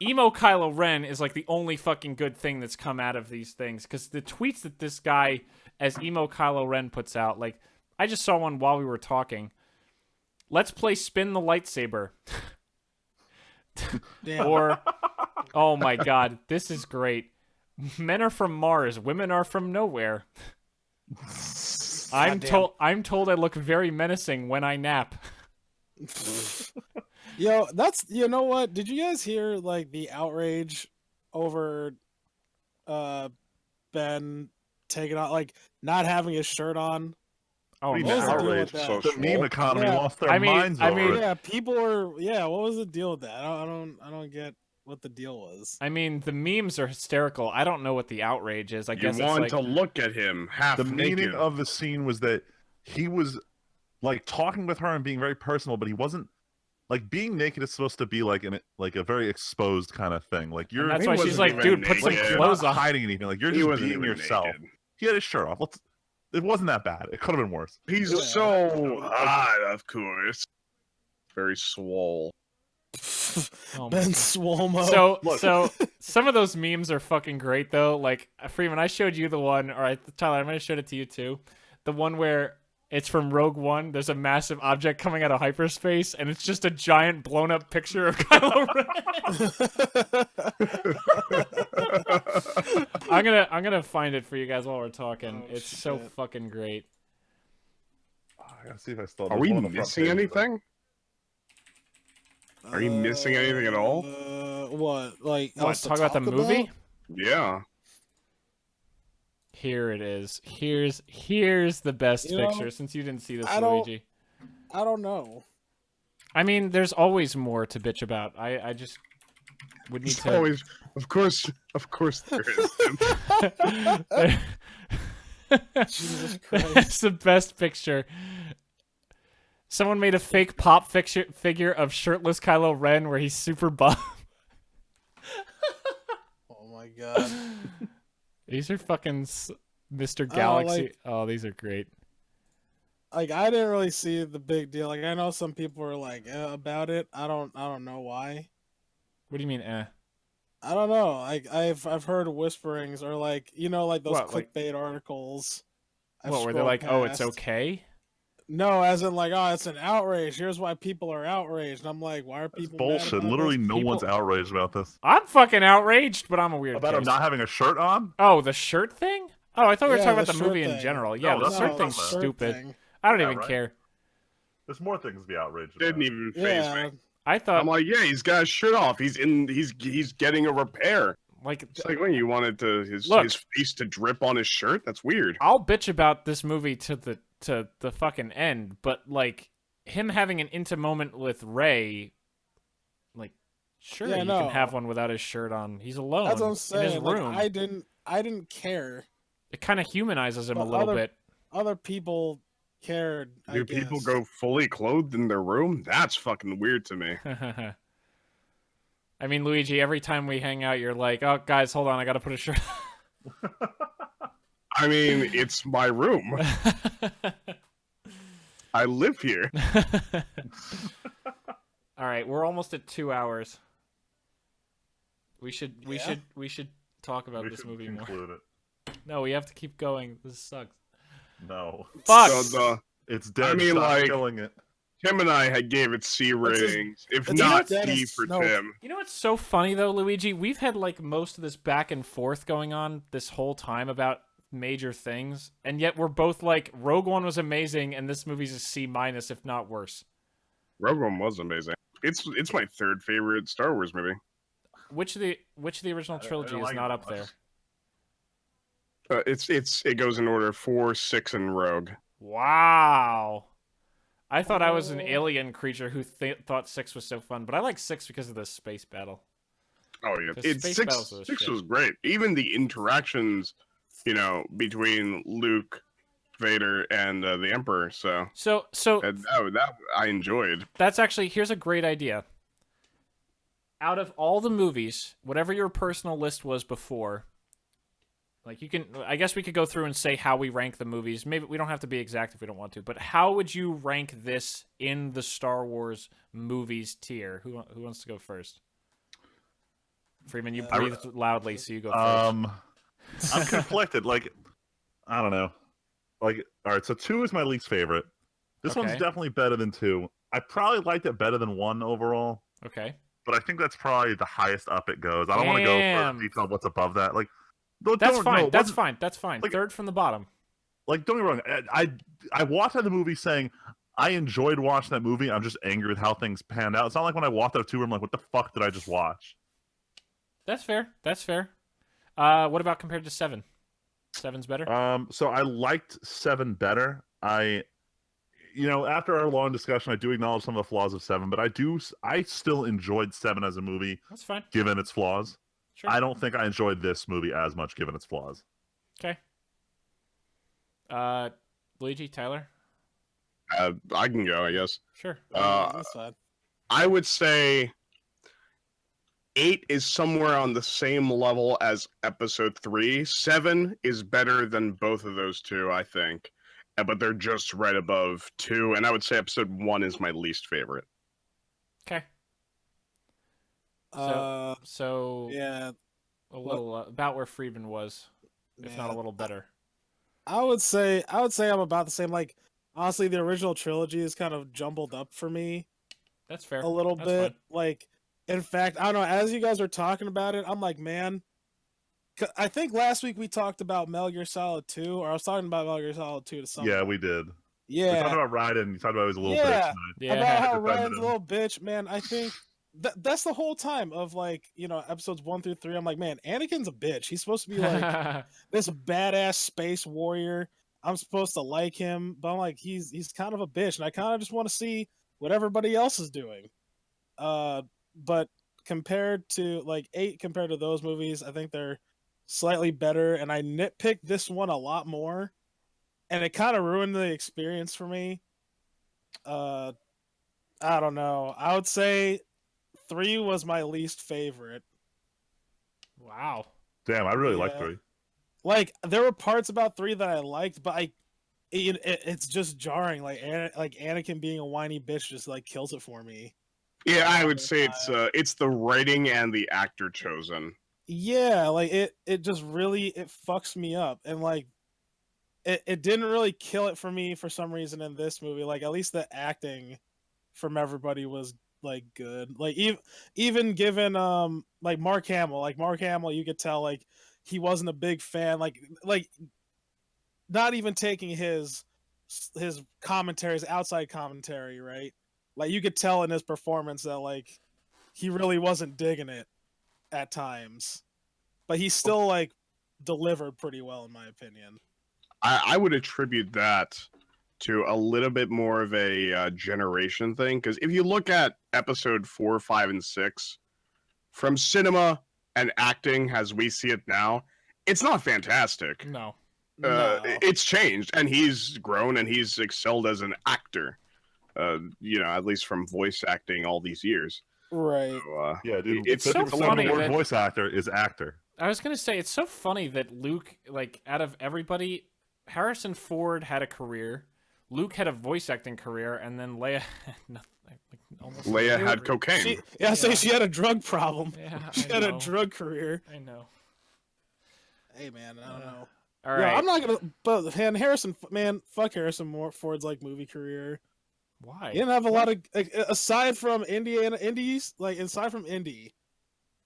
Emo Kylo Ren is like the only fucking good thing that's come out of these things, because the tweets that this guy as Emo Kylo Ren puts out, like, I just saw one while we were talking. Let's play Spin the Lightsaber. Or, oh my god, this is great. Men are from Mars, women are from nowhere. I'm told I look very menacing when I nap. Yo, you know what? Did you guys hear like the outrage over Ben taking out, like, not having his shirt on? Oh, outrage! The meme economy lost their minds over it. Yeah, people were. Yeah, what was the deal with that? I don't get what the deal was. I mean, the memes are hysterical. I don't know what the outrage is. I guess you want to look at him half naked. The meaning of the scene was that he was like talking with her and being very personal, but he wasn't. Like, being naked is supposed to be like a very exposed kind of thing. Like, you're. And that's why she's like, dude, put some clothes on. Hiding anything. Like, you're just being yourself. Naked. He had his shirt off. It wasn't that bad. It could have been worse. He's so hot, of course. Very swole. Ben Swolmo. So some of those memes are fucking great though. Like, Freeman, I showed you the one. All right, Tyler, I'm gonna show it to you too. The one where it's from Rogue One. There's a massive object coming out of hyperspace, and it's just a giant blown up picture of Kylo Ren. I'm gonna find it for you guys while we're talking. It's so fucking great. I gotta see if I still. Are we missing anything? Are you missing anything at all? What? Like, talk about the movie? Yeah. Here it is. Here's the best picture, since you didn't see this, Luigi. I don't know. I mean, there's always more to bitch about. I just would need to. Always, of course there is. Jesus It's Christ. the best picture. Someone made a fake pop figure of shirtless Kylo Ren where he's super buff. Oh my god. These are fucking Mr. Oh, Galaxy. like- Oh, these are great. Like I didn't really see the big deal. Like I know some people were like about it. I don't know why. What do you mean, eh? I don't know. Like I've heard whisperings or like like those What, like- clickbait articles. I've What, where they're scrolled like, oh, it's past. okay? No, as in like, oh, it's an outrage. Here's why people are outraged. And I'm like, why are That's people bullshit. mad about Literally, this? no People- one's outraged about this. I'm fucking outraged, but I'm a weird About him case. not having a shirt on? Oh, the shirt thing? Oh, I thought we were Yeah, talking about the the movie shirt in thing. general. Yeah, No, the that's shirt not thing's about that. stupid. Thing. I don't Yeah, even right. care. There's more things to be outraged about. Didn't even phase Yeah. me. I thought, I'm like, yeah, he's got his shirt off. He's getting a repair. like, It's like when you wanted his Look. face to drip on his shirt. That's weird. I'll bitch about this movie to the fucking end, but like him having an intimate moment with Rey, like, sure, Yeah, you no. can have one without his shirt on. He's alone That's what I'm in his saying. Like room. I didn't care. It kind of humanizes him a But little bit. Other people cared. Do I people guess. go fully clothed in their room? That's fucking weird to me. I mean, Luigi, every time we hang out, you're like, "Oh, guys, hold on, I gotta put a shirt." I mean, it's my room. I live here. All right, we're almost at 2 hours. We should talk about We this should movie more. conclude it. No, we have to keep going. This sucks. No. Fuck. So It's dead. I mean, Stop like- killing it. Tim and I had gave it C ratings, if it's not dead D as for snow. Tim. You know what's so funny though, Luigi? We've had like most of this back and forth going on this whole time about major things, and yet we're both like, Rogue One was amazing, and this movie's a C minus, if not worse. Rogue One was amazing. It's my third favorite Star Wars movie. Which of the original I trilogy don't is like not it up much. there? It goes in order 4, 6, and Rogue. Wow. I thought I was an Oh. alien creature who thought 6 was so fun, but I like 6 because of the space battle. Oh yeah, The space battles are six shit. was great. Even the interactions, between Luke, Vader, and the Emperor. So So that I enjoyed. that's actually, here's a great idea. Out of all the movies, whatever your personal list was before, like I guess we could go through and say how we rank the movies. Maybe we don't have to be exact if we don't want to, but how would you rank this in the Star Wars movies tier? Who wants to go first? Freeman, you I- breathed loudly, so you go first. I'm conflicted. Like, I don't know. Like, all right, so 2 is my least favorite. This one's Okay. definitely better than 2. I probably liked it better than 1 overall, Okay. but I think that's probably the highest up it goes. I don't want to go Damn. for detail of what's above that. Like, That's fine. That's fine. like- Third from the bottom. Like, don't get me wrong. I watched the movie saying I enjoyed watching that movie. I'm just angry with how things panned out. It's not like when I walked out of 2, I'm like, what the fuck did I just watch? That's fair. That's fair. What about compared to 7? 7's better? So I liked 7 better. After our long discussion, I do acknowledge some of the flaws of 7, but I still enjoyed 7 as a movie, That's fine. given its flaws. Sure. I don't think I enjoyed this movie as much, given its flaws. Okay. Luigi, Tyler? I can go, I guess. Sure. That's fine. I would say 8 is somewhere on the same level as Episode 3. 7 is better than both of those two, I think. But they're just right above 2, and I would say Episode 1 is my least favorite. Okay. Uh, So yeah, a little about where Friedman was, if not a man. little better. I would say I'm about the same. Like honestly, the original trilogy is kind of jumbled up for me That's fair. a little That's bit. fine. Like, in fact, I don't know. As you guys were talking about it, I'm like, man. I think last week we talked about Metal Gear Solid 2, or I was talking about Metal Gear Solid 2 to someone. Yeah, we did. We Yeah, talked about Raiden. You talked about he was a little Yeah. bitch. Yeah. about how defended Ryan's a him. little bitch, man. I think that's the whole time of like episodes 1 through 3. I'm like, man, Anakin's a bitch. He's supposed to be like this badass space warrior. I'm supposed to like him, but I'm like, he's kind of a bitch, and I kind of just want to see what everybody else is doing. But compared to 8, compared to those movies, I think they're slightly better, and I nitpick this one a lot more and it kind of ruined the experience for me. I don't know. I would say 3 was my least favorite. Wow. Damn, I really like Yeah. 3. Like there were parts about 3 that I liked, but it's just jarring. Like Anakin being a whiny bitch just like kills it for me. Yeah, I would say it's the writing and the actor chosen. Yeah, like it just really it fucks me up, and like it didn't really kill it for me for some reason in this movie. Like at least the acting from everybody was like good. Like even given like Mark Hamill, you could tell like he wasn't a big fan. Like not even taking his commentaries, outside commentary, right? Like you could tell in his performance that like he really wasn't digging it at times, but he still like delivered pretty well in my opinion. I would attribute that to a little bit more of a generation thing, because if you look at episode 4, 5, and 6, from cinema and acting as we see it now, it's not fantastic. No. No. It's changed, and he's grown and he's excelled as an actor. At least from voice acting all these years. Right. So, Yeah, dude. It's so 50% of funny the word that- voice actor is actor. I was gonna say it's so funny that Luke, like, out of everybody, Harrison Ford had a career, Luke had a voice acting career, and then Leia had nothing. Like, almost Leia no had career. cocaine. I say Yeah. she had a drug problem. Yeah, She I had a know. drug career. I know. Hey man, I don't know. All Yeah, right. I'm not gonna. But fuck Harrison Ford's like movie career. Why? He didn't have a lot of aside from aside from Indy.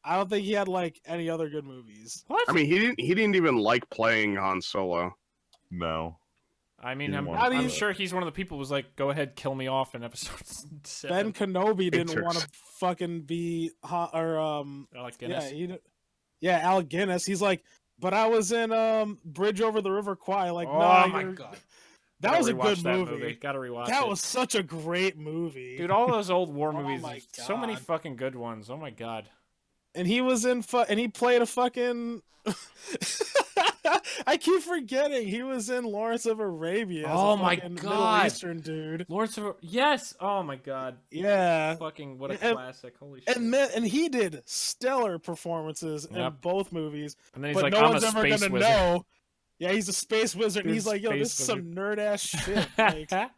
I don't think he had like any other good movies. What? I mean, he didn't even like playing Han Solo. No. I mean, He I'm, didn't want to I'm do it. sure he's one of the people who was like, "Go ahead, kill me off" in episode 7. Ben Kenobi didn't Pictures. want to fucking be Alec Guinness. yeah, Alec Guinness. He's like, but I was in Bridge Over the River Kwai. Like, Oh nah, my you're- god. that Gotta was a rewatch good that movie. Gotta rewatch That it. was such a great movie, Dude, all those old war Oh movies. my So many God. fucking good ones. Oh my god. And he was in and he played a fucking. I keep forgetting he was in Lawrence of Arabia. As Oh a my fucking God. Middle Eastern dude. Lawrence of Yes. Oh my god. Yeah, Fucking what a And- classic. Holy shit. and he did stellar performances in Yep. both movies. And then he's But like, no "I'm a one's ever space gonna wizard." know. Yeah, he's a space wizard, and Dude, he's like, "Yo, space this is some wizard. nerd ass shit."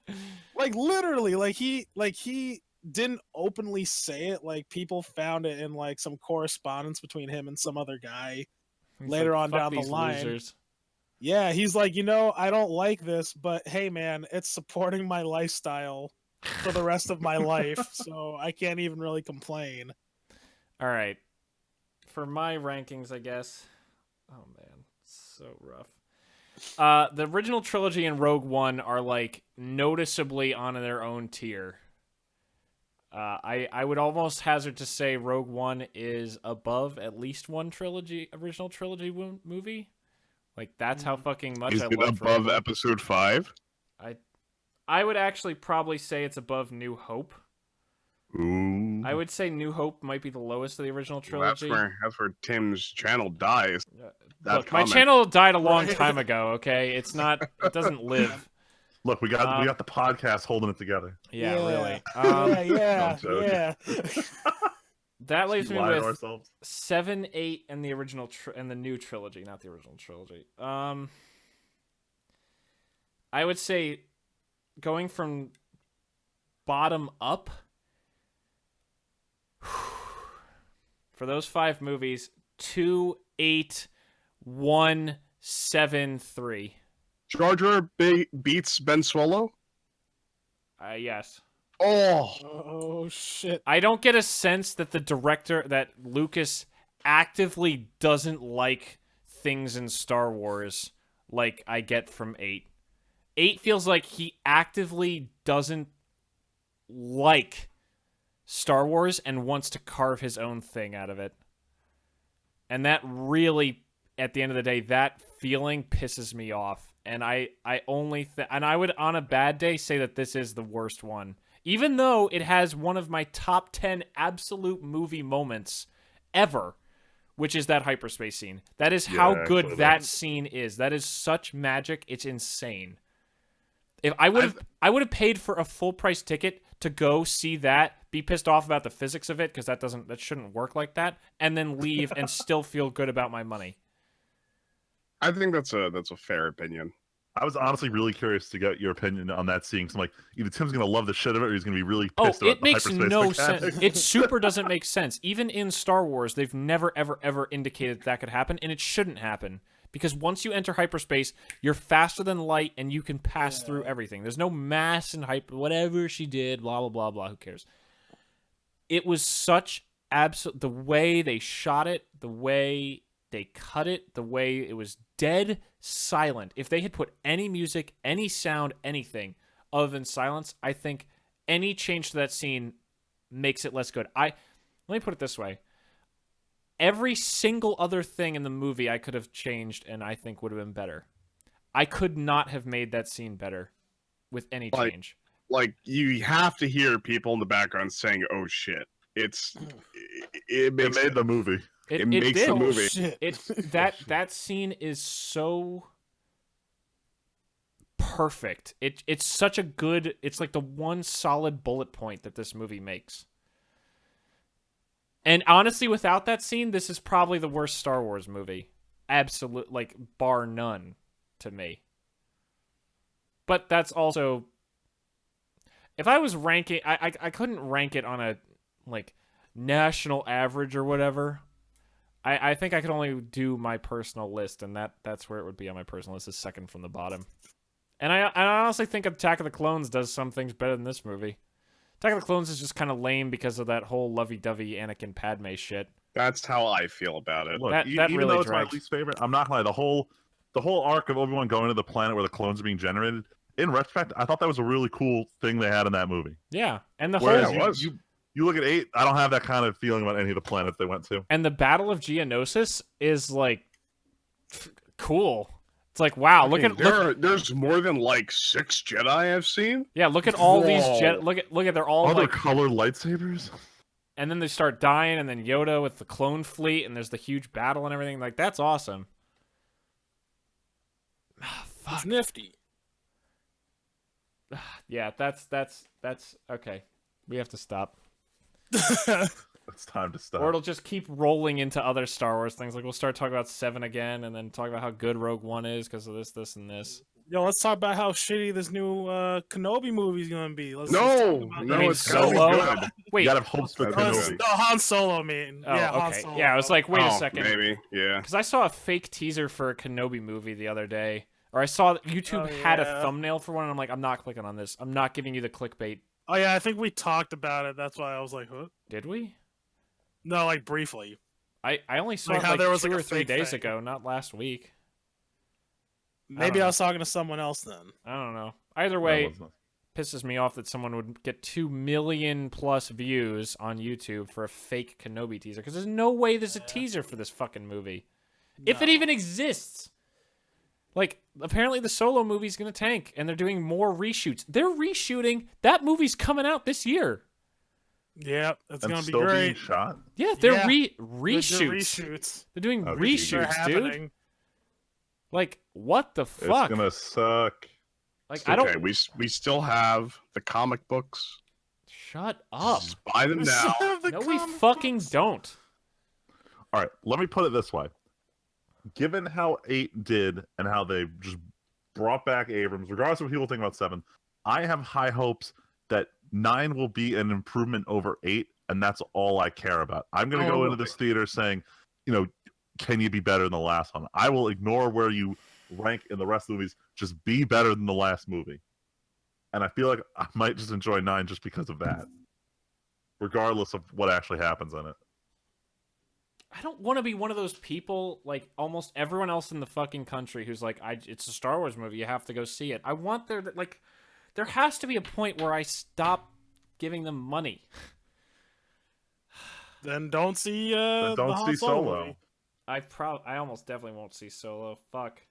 Like literally, like he didn't openly say it. Like people found it in like some correspondence between him and some other guy. He's later like, on "Fuck down the these line. losers." Yeah, he's like, I don't like this, but hey, man, it's supporting my lifestyle for the rest of my life, so I can't even really complain. All right. For my rankings, I guess. Oh man, so rough. The original trilogy and Rogue One are like noticeably on their own tier. I would almost hazard to say Rogue One is above at least one original trilogy movie. Like that's how fucking much Is I it love Rogue above One. episode 5? I would actually probably say it's above New Hope. Ooh. I would say New Hope might be the lowest of the original Well, that's trilogy. where Tim's channel dies. That Look, my comment. channel died a long Right. time ago. Okay, it doesn't live. Look, we got the podcast holding it together. Yeah, Yeah. really. Yeah, I'm joking. yeah. That leaves me Lie to with ourselves. 7, 8, and the original and the new trilogy, not the original trilogy. I would say going from bottom up for those 5 movies, 2, 8, 1, 7, 3. Jar Jar beats Ben Solo? Yes. Oh, Oh shit. I don't get a sense that that Lucas actively doesn't like things in Star Wars like I get from 8. 8 feels like he actively doesn't like Star Wars and wants to carve his own thing out of it. And that really, at the end of the day, that feeling pisses me off. And I would, on a bad day, say that this is the worst one. Even though it has one of my top 10 absolute movie moments ever, which is that hyperspace scene. That is how Yeah, good actually, that scene is. That is such magic. It's insane. If I would have paid for a full price ticket to go see that, be pissed off about the physics of it because that shouldn't work like that, and then leave and still feel good about my money. I think that's a fair opinion. I was honestly really curious to get your opinion on that scene. Cause I'm like, either Tim's gonna love the shit of it, or he's gonna be really pissed about it makes the hyperspace no mechanics. sense. It super doesn't make sense. Even in Star Wars, they've never, ever, ever indicated that could happen, and it shouldn't happen. Because once you enter hyperspace, you're faster than light, and you can pass through everything. There's no mass and whatever she did, blah, blah, blah, blah, who cares? It was such the way they shot it, the way they cut it, the way it was dead silent. If they had put any music, any sound, anything other than silence, I think any change to that scene makes it less good. Let me put it this way. Every single other thing in the movie I could have changed and I think would have been better. I could not have made that scene better with any change. Like, you have to hear people in the background saying, oh shit. It made the movie. It makes did. the movie. That scene is so perfect. It's such a good, it's like the one solid bullet point that this movie makes. And honestly, without that scene, this is probably the worst Star Wars movie. Absolute, like, bar none to me. But that's also, if I was ranking, I couldn't rank it on a, like, national average or whatever. I think I could only do my personal list, and that's where it would be on my personal list, is second from the bottom. And I honestly think Attack of the Clones does some things better than this movie. Attack of the Clones is just kind of lame because of that whole lovey-dovey Anakin Padme shit. That's how I feel about it. Look, that even really though it's drags. my least favorite, I'm not gonna lie. The whole arc of Obi-Wan going to the planet where the clones are being generated, in retrospect, I thought that was a really cool thing they had in that movie. Yeah, and the Whereas whole you look at 8, I don't have that kind of feeling about any of the planets they went to. and the Battle of Geonosis is like cool. It's like, wow, there's more than like 6 Jedi I've seen. Yeah, look at all these Whoa. look at they're all Other like, colored lightsabers. and then they start dying, and then Yoda with the clone fleet, and there's the huge battle and everything. Like, that's awesome. Fuck. It's nifty. Yeah, that's okay. We have to stop. It's time to stop. Or it'll just keep rolling into other Star Wars things. Like, we'll start talking about 7 again, and then talk about how good Rogue One is because of this, and this. Yo, let's talk about how shitty this new Kenobi movie's gonna be. Let's No, talk about You that. mean it's gotta be Solo? good. Wait. You gotta have hopes for That's Kenobi. good. No, Han Solo, man. Oh, Yeah, Han okay. Solo. Yeah, I was like, wait a second. Maybe, yeah. Because I saw a fake teaser for a Kenobi movie the other day. Or I saw that YouTube had a yeah. thumbnail for one, and I'm like, I'm not clicking on this. I'm not giving you the clickbait. Oh yeah, I think we talked about it. That's why I was like, huh? Did we? No, like briefly. I only saw Like it how like there was, 2 like, or a 3 fake days thing. ago, not last week. Maybe know. I was talking to someone else then. I don't know. Either That way, wasn't- pisses me off that someone would get 2 million plus views on YouTube for a fake Kenobi teaser. Because there's no way there's a teaser for this fucking movie. If it even exists. Like, apparently the Solo movie's gonna tank, and they're doing more reshoots. They're reshooting. That movie's coming out this year. Yeah, it's And gonna be still being great. shot. Yeah, they're Yeah. reshoots. They're reshoots. They're doing Oh, They're reshoots, dude. happening. Like, what the fuck? It's gonna suck. Like, It's I don't. okay. We still have the comic books. Shut up. Just buy them now. No, we fucking don't. All right, let me put it this way. Given how 8 did and how they just brought back Abrams, regardless of what people think about 7, I have high hopes that 9 will be an improvement over 8, and that's all I care about. I'm going to go into this theater saying, can you be better than the last one? I will ignore where you rank in the rest of the movies. Just be better than the last movie. And I feel like I might just enjoy 9 just because of that, regardless of what actually happens in it. I don't want to be one of those people, like almost everyone else in the fucking country, who's like, it's a Star Wars movie, you have to go see it. I want there has to be a point where I stop giving them money. Then don't see Then don't the Han see Solo. movie. I almost definitely won't see Solo. Fuck.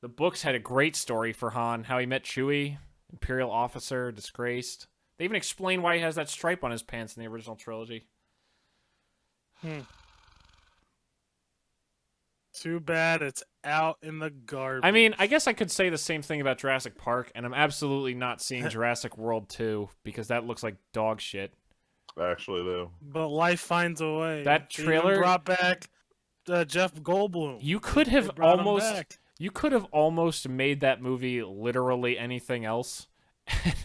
The books had a great story for Han, how he met Chewie, Imperial officer, disgraced. They even explain why he has that stripe on his pants in the original trilogy. Too bad it's out in the garbage. I mean, I guess I could say the same thing about Jurassic Park, and I'm absolutely not seeing Jurassic World 2 because that looks like dog shit. Actually, though. But life finds a way. That They even trailer- brought back Jeff Goldblum. You could They have brought him almost back. you could have almost made that movie literally anything else.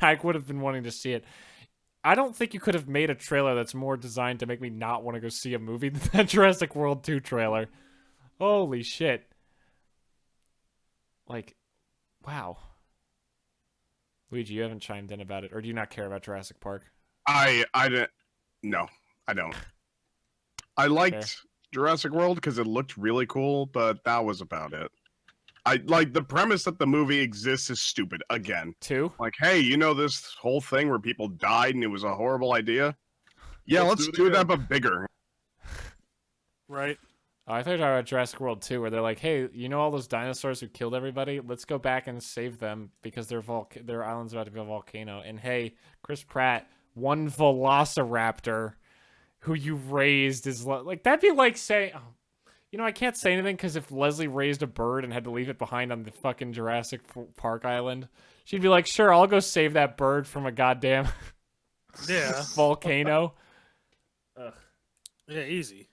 I would have been wanting to see it. I don't think you could have made a trailer that's more designed to make me not want to go see a movie than that Jurassic World 2 trailer. Holy shit. Like, wow. Luigi, you haven't chimed in about it, or do you not care about Jurassic Park? I didn't. No, I don't. I liked Fair. Jurassic World because it looked really cool, but that was about it. I like the premise that the movie exists is stupid again. 2? Like, hey, you know this whole thing where people died and it was a horrible idea? Yeah, let's do that, but bigger. Right. Oh, I thought you were talking about Jurassic World 2, where they're like, hey, you know all those dinosaurs who killed everybody? Let's go back and save them because their island's about to be a volcano. And hey, Chris Pratt, one velociraptor who you raised is like, that'd be like saying, oh, you know, I can't say anything because if Leslie raised a bird and had to leave it behind on the fucking Jurassic Park island, she'd be like, sure, I'll go save that bird from a goddamn Yeah. volcano. Yeah, easy.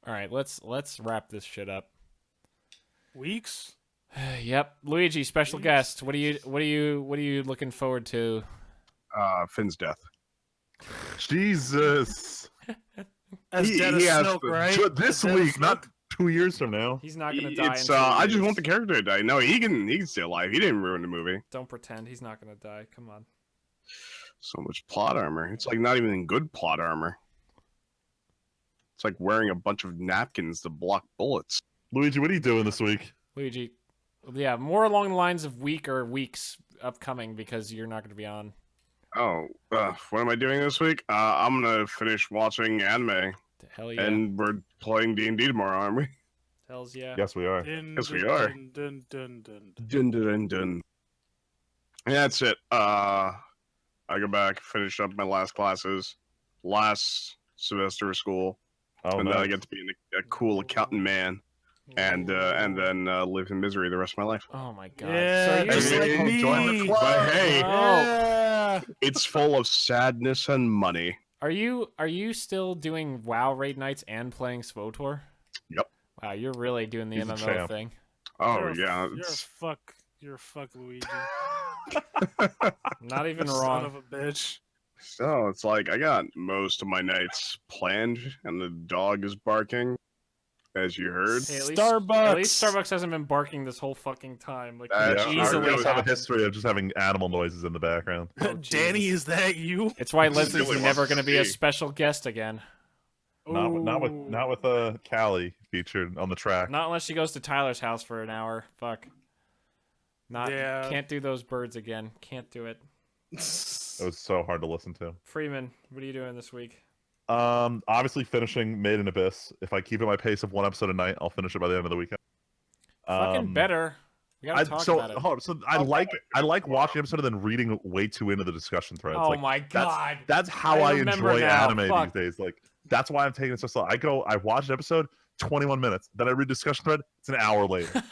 All right, let's wrap this shit up. Weeks? Yep, Luigi, special guest. What are you looking forward to? Finn's death. Jesus. As He- dead he as has Snoke, to- right? This As dead as week, not Snoke? 2 years from now. He's not gonna die. It's in 2 I just years. want the character to die. No, he can stay alive. He didn't ruin the movie. Don't pretend he's not gonna die. Come on. So much plot armor. It's like not even good plot armor. It's like wearing a bunch of napkins to block bullets. Luigi, what are you doing this week? Luigi. Yeah, more along the lines of week or weeks upcoming because you're not gonna be on. Oh, what am I doing this week? I'm gonna finish watching anime, Hell yeah. and we're playing D&D tomorrow, aren't we? Hells yeah. Yes, we are. Dun, Yes, we dun, are. dun, dun, dun, dun. Dun, dun, dun, dun. And that's it. I go back, finish up my last classes, last semester of school, Oh, and then I nice. get to be a cool accountant man, and then live in misery the rest of my life. Oh my god. Yeah, so are you just just like me. join the club. But hey, Oh. Yeah. it's full of sadness and money. Are you still doing WoW raid nights and playing SWOTOR? Yep. Wow, you're really doing the He's a MMO champ. thing. Oh You're a- yeah, You're a it's- fuck. You're a fuck, Luigi. Not even Son wrong. of a bitch. so it's like I got most of my nights planned, and the dog is barking, as you heard. Hey, at Starbucks. least Starbucks hasn't been barking this whole fucking time. Like Yeah, could Yeah, That's we easily always have a happen. history of just having animal noises in the background. Oh, Danny, Jesus. is that you? It's why This Leslie's really never wants to going to be a see. special guest again. Not with Callie featured on the track. Not unless she goes to Tyler's house for an hour. Fuck. Yeah. Can't do those birds again. Can't do it. It was so hard to listen to. Freeman, what are you doing this week? Obviously finishing Made in Abyss. If I keep at my pace of one episode a night, I'll finish it by the end of the weekend. Fucking better. We gotta talk about it. I like watching episode and then reading way too into the discussion threads. Oh like, my god. that's how I I remember enjoy now. anime Fuck. these days. Like that's why I'm taking it so slow. I watch an episode, 21 minutes, then I read discussion thread, it's an hour later.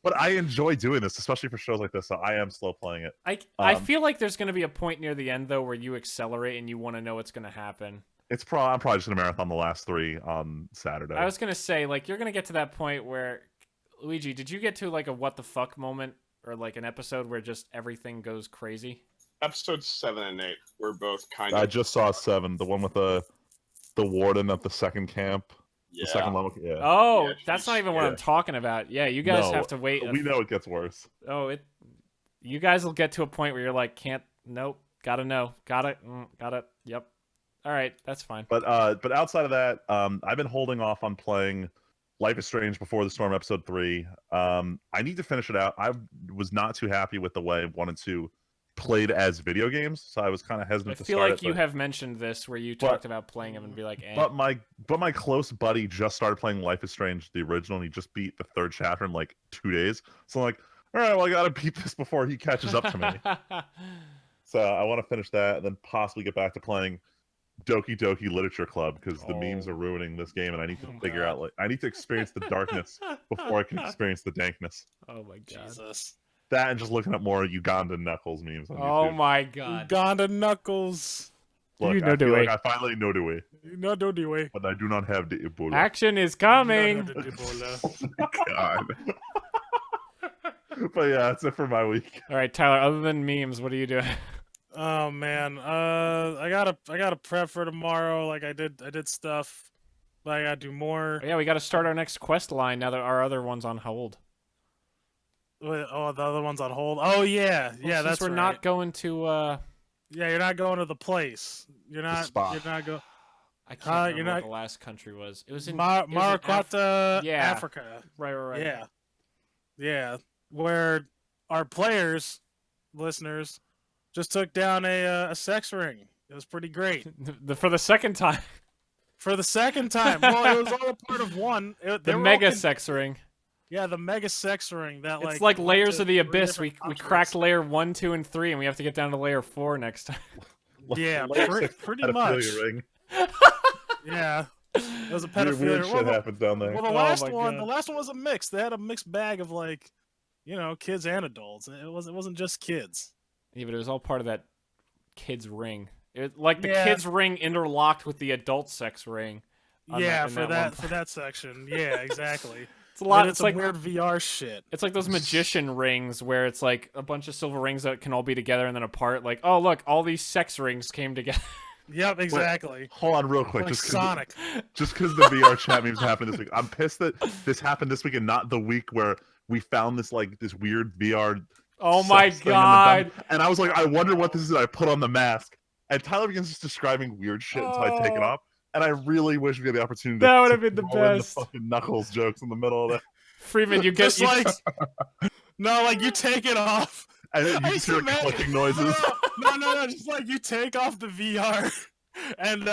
But I enjoy doing this, especially for shows like this, so I am slow playing it. I feel like there's gonna be a point near the end though where you accelerate and you want to know what's gonna happen. I'm probably just gonna marathon the last 3 on Saturday. I was gonna say, like, you're gonna get to that point where Luigi, did you get to like a what the fuck moment or like an episode where just everything goes crazy? Episodes 7 and 8 were both kind I of just saw 7, the one with the warden at the second camp. The second level. Yeah. Oh, Yeah, that's not jeez. even what Yeah. I'm talking about. Yeah, you guys No, have to wait. We know it gets worse. You guys will get to a point where you're like, can't, nope, gotta know, got it, yep. All right, that's fine. But outside of that, I've been holding off on playing Life is Strange Before the Storm episode 3. I need to finish it out. I was not too happy with the way 1 and 2 played as video games, so I was kind of I hesitant to feel start like it. you but- have mentioned this where you talked about playing them and be like, eh. But my close buddy just started playing Life is Strange, the original, and he just beat the 3rd chapter in like 2 days. So I'm like, all right, well, I gotta beat this before he catches up to me. So I want to finish that, and then possibly get back to playing Doki Doki Literature Club because the Oh. memes are ruining this game, and I need to Oh, figure God. out. Like, I need to experience the darkness before I can experience the dankness. Oh my god. Jesus. That and just looking at more Ugandan Knuckles memes on Oh YouTube. my god. Uganda Knuckles. Look, You know I the feel way. like I finally know the way, No, don't do it. but I do not have the Ebola. Action is coming. God. But yeah, that's it for my week. All right, Tyler. Other than memes, what are you doing? Oh man, I gotta prep for tomorrow. Like I did stuff, but I gotta do more. Oh, yeah, we got to start our next quest line now that our other one's on hold. Wait, oh, the other one's on hold. Oh yeah, Well, yeah, since that's we're right. not going to. Yeah, you're not going to the place. You're not. spot. You're not going. I can't you're remember what not- the last country was. It was in Marakwata, yeah. Africa. Right. Yeah, yeah, where our players, listeners, just took down a sex ring. It was pretty great. For the second time, For the second time. Well, it was all a part of one. They the were all mega sex ring. Yeah, the mega sex ring. That It's like went layers to of the 3 abyss. We different cracked countries. layer 1, 2, and 3, and we have to get down to layer 4 next time. Yeah, Like, pretty much. pedophilia ring. Yeah, it was a Weird pedophilia. shit Well, happens down there. well, the Oh last my one, God. the last one was a mix. They had a mixed bag of like, kids and adults. It wasn't just kids. Yeah, but it was all part of that kid's ring. Like the Yeah. kid's ring interlocked with the adult sex ring. on Yeah, in for one that part. for that section. Yeah, exactly. It's a lot. And It's some like weird VR shit. it's like those magician rings where it's like a bunch of silver rings that can all be together and then apart. Like, oh look, all these sex rings came together. Yep, exactly. Hold on, real quick. Like Just 'cause Sonic. just because the VR chat memes happened this week. I'm pissed that this happened this week and not the week where we found this weird VR. Oh my sex thing in the god. dump. And I was like, I wonder what this is. I put on the mask, and Tyler begins just describing weird shit until I take it Oh. off. And I really wish we had the opportunity. That would to have been the throw in best. fucking Knuckles jokes in the middle of that, Freeman, you get Just like no, like you take it off. and you I just used hear to imagine- clicking noises. No, just like you take off the VR, and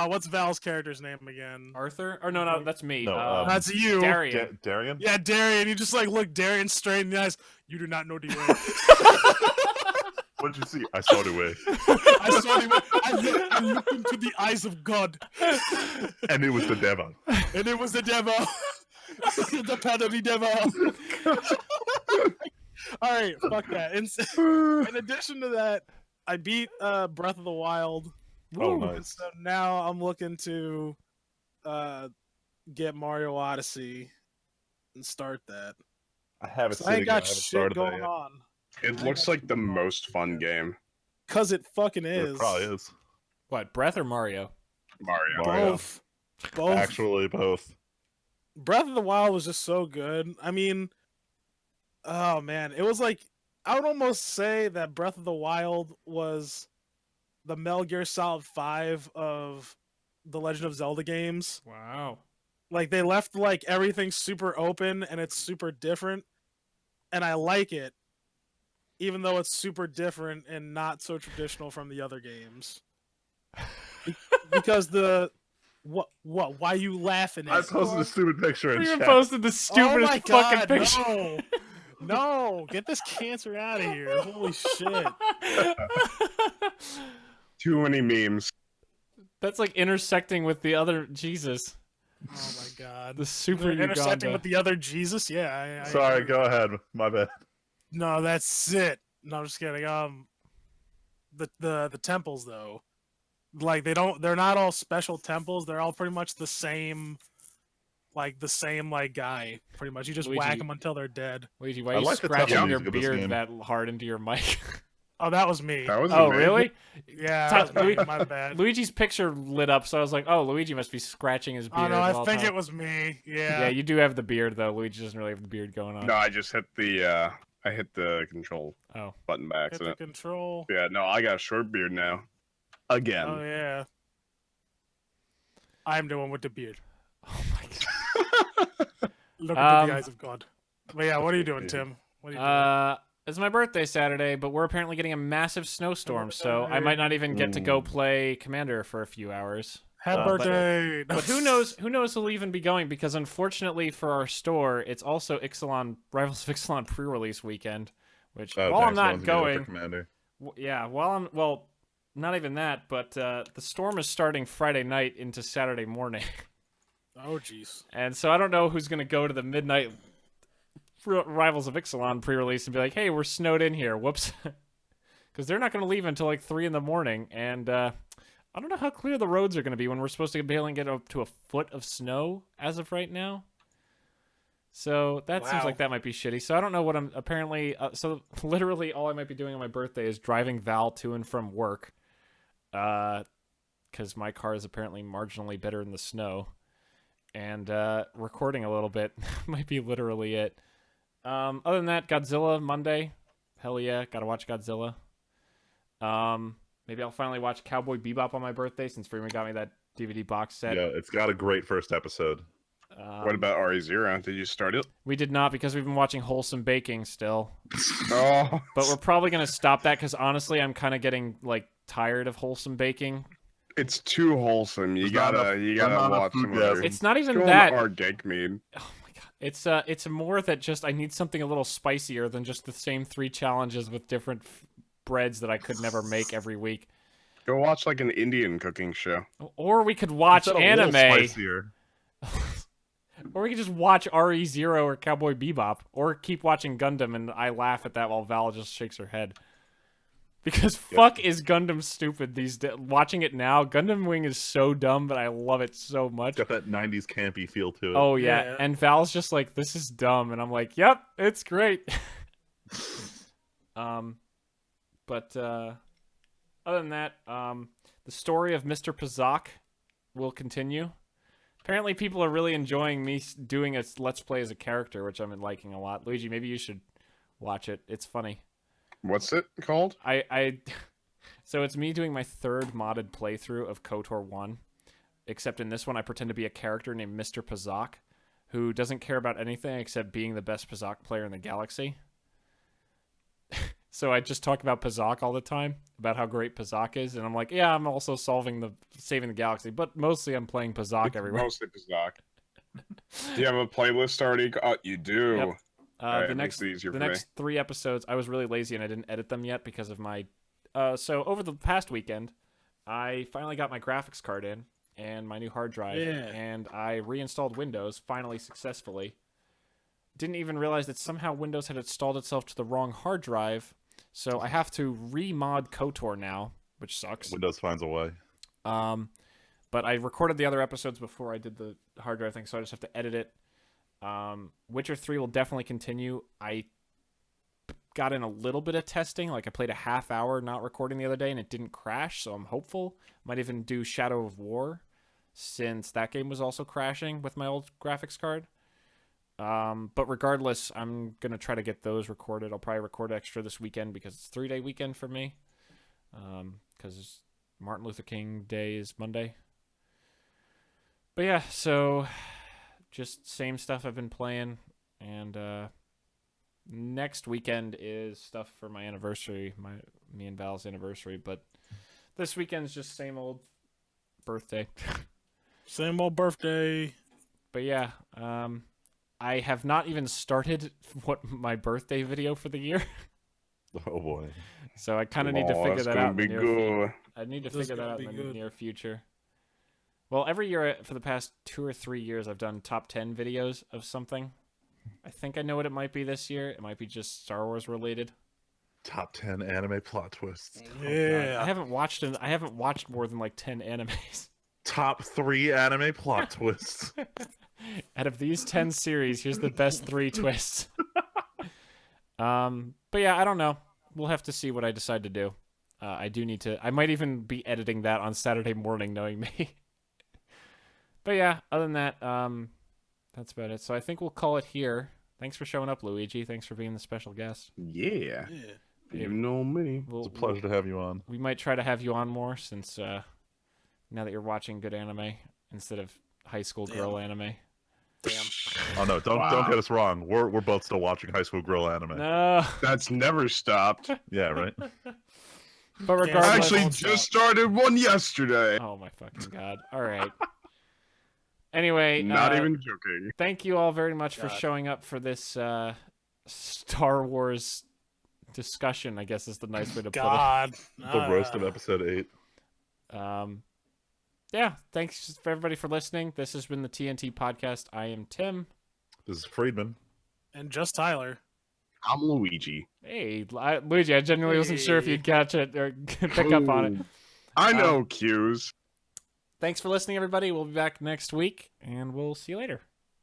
what's Val's character's name again? Arthur? Or no, that's me. No, That's you. Darian. Darian. Yeah, Darian. You just like look Darian straight in the eyes. You do not know the way. What did you see? I saw the way, I saw the way. I looked into the eyes of God, and it was the devil. and it was the devil. The penalty devil. All right, fuck that. In addition to that, I beat Breath of the Wild. Oh, And nice. so now I'm looking to get Mario Odyssey and start that. I have it So I ain't sitting. I got haven't shit started that going yet. on. It looks like the most fun game. Cause it fucking It is. probably is. What, Breath or Mario? Mario. Mario. Both. Actually, both. Breath of the Wild was just so good. I mean, oh man, it was like I would almost say that Breath of the Wild was the Metal Gear Solid 5 of the Legend of Zelda games. Wow. Like they left like everything super open and it's super different, and I like it, even though it's super different and not so traditional from the other games. Because what why you laughing at I it? posted a stupid picture in You chat. posted the Oh stupidest my fucking God, picture. no, get this cancer out of here. Holy shit. Too many memes. That's like intersecting with the other Jesus. Oh my God. The super Intersecting Uganda. with the other Jesus? Yeah. I Sorry, agree. go ahead. My bad. No, that's it. No, I'm just kidding. The temples though. Like they're not all special temples. They're all pretty much the same guy, pretty much. You just Luigi, whack them until they're dead. Luigi, why I are you like the scratching tempo your music of this beard game. that hard into your mic? Oh, that was me. That was Oh, me. really? Yeah, Ty- that was me. My bad. Luigi's picture lit up, so I was like, oh, Luigi must be scratching his beard. Oh no, I all think time. it was me. Yeah, Yeah. you do have the beard, though. Luigi doesn't really have the beard going on. No, I just hit the I hit the control Oh. button by Hit the accident. control. Yeah, no, I got a short beard now. Again. Oh yeah. I'm the one with the beard. Oh, my God. Look into Um, the eyes of God. But yeah, what are you doing, Tim? What are you doing? It's my birthday Saturday, but we're apparently getting a massive snowstorm, so I might not even get to go play Commander for a few hours. Happy but- birthday! But who knows? Who knows who'll even be going? Because unfortunately for our store, it's also Ixalan Rivals of Ixalan pre-release weekend. Which Oh, while I'm thanks, not Lorenzo, for going, Commander. yeah, while I'm not even that, but the storm is starting Friday night into Saturday morning. Oh, jeez. And so I don't know who's going to go to the midnight Rivals of Ixalan pre-release and be like, hey, we're snowed in here. Whoops. Because they're not going to leave until like 3 in the morning. And I don't know how clear the roads are going to be when we're supposed to be able to get up to a foot of snow as of right now. So that seems like that might be shitty. So I don't know what I'm apparently... so literally all I might be doing on my birthday is driving Val to and from work. Because my car is apparently marginally better in the snow. And recording a little bit might be literally it. Other than that, Godzilla Monday. Hell yeah, gotta watch Godzilla. Maybe I'll finally watch Cowboy Bebop on my birthday since Freeman got me that DVD box set. Yeah, it's got a great first episode. What about RE0? Did you start it? We did not because we've been watching Wholesome Baking still. Oh, But we're probably gonna stop that because honestly, I'm kind of getting like tired of Wholesome Baking. it's too wholesome. You There's not gotta enough watch some food, other. It's not even Go on that. Overdank mead. Oh my god, it's more that just I need something a little spicier than just the same 3 challenges with different breads that I could never make every week. Go watch like an Indian cooking show. Or we could watch It's a little anime. spicier. Or we could just watch RE0 or Cowboy Bebop. Or keep watching Gundam and I laugh at that while Val just shakes her head. Because fuck is Gundam stupid these days. Watching it now, Gundam Wing is so dumb, but I love it so much. Got that 90s campy feel to it. Oh yeah. Yeah. And Val's just like, this is dumb. And I'm like, yep, it's great. But other than that, the story of Mr. Pazak will continue. Apparently people are really enjoying me doing a Let's Play as a character, which I'm liking a lot. Luigi, maybe you should watch it. It's funny. What's it called? So it's me doing my 3rd modded playthrough of KOTOR 1, except in this one I pretend to be a character named Mr. Pazak, who doesn't care about anything except being the best Pazak player in the galaxy. So I just talk about Pazak all the time, about how great Pazak is, and I'm like, yeah, I'm also saving the galaxy, but mostly I'm playing Pazak everywhere. Mostly Pazak. Do you have a playlist already? Oh, you do. Yep. Alright, The it next makes it easier the for me. next 3 episodes, I was really lazy and I didn't edit them yet because of my. So over the past weekend, I finally got my graphics card in and my new hard drive, Yeah. and I reinstalled Windows finally successfully. Didn't even realize that somehow Windows had installed itself to the wrong hard drive, so I have to remod KOTOR now, which sucks. Windows finds a way. But I recorded the other episodes before I did the hard drive thing, so I just have to edit it. Witcher 3 will definitely continue. I got in a little bit of testing, like I played a half hour not recording the other day and it didn't crash, so I'm hopeful. Might even do Shadow of War, since that game was also crashing with my old graphics card. But regardless, I'm gonna try to get those recorded. I'll probably record extra this weekend because it's 3-day weekend for me. Because Martin Luther King Day is Monday. But yeah, so just same stuff I've been playing, and next weekend is stuff for my anniversary, me and Val's anniversary. But this weekend's just same old birthday. Same old birthday. But yeah, I have not even started what my birthday video for the year, Oh boy. so I kind of need to figure that's that gonna out. be good. I need to This is figure that gonna out be in the good. near future. Well, every year for the past 2 or 3 years, I've done top 10 videos of something. I think I know what it might be this year. It might be just Star Wars related. Top 10 anime plot twists. I Yeah. haven't watched more than like 10 animes. Top 3 anime plot twists. Out of these 10 series, here's the best 3 twists. But yeah, I don't know. We'll have to see what I decide to do. I might even be editing that on Saturday morning, knowing me. But yeah, other than that, that's about it. So I think we'll call it here. Thanks for showing up, Luigi. Thanks for being the special guest. Yeah. Yeah. You know me. We'll, It's a pleasure to have you on. we might try to have you on more since now that you're watching good anime instead of high school girl anime. Damn. Oh no, don't get us wrong. We're both still watching High School Girl anime. No, That's never stopped. Yeah, right. but I regardless. actually won't just stop. started one yesterday. Oh my fucking god! All right. Anyway, Not even joking. thank you all very much for God. showing up for this Star Wars discussion, I guess is the nice way to God. The roast of episode 8. put it. Yeah, thanks for everybody for listening. This has been the TNT podcast. I am Tim. This is Friedman. And just Tyler. I'm Luigi. Hey, Luigi, I genuinely wasn't sure if you'd catch it or pick up on it. I know cues. Thanks for listening, everybody. We'll be back next week, and we'll see you later.